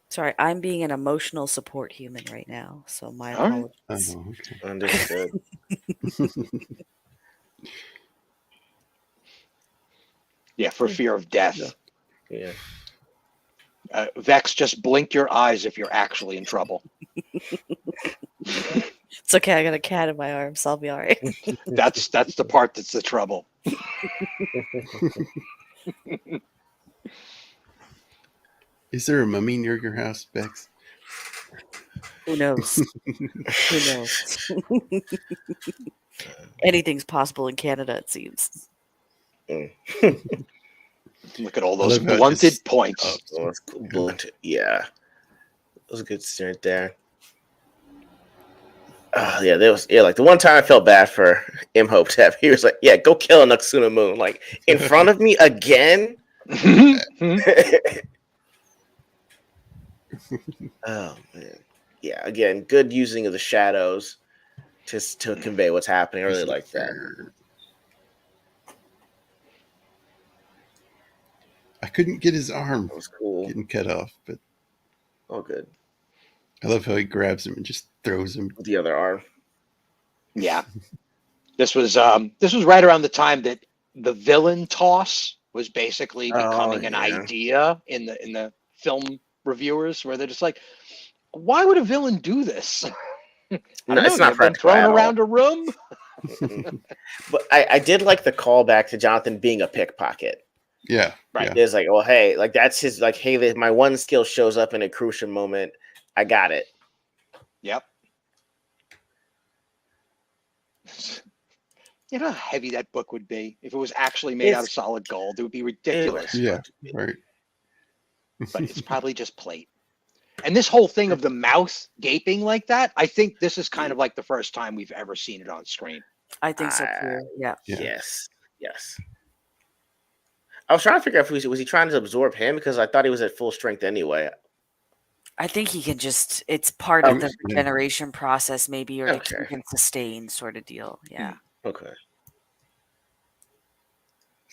S4: Sorry, I'm being an emotional support human right now, so my apologies.
S1: Oh, okay.
S3: Understood.
S2: Yeah, for fear of death.
S3: Yeah.
S2: Vex, just blink your eyes if you're actually in trouble.
S4: It's okay. I got a cat in my arms, so I'll be all right.
S2: That's the part that's the trouble.
S1: Is there a mummy near your house, Bex?
S4: Who knows? Who knows? Anything's possible in Canada, it seems.
S2: Look at all those blunted points.
S3: Blunted. Yeah. That was a good start there. Yeah, there was like the one time I felt bad for Imhotep. He was like, "Yeah, go kill a Naxuna Moon, like in front of me again." Oh man, yeah. Again, good using of the shadows to convey what's happening. I really like that.
S1: I couldn't get his arm.
S3: That was cool.
S1: Getting cut off, but
S3: good.
S1: I love how he grabs him and just throws him
S3: with the other arm.
S2: Yeah, this was right around the time that the villain toss was basically becoming an idea in the film reviewers, where they're just like, why would a villain do this?
S3: It's not
S2: been thrown around a room.
S3: But I did like the callback to Jonathan being a pickpocket.
S1: Yeah,
S3: right.
S1: Yeah.
S3: It's like, well, hey, like that's his, like, hey, my one skill shows up in a crucial moment. I got it.
S2: Yep. You know how heavy that book would be if it was actually made out of solid gold. It would be ridiculous.
S1: Yeah, right.
S2: But it's probably just plate. And this whole thing of the mouth gaping like that, I think this is kind of like the first time we've ever seen it on screen.
S4: I think so too. Yeah.
S3: Yes. I was trying to figure out if was he trying to absorb him, because I thought he was at full strength anyway.
S4: I think he can just, it's part of the regeneration process maybe, or to keep him sustained sort of deal. Yeah.
S3: Okay.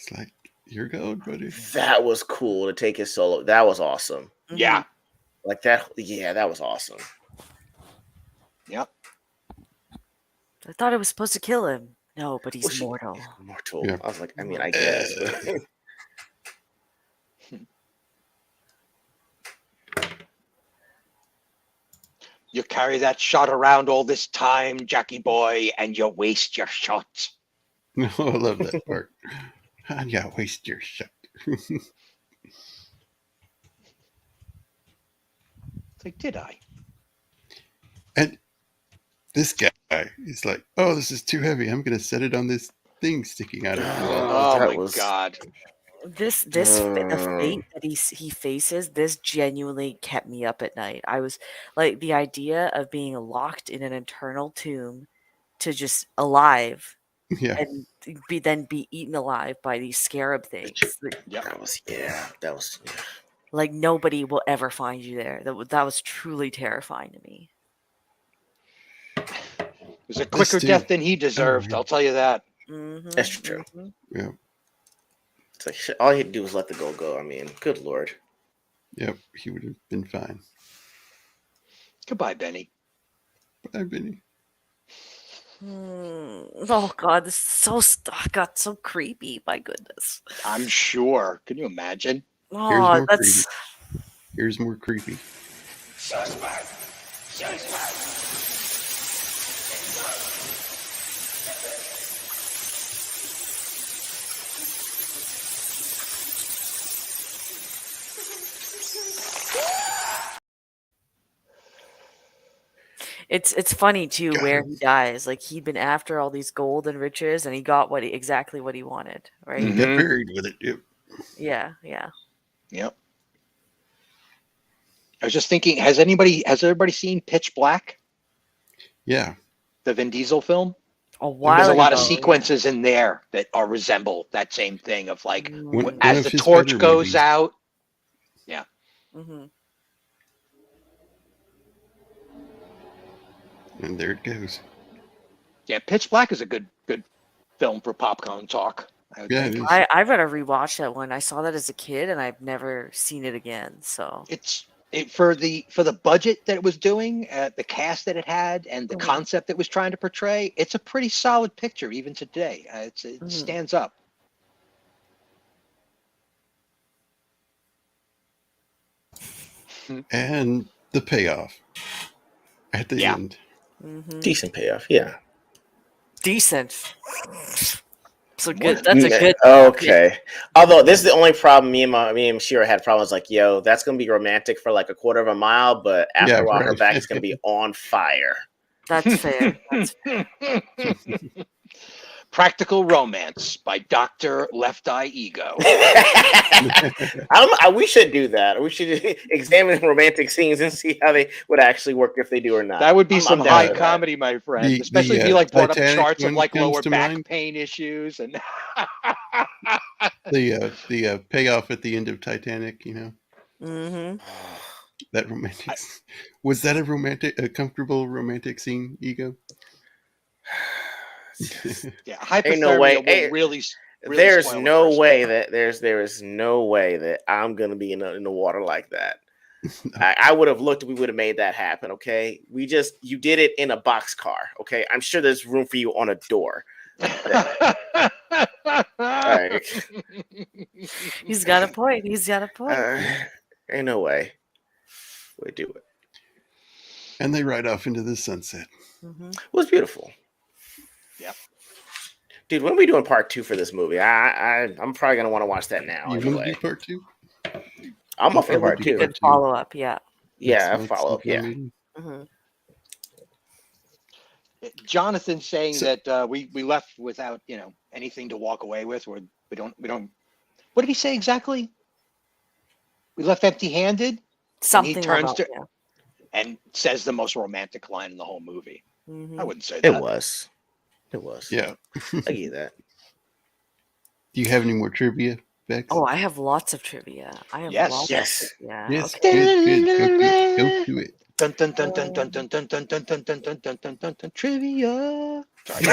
S1: It's like, you're going, buddy.
S3: That was cool to take his solo. That was awesome.
S2: Yeah.
S3: Like that. Yeah, that was awesome.
S2: Yep.
S4: I thought I was supposed to kill him. No, but he's
S3: Well,
S4: mortal.
S3: Mortal.
S1: Yeah.
S3: I was like, I mean, I guess. But
S2: You carry that shot around all this time, Jackie boy, and you waste your shot.
S1: No, I love that part. Yeah, waste your shot.
S2: It's like, did I?
S1: And this guy is like, oh, this is too heavy. I'm going to set it on this thing sticking out of the wall.
S2: Oh
S3: that
S2: my
S3: was-
S2: God.
S4: The fate that he faces, this genuinely kept me up at night. I was like, the idea of being locked in an eternal tomb to just alive
S1: Yeah.
S4: and then be eaten alive by these scarab things.
S2: Yep.
S3: that was.
S4: Like nobody will ever find you there. That was truly terrifying to me.
S2: It was a quicker
S1: dude-
S2: death than he deserved.
S1: yeah.
S2: I'll tell you that.
S4: Mm-hmm,
S3: That's true.
S1: Yeah.
S3: It's like shit, all he had to do was let the goal go. I mean, good lord.
S1: Yep. He would have been fine.
S2: Goodbye, Benny.
S1: Bye, Benny.
S4: Oh God, this is got so creepy. My goodness.
S2: I'm sure. Can you imagine?
S1: Here's
S4: Oh,
S1: more
S4: that's
S1: Here's more creepy.
S6: Suspect! Suspect!
S4: it's funny too
S1: Got
S4: where
S1: him.
S4: he dies. Like he'd been after all these gold and riches, and he got exactly what he wanted. Right?
S1: He got buried with it. Yep.
S4: Yeah.
S2: Yep. I was just thinking, has everybody seen Pitch Black,
S1: Yeah.
S2: the Vin Diesel film?
S4: A
S2: There's
S4: while
S2: a lot of
S4: ago,
S2: sequences in there that resemble that same thing of like
S1: One
S2: as
S1: of
S2: the
S1: his
S2: torch
S1: better
S2: goes
S1: movies.
S2: out.
S4: Mm-hmm.
S1: And there it goes.
S2: Yeah, Pitch Black is a good film for popcorn talk. I would
S1: Yeah,
S2: think.
S1: it is.
S4: I gotta rewatch that one. I saw that as a kid, and I've never seen it again. So
S2: For the budget that it was doing, the cast that it had, and the
S4: Mhm.
S2: concept it was trying to portray, it's a pretty solid picture even today. It
S4: Mhm.
S2: stands up.
S1: And the payoff at the
S2: Yeah.
S1: end.
S4: mhm.
S3: Decent payoff. Yeah.
S4: Decent. So
S2: What-
S4: good. That's a good.
S3: Okay. Although this is the only problem me and Shira had problems like, yo, that's gonna be romantic for like a quarter of a mile, but after a while her
S1: right.
S3: back is gonna be on fire.
S4: That's fair. That's
S2: Practical Romance by Dr. Left Eye Ego.
S3: We should do that. We should examine romantic scenes and see how they would actually work if they do or not.
S2: That would be
S3: I'm
S2: some
S3: down
S2: high
S3: for that.
S2: comedy, my friend.
S1: The-
S2: Especially
S1: the,
S2: if you like brought up
S1: Titanic
S2: charts of
S1: one
S2: like
S1: comes
S2: lower
S1: to
S2: back
S1: mind.
S2: pain issues and
S1: The payoff at the end of Titanic,
S4: mm-hmm.
S1: that romantic. Was that a comfortable romantic scene, Ego?
S2: yeah,
S3: Ain't no way.
S2: hypothermia will really
S3: There's
S2: spoil the
S3: no
S2: first
S3: way
S2: one.
S3: that there is no way that I'm gonna be in the water like that. I would have looked. We would have made that happen. Okay, you did it in a boxcar. Okay, I'm sure there's room for you on a door. Like,
S4: He's got a point. He's got a point.
S3: ain't no way we do it.
S1: And they ride off into the sunset.
S4: Mm-hmm.
S3: It was beautiful.
S2: Yep.
S3: Dude, when are we doing part 2 for this movie? I'm probably gonna want to watch that now.
S1: You want
S3: Anyway,
S1: to do part 2?
S3: I'm up for
S1: That would
S3: part
S1: be
S3: 2.
S1: good.
S4: Good follow up. Yeah.
S3: Yeah,
S1: Next
S3: follow up.
S1: month's
S3: Yeah.
S1: meeting.
S4: Mm-hmm.
S2: Jonathan saying
S1: So-
S2: that we left without anything to walk away with, or we don't. What did he say exactly? We left empty-handed.
S4: Something
S2: turns
S4: about
S2: to-
S4: yeah.
S2: And says the most romantic line in the whole movie.
S4: Mhm.
S2: I wouldn't say
S3: It
S2: that.
S3: was.
S1: Yeah.
S3: I give you that.
S1: Do you have any more trivia, Bex?
S4: Oh, I have lots of trivia. I have
S2: Yes.
S4: lots
S3: Yes.
S4: of trivia.
S1: yes.
S4: Okay.
S1: Good. Go to it.
S2: Dun dun dun dun dun dun dun dun dun dun dun dun dun dun dun dun trivia. Sorry.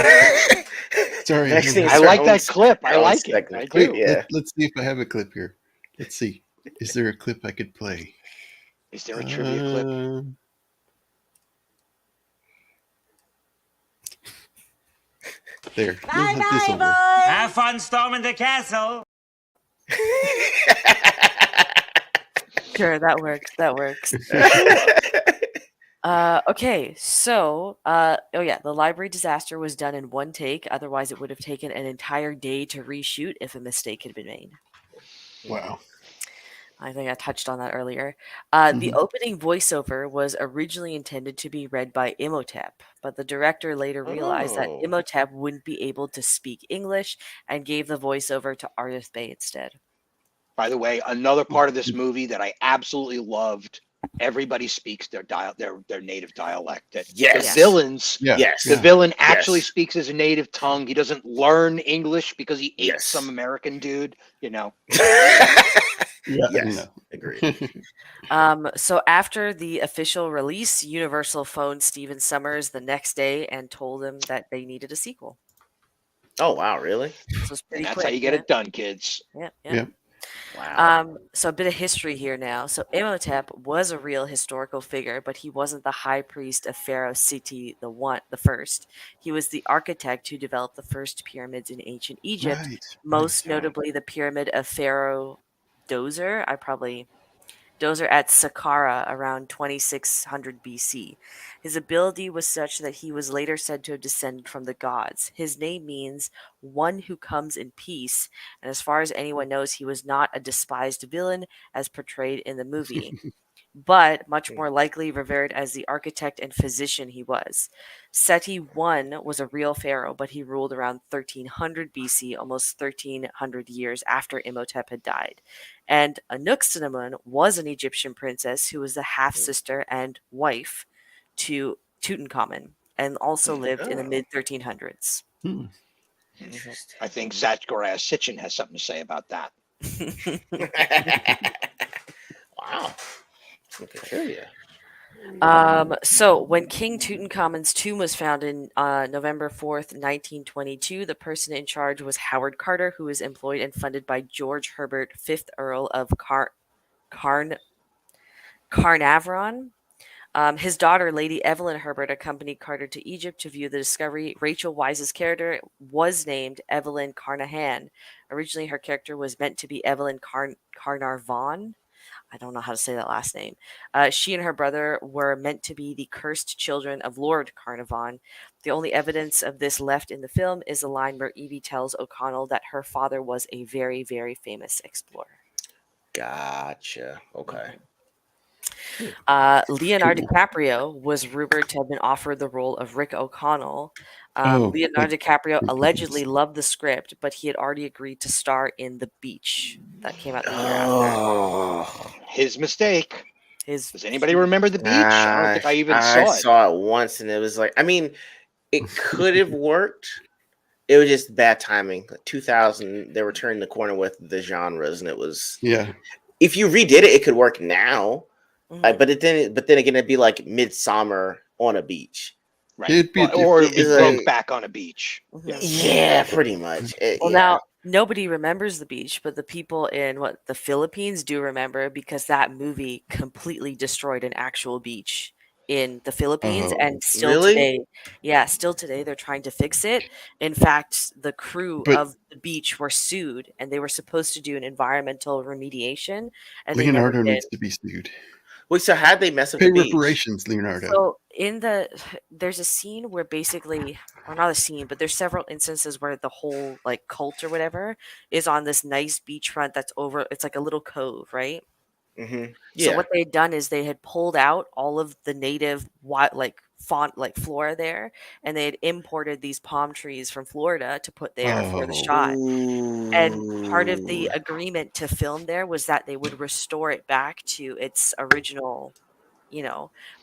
S1: Sorry,
S3: Next thing
S2: I like that clip. I like it.
S3: segment.
S2: I do.
S3: Yeah.
S1: Let's see if I have a clip here. Let's see. Is there a clip I could play?
S2: Is there a trivia clip?
S1: There.
S8: Bye, boys. Have fun storming the castle.
S4: Sure, that works. That works. Okay, so the library disaster was done in one take. Otherwise, it would have taken an entire day to reshoot if a mistake had been made.
S1: Wow.
S4: I think I touched on that earlier. The opening voiceover was originally intended to be read by Imhotep, but the director later realized that Imhotep wouldn't be able to speak English and gave the voiceover to Ardath Bey instead.
S2: By the way, another part of this movie that I absolutely loved. Everybody speaks their native dialect.
S3: Yes.
S2: The villains.
S1: Yeah.
S3: Yes.
S2: The villain actually speaks his native tongue. He doesn't learn English because he ate
S3: Yes.
S2: some American dude.
S1: Yeah.
S3: Yes. Agreed.
S4: So after the official release, Universal phoned Stephen Sommers the next day and told him that they needed a sequel.
S3: Oh wow, really?
S4: So it's pretty
S2: And that's
S4: quick,
S2: how you get it done, kids.
S4: Yeah.
S3: Wow.
S4: So a bit of history here now. So Imhotep was a real historical figure, but he wasn't the high priest of Pharaoh Seti the first. He was the architect who developed the first pyramids in ancient Egypt, most notably the pyramid of Pharaoh Dozer. Dozer at Saqqara around 2600 BC. His ability was such that he was later said to have descended from the gods. His name means one who comes in peace, and as far as anyone knows, he was not a despised villain as portrayed in the movie, but much more likely revered as the architect and physician he was. Seti I was a real pharaoh, but he ruled around 1300 BC, almost 1300 years after Imhotep had died. And Anuk-Senamun was an Egyptian princess who was the half-sister and wife to Tutankhamun, and also lived in the mid-1300s.
S3: Interesting.
S2: I think Zachariah Sitchin has something to say about that.
S3: Wow. Look at trivia.
S4: So when King Tutankhamun's tomb was found in November 4th, 1922, the person in charge was Howard Carter, who was employed and funded by George Herbert, 5th Earl of Carnarvon. His daughter, Lady Evelyn Herbert, accompanied Carter to Egypt to view the discovery. Rachel Weisz's character was named Evelyn Carnahan. Originally, her character was meant to be Evelyn Carnarvon. I don't know how to say that last name. She and her brother were meant to be the cursed children of Lord Carnarvon. The only evidence of this left in the film is a line where Evie tells O'Connell that her father was a very, very famous explorer.
S3: Gotcha. Okay.
S4: Leonardo DiCaprio was rumored to have been offered the role of Rick O'Connell. Leonardo DiCaprio allegedly loved the script, but he had already agreed to star in The Beach that came out the year after.
S2: His mistake. Does anybody remember The Beach? I don't think I even saw it.
S3: I saw it once, and it was like, I mean, it could have worked. It was just bad timing. 2000, they were turning the corner with the genres, and it was If you redid it, it could work now. But then again, it'd be like Midsummer on a beach,
S2: right? It'd be back on a beach.
S3: Yeah, pretty much.
S4: Now nobody remembers the beach, but the people in the Philippines do remember, because that movie completely destroyed an actual beach in the Philippines, and still today they're trying to fix it. In fact, the crew of the beach were sued, and they were supposed to do an environmental remediation, and
S1: Leonardo needs to be sued.
S3: Wait, so how'd they mess up
S1: the
S3: beach?
S1: reparations, Leonardo?
S4: So there's a scene where basically, or not a scene, but there's several instances where the whole cult or whatever is on this nice beachfront that's over. It's like a little cove, right?
S3: Mm-hmm.
S4: So what they had done is they had pulled out all of the native flora there, and they had imported these palm trees from Florida to put there for the shot. And part of the agreement to film there was that they would restore it back to its original,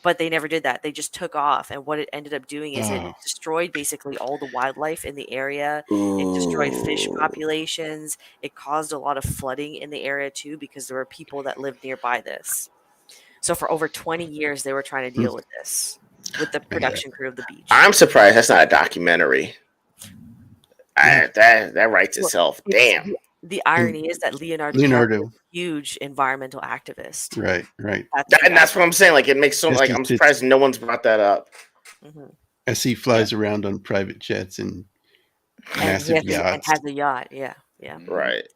S4: but they never did that. They just took off, and what it ended up doing is it destroyed basically all the wildlife in the area. It destroyed fish populations. It caused a lot of flooding in the area too, because there were people that lived nearby this. So for over 20 years, they were trying to deal with this with the production crew of The Beach.
S3: I'm surprised that's not a documentary. That writes
S4: Well,
S3: itself.
S4: it's
S3: Damn.
S4: the irony is that Leonardo DiCaprio is
S1: Leonardo,
S4: a huge environmental activist.
S1: right.
S4: That's the
S3: And that's what
S4: irony.
S3: I'm saying. Like, it makes so
S1: Yes,
S3: like I'm
S1: it's
S3: surprised no one's brought that up.
S4: Mhm.
S1: as he flies around on private jets and
S4: And
S1: massive
S4: and
S1: yachts.
S4: has a yacht. Yeah, yeah.
S3: Right.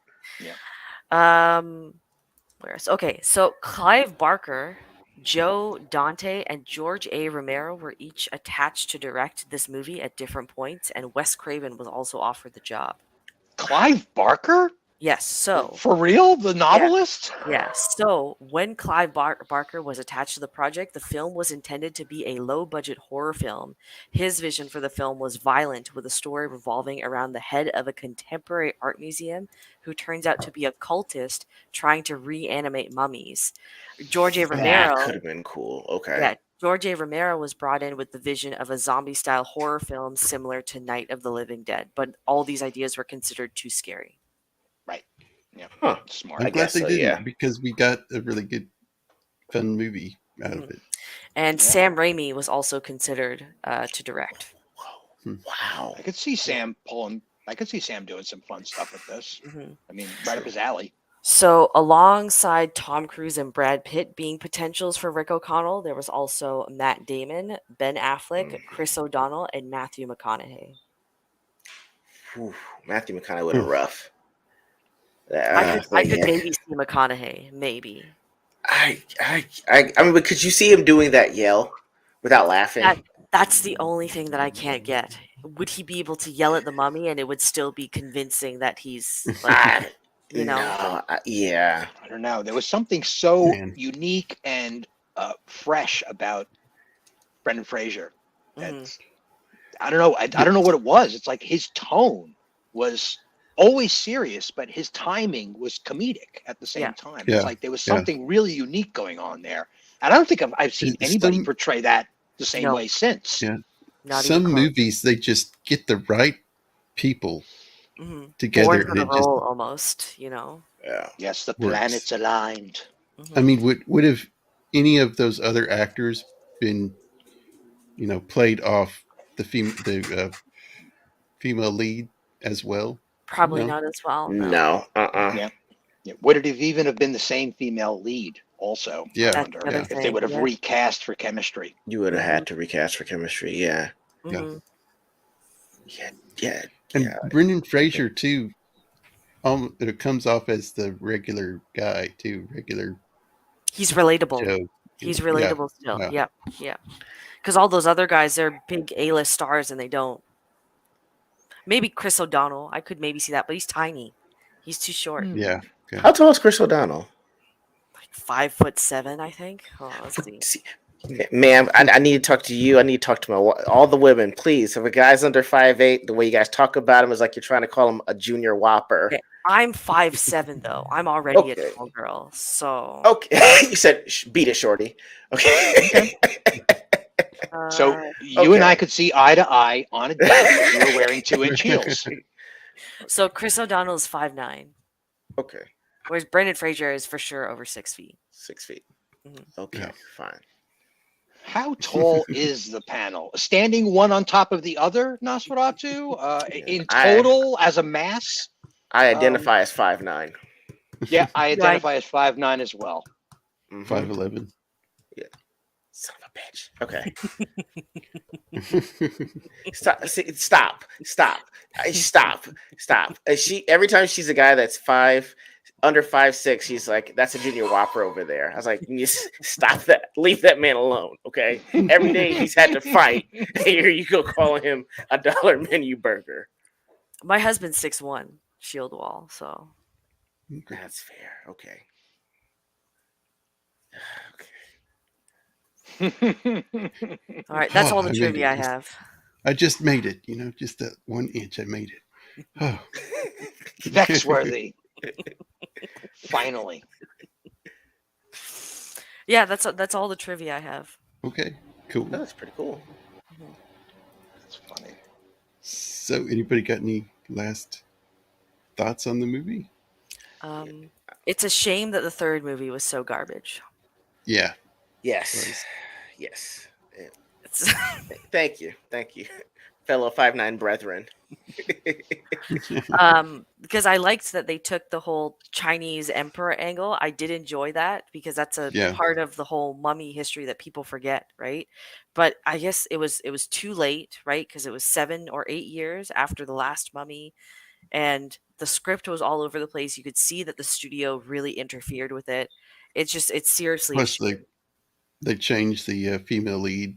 S4: Where else? Okay, so Clive Barker, Joe Dante, and George A. Romero were each attached to direct this movie at different points, and Wes Craven was also offered the job.
S2: Clive Barker?
S4: Yes, so
S2: For real? The novelist?
S4: yeah. So when Clive Barker was attached to the project, the film was intended to be a low-budget horror film. His vision for the film was violent, with a story revolving around the head of a contemporary art museum who turns out to be a cultist trying to reanimate mummies. George A.
S3: That
S4: Romero,
S3: could have been cool. Okay.
S4: yeah, George A. Romero was brought in with the vision of a zombie-style horror film similar to Night of the Living Dead, but all these ideas were considered too scary.
S2: Right. Yeah.
S3: Huh.
S2: Smart.
S1: I'm glad
S3: guess
S1: they
S3: so,
S1: didn't
S3: yeah.
S1: because we got a really good, fun movie out of it.
S4: And
S2: Yeah.
S4: Sam Raimi was also considered to direct.
S3: Wow.
S2: I could see Sam doing some fun stuff with this. I mean, right up his alley.
S4: So, alongside Tom Cruise and Brad Pitt being potentials for Rick O'Connell, there was also Matt Damon, Ben Affleck, Chris O'Donnell, and Matthew McConaughey.
S3: Whew. Matthew McConaughey would have rough.
S4: I could maybe see McConaughey, maybe.
S3: I mean, but could you see him doing that yell without laughing?
S4: That's the only thing that I can't get. Would he be able to yell at the mummy and it would still be convincing that he's like, you know?
S3: Yeah.
S2: I don't know. There was something so
S1: Man.
S2: unique and fresh about Brendan Fraser. That I don't know. I don't know what it was. It's like his tone was always serious, but his timing was comedic at the same time.
S1: Yeah.
S2: It's like there was something really unique going on there. And I don't think I've seen anybody portray that the same way since.
S1: Yeah.
S4: Not
S1: Some
S4: even close.
S1: movies, they just get the right people together.
S4: Born for
S1: And
S4: the
S1: it just,
S4: role, almost, you know?
S3: Yeah.
S2: Yes, the
S1: Works.
S2: planets aligned.
S1: I mean, would have any of those other actors been, played off the female lead as well?
S4: Probably
S1: No?
S4: not as well.
S3: No.
S2: Yeah. Would it have even have been the same female lead also?
S1: Yeah.
S2: I wonder
S4: That's the
S2: if
S4: other
S2: they would have
S4: thing,
S2: recast for chemistry.
S3: You would have had to recast for chemistry. Yeah.
S4: Mhm.
S3: Yeah.
S1: And Brendan Fraser too. It comes off as the regular guy too. Regular
S4: He's relatable.
S1: Joe.
S4: He's
S1: Yeah.
S4: relatable still.
S1: Yeah.
S4: Yep. Because all those other guys, they're big A-list stars and they don't. Maybe Chris O'Donnell. I could maybe see that, but he's tiny. He's too short.
S1: Yeah.
S3: How tall is Chris O'Donnell?
S4: Like 5'7", I think. Oh, let's see.
S3: Ma'am, I need to talk to you. I need to talk to all the women, please. If a guy's under 5'8", the way you guys talk about him is like you're trying to call him a junior whopper.
S4: Okay. I'm 5'7", though. I'm already a tall girl. So
S3: okay, you said beat it, shorty. Okay.
S2: So you and I could see eye to eye on a date if you were wearing 2-inch heels.
S4: So Chris O'Donnell is 5'9".
S3: Okay.
S4: Whereas Brendan Fraser is for sure over 6 feet.
S3: 6 feet. Okay, fine.
S2: How tall is the panel? Standing one on top of the other, Nosferatu? In total, as a mass?
S3: I identify as 5'9".
S2: Yeah, I identify as 5'9" as well.
S1: 5'11".
S3: Yeah. Son of a bitch. Okay. Stop. Every time she's a guy that's under 5'6", she's like, that's a junior whopper over there. I was like, you stop that. Leave that man alone. Okay. Every day he's had to fight. And here you go calling him a $1 menu burger.
S4: My husband's 6'1", shield wall, so
S3: that's fair. Okay.
S4: All right, that's all the trivia I have.
S1: I just made it, just that 1 inch. I made it. Oh.
S2: Vex-worthy. Finally.
S4: Yeah, that's all the trivia I have.
S1: Okay, cool.
S3: That's pretty cool.
S2: That's funny.
S1: So, anybody got any last thoughts on the movie?
S4: It's a shame that the third movie was so garbage.
S1: Yeah.
S3: Yes. Thank you. fellow 5'9" brethren.
S4: Because I liked that they took the whole Chinese emperor angle. I did enjoy that because that's a
S1: Yeah.
S4: part of the whole mummy history that people forget, right? But I guess it was too late, right? Because it was 7 or 8 years after the last mummy, and the script was all over the place. You could see that the studio really interfered with it. It's seriously a
S1: Plus,
S4: shame.
S1: they changed the female lead.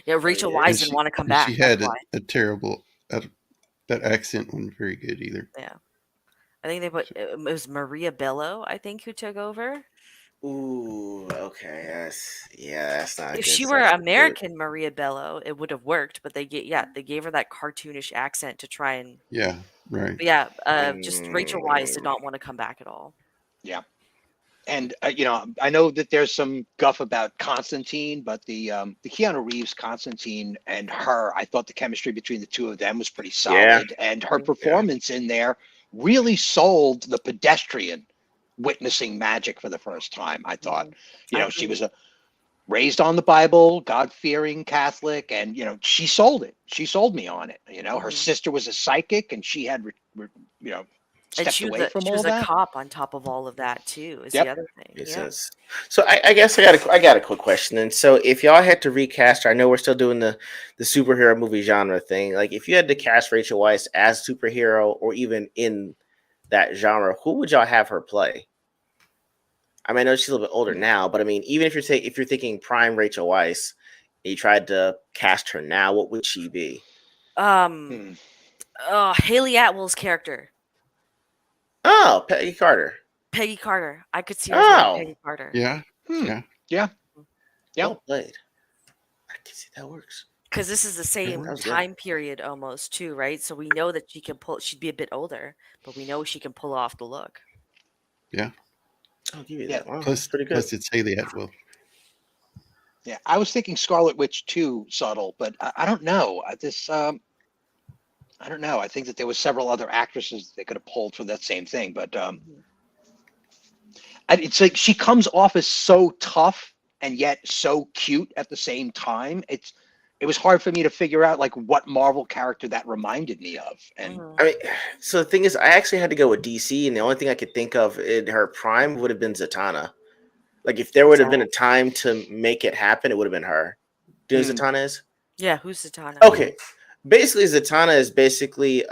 S4: Yeah, Rachel
S3: yeah.
S4: Weisz
S1: And
S4: didn't want to come
S1: and
S4: back.
S1: she
S4: That's
S1: had
S4: why.
S1: a terrible. That accent wasn't very good either.
S4: Yeah, I think they put it was Maria Bello, I think, who took over.
S3: Ooh, okay, that's not
S4: If
S3: good
S4: she were
S3: stuff to do.
S4: American Maria Bello, it would have worked, but they gave her that cartoonish accent to try and.
S1: Yeah, right.
S4: But yeah, just Rachel Weisz did not want to come back at all.
S2: Yeah. And I know that there's some guff about Constantine, but the Keanu Reeves Constantine and her, I thought the chemistry between the two of them was pretty solid, and her performance in there really sold the pedestrian witnessing magic for the first time. I thought, she was raised on the Bible, God-fearing Catholic, and she sold it. She sold me on it. Her sister was a psychic, and she had,
S4: And
S2: stepped away from
S4: she
S2: all
S4: was a
S2: that.
S4: cop on top of all of that too. Is
S2: Yep.
S4: the other thing?
S3: Makes
S4: Yeah.
S3: sense. So I guess I got a quick question. And so if y'all had to recast her, I know we're still doing the superhero movie genre thing. Like if you had to cast Rachel Weisz as superhero or even in that genre, who would y'all have her play? I mean, I know she's a little bit older now, but I mean, even if you're thinking prime Rachel Weisz, and you tried to cast her now, what would she be?
S4: Haley Atwell's character.
S3: Oh, Peggy Carter.
S4: Peggy Carter. I could see her playing Peggy Carter.
S1: Yeah. Yeah.
S3: Well played. I can see that works.
S4: Because this is the same
S3: that was good.
S4: time period almost too, right? So we know that she can pull. She'd be a bit older, but we know she can pull off the look.
S1: Yeah.
S3: I'll give you that. Wow,
S1: Plus,
S3: pretty good.
S1: plus it's Haley Atwell.
S2: Yeah, I was thinking Scarlet Witch too subtle, but I don't know. I don't know. I think that there was several other actresses they could have pulled for that same thing, but it's like she comes off as so tough and yet so cute at the same time. It was hard for me to figure out like what Marvel character that reminded me of. And
S3: I mean, so the thing is, I actually had to go with DC, and the only thing I could think of in her prime would have been Zatanna. Like if there would have been a time to make it happen, it would have been her. Do you know who Zatanna is?
S4: Yeah, who's Zatanna?
S3: Okay. Basically, Zatanna is basically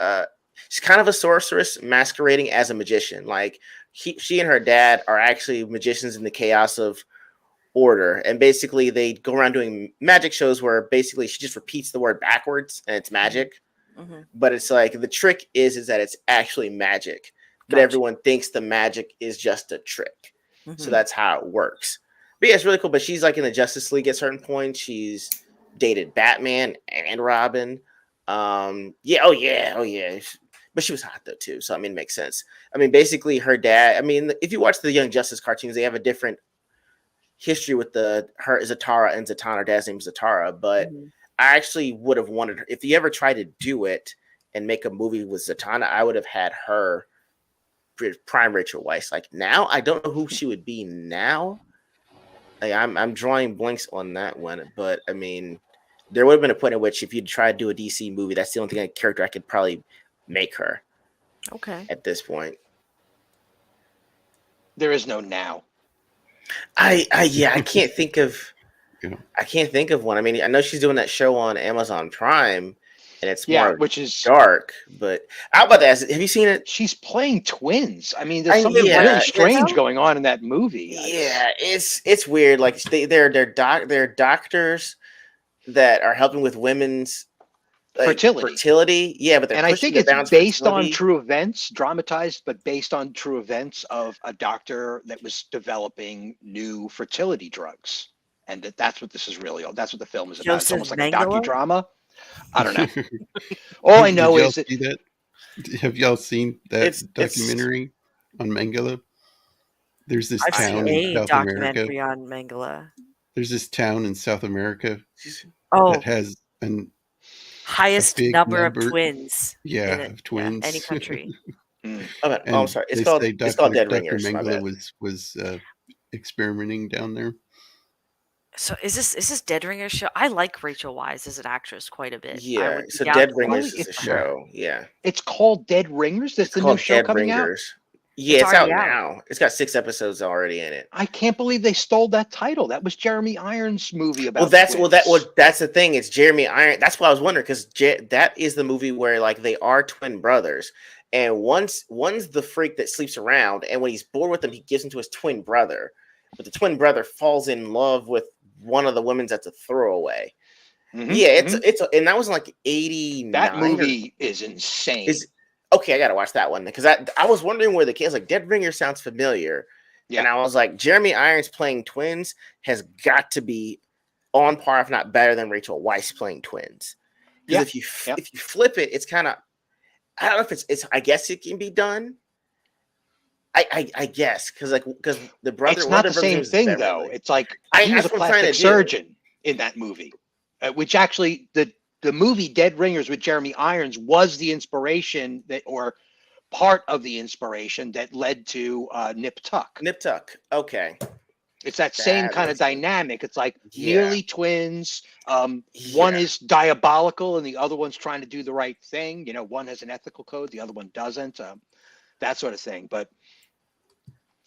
S3: she's kind of a sorceress masquerading as a magician. Like she and her dad are actually magicians in the chaos of order, and basically they go around doing magic shows where basically she just repeats the word backwards and it's magic. But it's like the trick is that it's actually magic, but everyone thinks the magic is just a trick. So that's how it works. But yeah, it's really cool. But she's like in the Justice League at certain points. She's dated Batman and Robin. Oh yeah. But she was hot though too. So I mean, it makes sense. I mean, basically her dad. I mean, if you watch the Young Justice cartoons, they have a different history with her Zatara and Zatanna. Her dad's name is Zatara. But I actually would have wanted her. If you ever try to do it and make a movie with Zatanna, I would have had her prime Rachel Weisz. Like now, I don't know who she would be now. Like, I'm drawing blanks on that one, but I mean, there would have been a point at which if you try to do a DC movie, that's the only character I could probably make her.
S4: Okay.
S3: At this point,
S2: there is no now.
S3: I can't think of. I can't think of one. I mean, I know she's doing that show on Amazon Prime, and it's more
S2: which is
S3: dark. But how about that? Have you seen it?
S2: She's playing twins. I mean, there's something really strange going on in that movie.
S3: Yeah, it's weird. Like they're doctors that are helping with women's fertility. Yeah, but
S2: I think it's based on true events, dramatized, but based on true events of a doctor that was developing new fertility drugs. And that's what this is really. That's what the film is about. It's almost like a docudrama. I don't know. All I know is
S1: that. Have y'all seen that documentary on Mangala? There's this town in South
S4: documentary on Mangala.
S1: There's this town in South America that has an
S4: highest number of twins.
S1: Yeah, of twins.
S4: Any country.
S3: I'm sorry. It's called Dead Ringers.
S1: Dr. Mengele was experimenting down there.
S4: So is this Dead Ringers show? I like Rachel Weisz as an actress quite a bit. I
S3: Yeah,
S4: would be
S3: so
S4: down
S3: Dead
S4: to
S3: Ringers
S4: watch
S3: is
S4: it
S3: a
S4: for her.
S3: show. Yeah,
S2: It's called Dead Ringers. That's
S3: it's
S2: the new
S3: called
S2: show
S3: Dead
S2: coming out.
S3: Ringers. Yeah,
S4: It's
S3: it's out
S4: already out.
S3: now. It's got 6 episodes already in it.
S2: I can't believe they stole that title. That was Jeremy Irons' movie about
S3: Well, that's
S2: twins.
S3: that's the thing. It's Jeremy Iron. That's what I was wondering because that is the movie where like they are twin brothers, and one's the freak that sleeps around, and when he's bored with him, he gives him to his twin brother. But the twin brother falls in love with one of the women's that's a throwaway. Yeah, it's and that was like 89.
S2: That movie is insane.
S3: Okay, I gotta watch that one because I was wondering where the kids like Dead Ringer sounds familiar.
S2: Yeah.
S3: And I was like, Jeremy Irons playing twins has got to be on par, if not better, than Rachel Weisz playing twins. Because if you flip it, it's kind of, I don't know if it's I guess it can be done. I guess because the brother.
S2: It's not the same thing though. It's like he was a plastic surgeon in that movie, which actually the movie Dead Ringers with Jeremy Irons was the inspiration or part of the inspiration that led to Nip Tuck.
S3: Nip Tuck. Okay.
S2: It's that same kind of dynamic. It's like nearly twins. One is diabolical and the other one's trying to do the right thing. You know, one has an ethical code, the other one doesn't. That sort of thing. But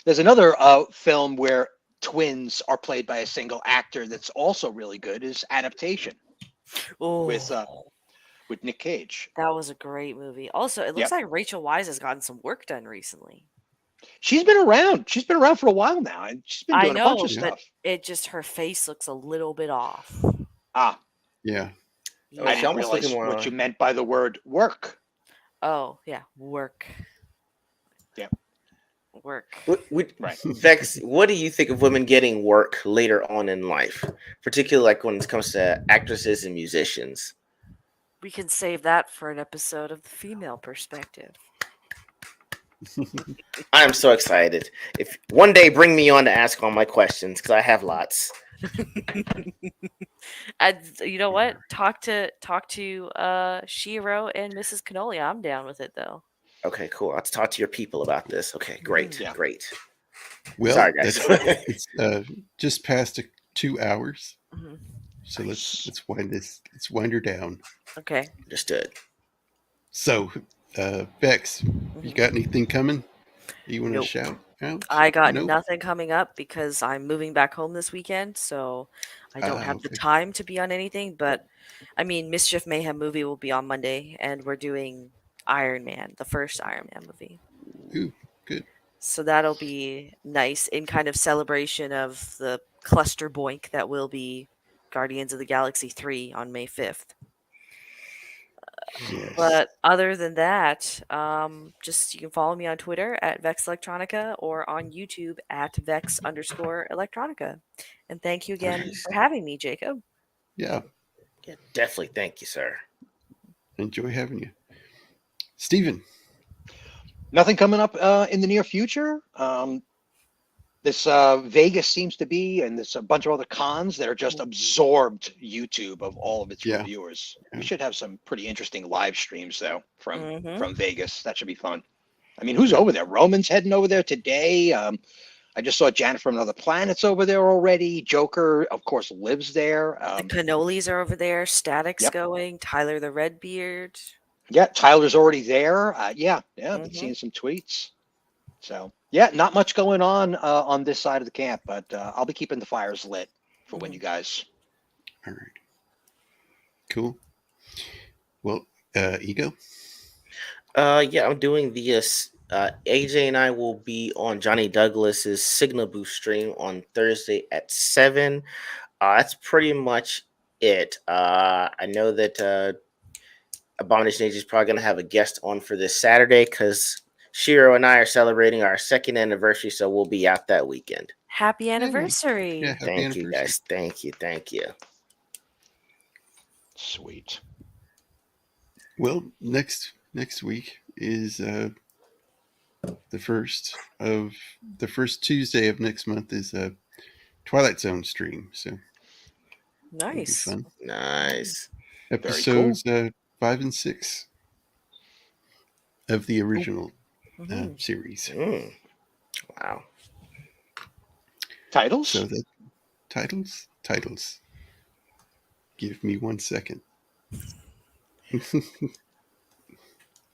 S2: there's another film where twins are played by a single actor that's also really good is Adaptation with Nick Cage.
S4: That was a great movie. Also, it looks like Rachel Weisz has gotten some work done recently.
S2: She's been around. She's been around for a while now, and she's been doing a bunch of stuff.
S4: It just her face looks a little bit off.
S1: Yeah.
S2: I didn't realize what you meant by the word work.
S4: Oh yeah, work.
S2: Yeah.
S4: Work.
S3: Right. Vex, what do you think of women getting work later on in life, particularly like when it comes to actresses and musicians?
S4: We can save that for an episode of The Female Perspective.
S3: I am so excited. If one day bring me on to ask all my questions because I have lots.
S4: And you know what? Talk to Shiro and Mrs. Cannoli. I'm down with it though.
S3: Okay, cool. Let's talk to your people about this. Okay, great, great.
S1: Well,
S3: sorry guys.
S1: It's just past 2 hours, so let's wind her down.
S4: Okay,
S3: understood.
S1: So, Vex, you got anything coming? You want to shout out?
S4: I got nothing coming up because I'm moving back home this weekend, so I don't have the time to be on anything. But I mean, Mischief Mayhem movie will be on Monday, and we're doing Iron Man, the first Iron Man movie.
S1: Ooh, good.
S4: So that'll be nice in kind of celebration of the cluster boink that will be Guardians of the Galaxy 3 on May 5th.
S1: Yes.
S4: But other than that, just you can follow me on Twitter at Vex Electronica or on YouTube at Vex_Electronica. And thank you again for having me, Jacob.
S1: Yeah,
S3: definitely. Thank you, sir.
S1: Enjoy having you. Stephen.
S2: Nothing coming up in the near future. This Vegas seems to be, and there's a bunch of other cons that are just absorbed YouTube of all of its reviewers. We should have some pretty interesting live streams though from Vegas. That should be fun. I mean, who's over there? Roman's heading over there today. I just saw Janet from Another Planet's over there already. Joker, of course, lives there.
S4: The Cannolis are over there. Static's going. Tyler the Redbeard.
S2: Yeah, Tyler's already there. I've been seeing some tweets. So, yeah, not much going on this side of the camp, but I'll be keeping the fires lit for when you guys.
S1: All right. Cool. Well, E.G.O?
S3: Yeah, I'm doing this. AJ and I will be on Johnny Douglas's Signal Boost stream on Thursday at 7. That's pretty much it. I know that Abomination Age is probably going to have a guest on for this Saturday because Shiro and I are celebrating our 2nd anniversary, so we'll be out that weekend.
S4: Happy anniversary.
S1: Yeah, happy
S3: Thank
S1: anniversary.
S3: you, guys. Thank you.
S2: Sweet.
S1: Well, next week is the first Tuesday of next month is a Twilight Zone stream. So
S4: nice.
S1: Fun.
S3: Nice.
S1: Episodes 5 and 6 of the original series.
S3: Wow.
S2: Titles?
S1: So the titles titles. Give me 1 second.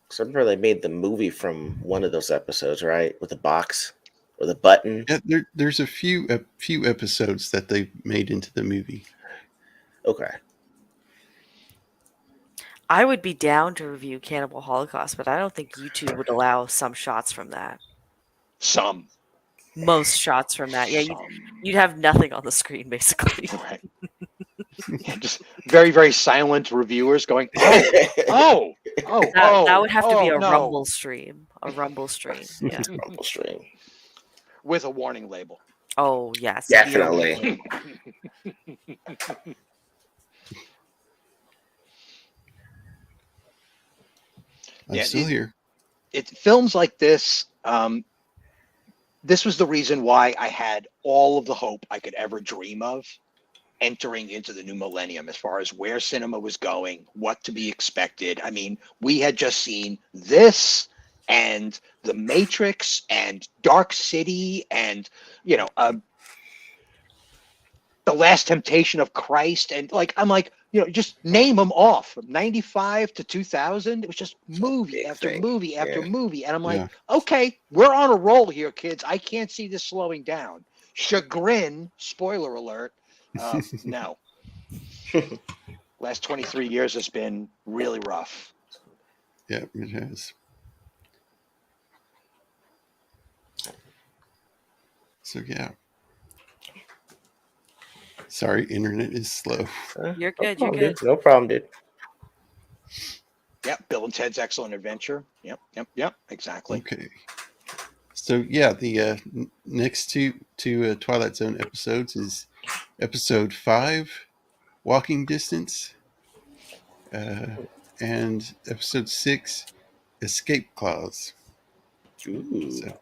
S3: So I remember they made the movie from one of those episodes, right? With the box or the button.
S1: Yeah, there's a few episodes that they made into the movie.
S3: Okay.
S4: I would be down to review Cannibal Holocaust, but I don't think YouTube would allow some shots from that.
S2: Some.
S4: Most shots from that. Yeah,
S2: Some.
S4: you'd have nothing on the screen, basically.
S2: Right. Yeah, just very, very silent reviewers going, oh,
S4: That would have to be a
S2: no.
S4: Rumble stream. A Rumble stream. Yeah.
S3: Rumble stream.
S2: With a warning label.
S4: Oh, yes.
S3: Definitely.
S1: I'm still here.
S2: Films like this, this was the reason why I had all of the hope I could ever dream of entering into the new millennium, as far as where cinema was going, what to be expected. I mean, we had just seen this and The Matrix and Dark City and, The Last Temptation of Christ. And I'm like, just name them off from 95 to 2000. It was just movie after movie after movie. And I'm like, okay, we're on a roll here, kids. I can't see this slowing down. Chagrin, spoiler alert. No. Last 23 years has been really rough.
S1: Yeah, it has. So, yeah. Sorry, internet is slow.
S4: You're good. You're good.
S3: No problem, dude.
S2: Yep, Bill and Ted's Excellent Adventure. Yep, exactly.
S1: Okay. So, yeah, the next two Twilight Zone episodes is episode 5, Walking Distance, and episode 6, Escape Clause.
S3: Ooh.
S1: So,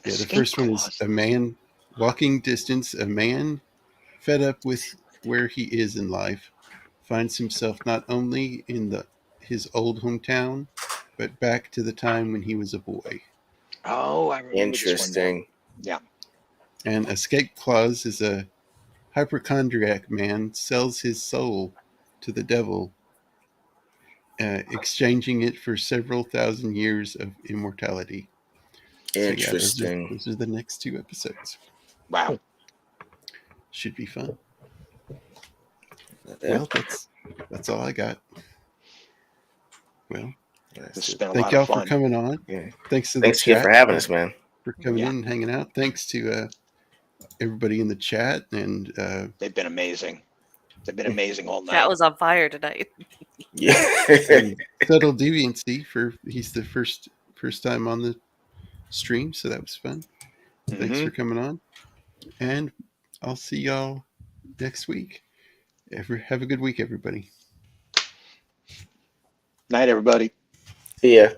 S1: yeah, the first one is a man walking distance. A man fed up with where he is in life finds himself not only in his old hometown, but back to the time when he was a boy.
S2: Oh, I remember
S3: Interesting.
S2: This one. Yeah.
S1: And Escape Clause is a hypochondriac man sells his soul to the devil, exchanging it for several thousand years of immortality.
S3: Interesting.
S1: So, those are the next 2 episodes.
S2: Wow.
S1: Should be fun.
S3: Yeah.
S1: Well, that's all I got. Well,
S2: thank
S1: y'all for coming on.
S3: Yeah.
S1: Thanks to
S3: Thanks again for having us, man.
S1: For coming in and hanging out. Thanks to everybody in the chat, and
S2: they've been amazing. They've been amazing all night.
S4: That was on fire tonight.
S3: Yeah.
S1: Subtle Deviancy he's the first time on the stream, so that was fun. Thanks for coming on, and I'll see y'all next week. Have a good week, everybody.
S2: Night, everybody.
S3: See ya.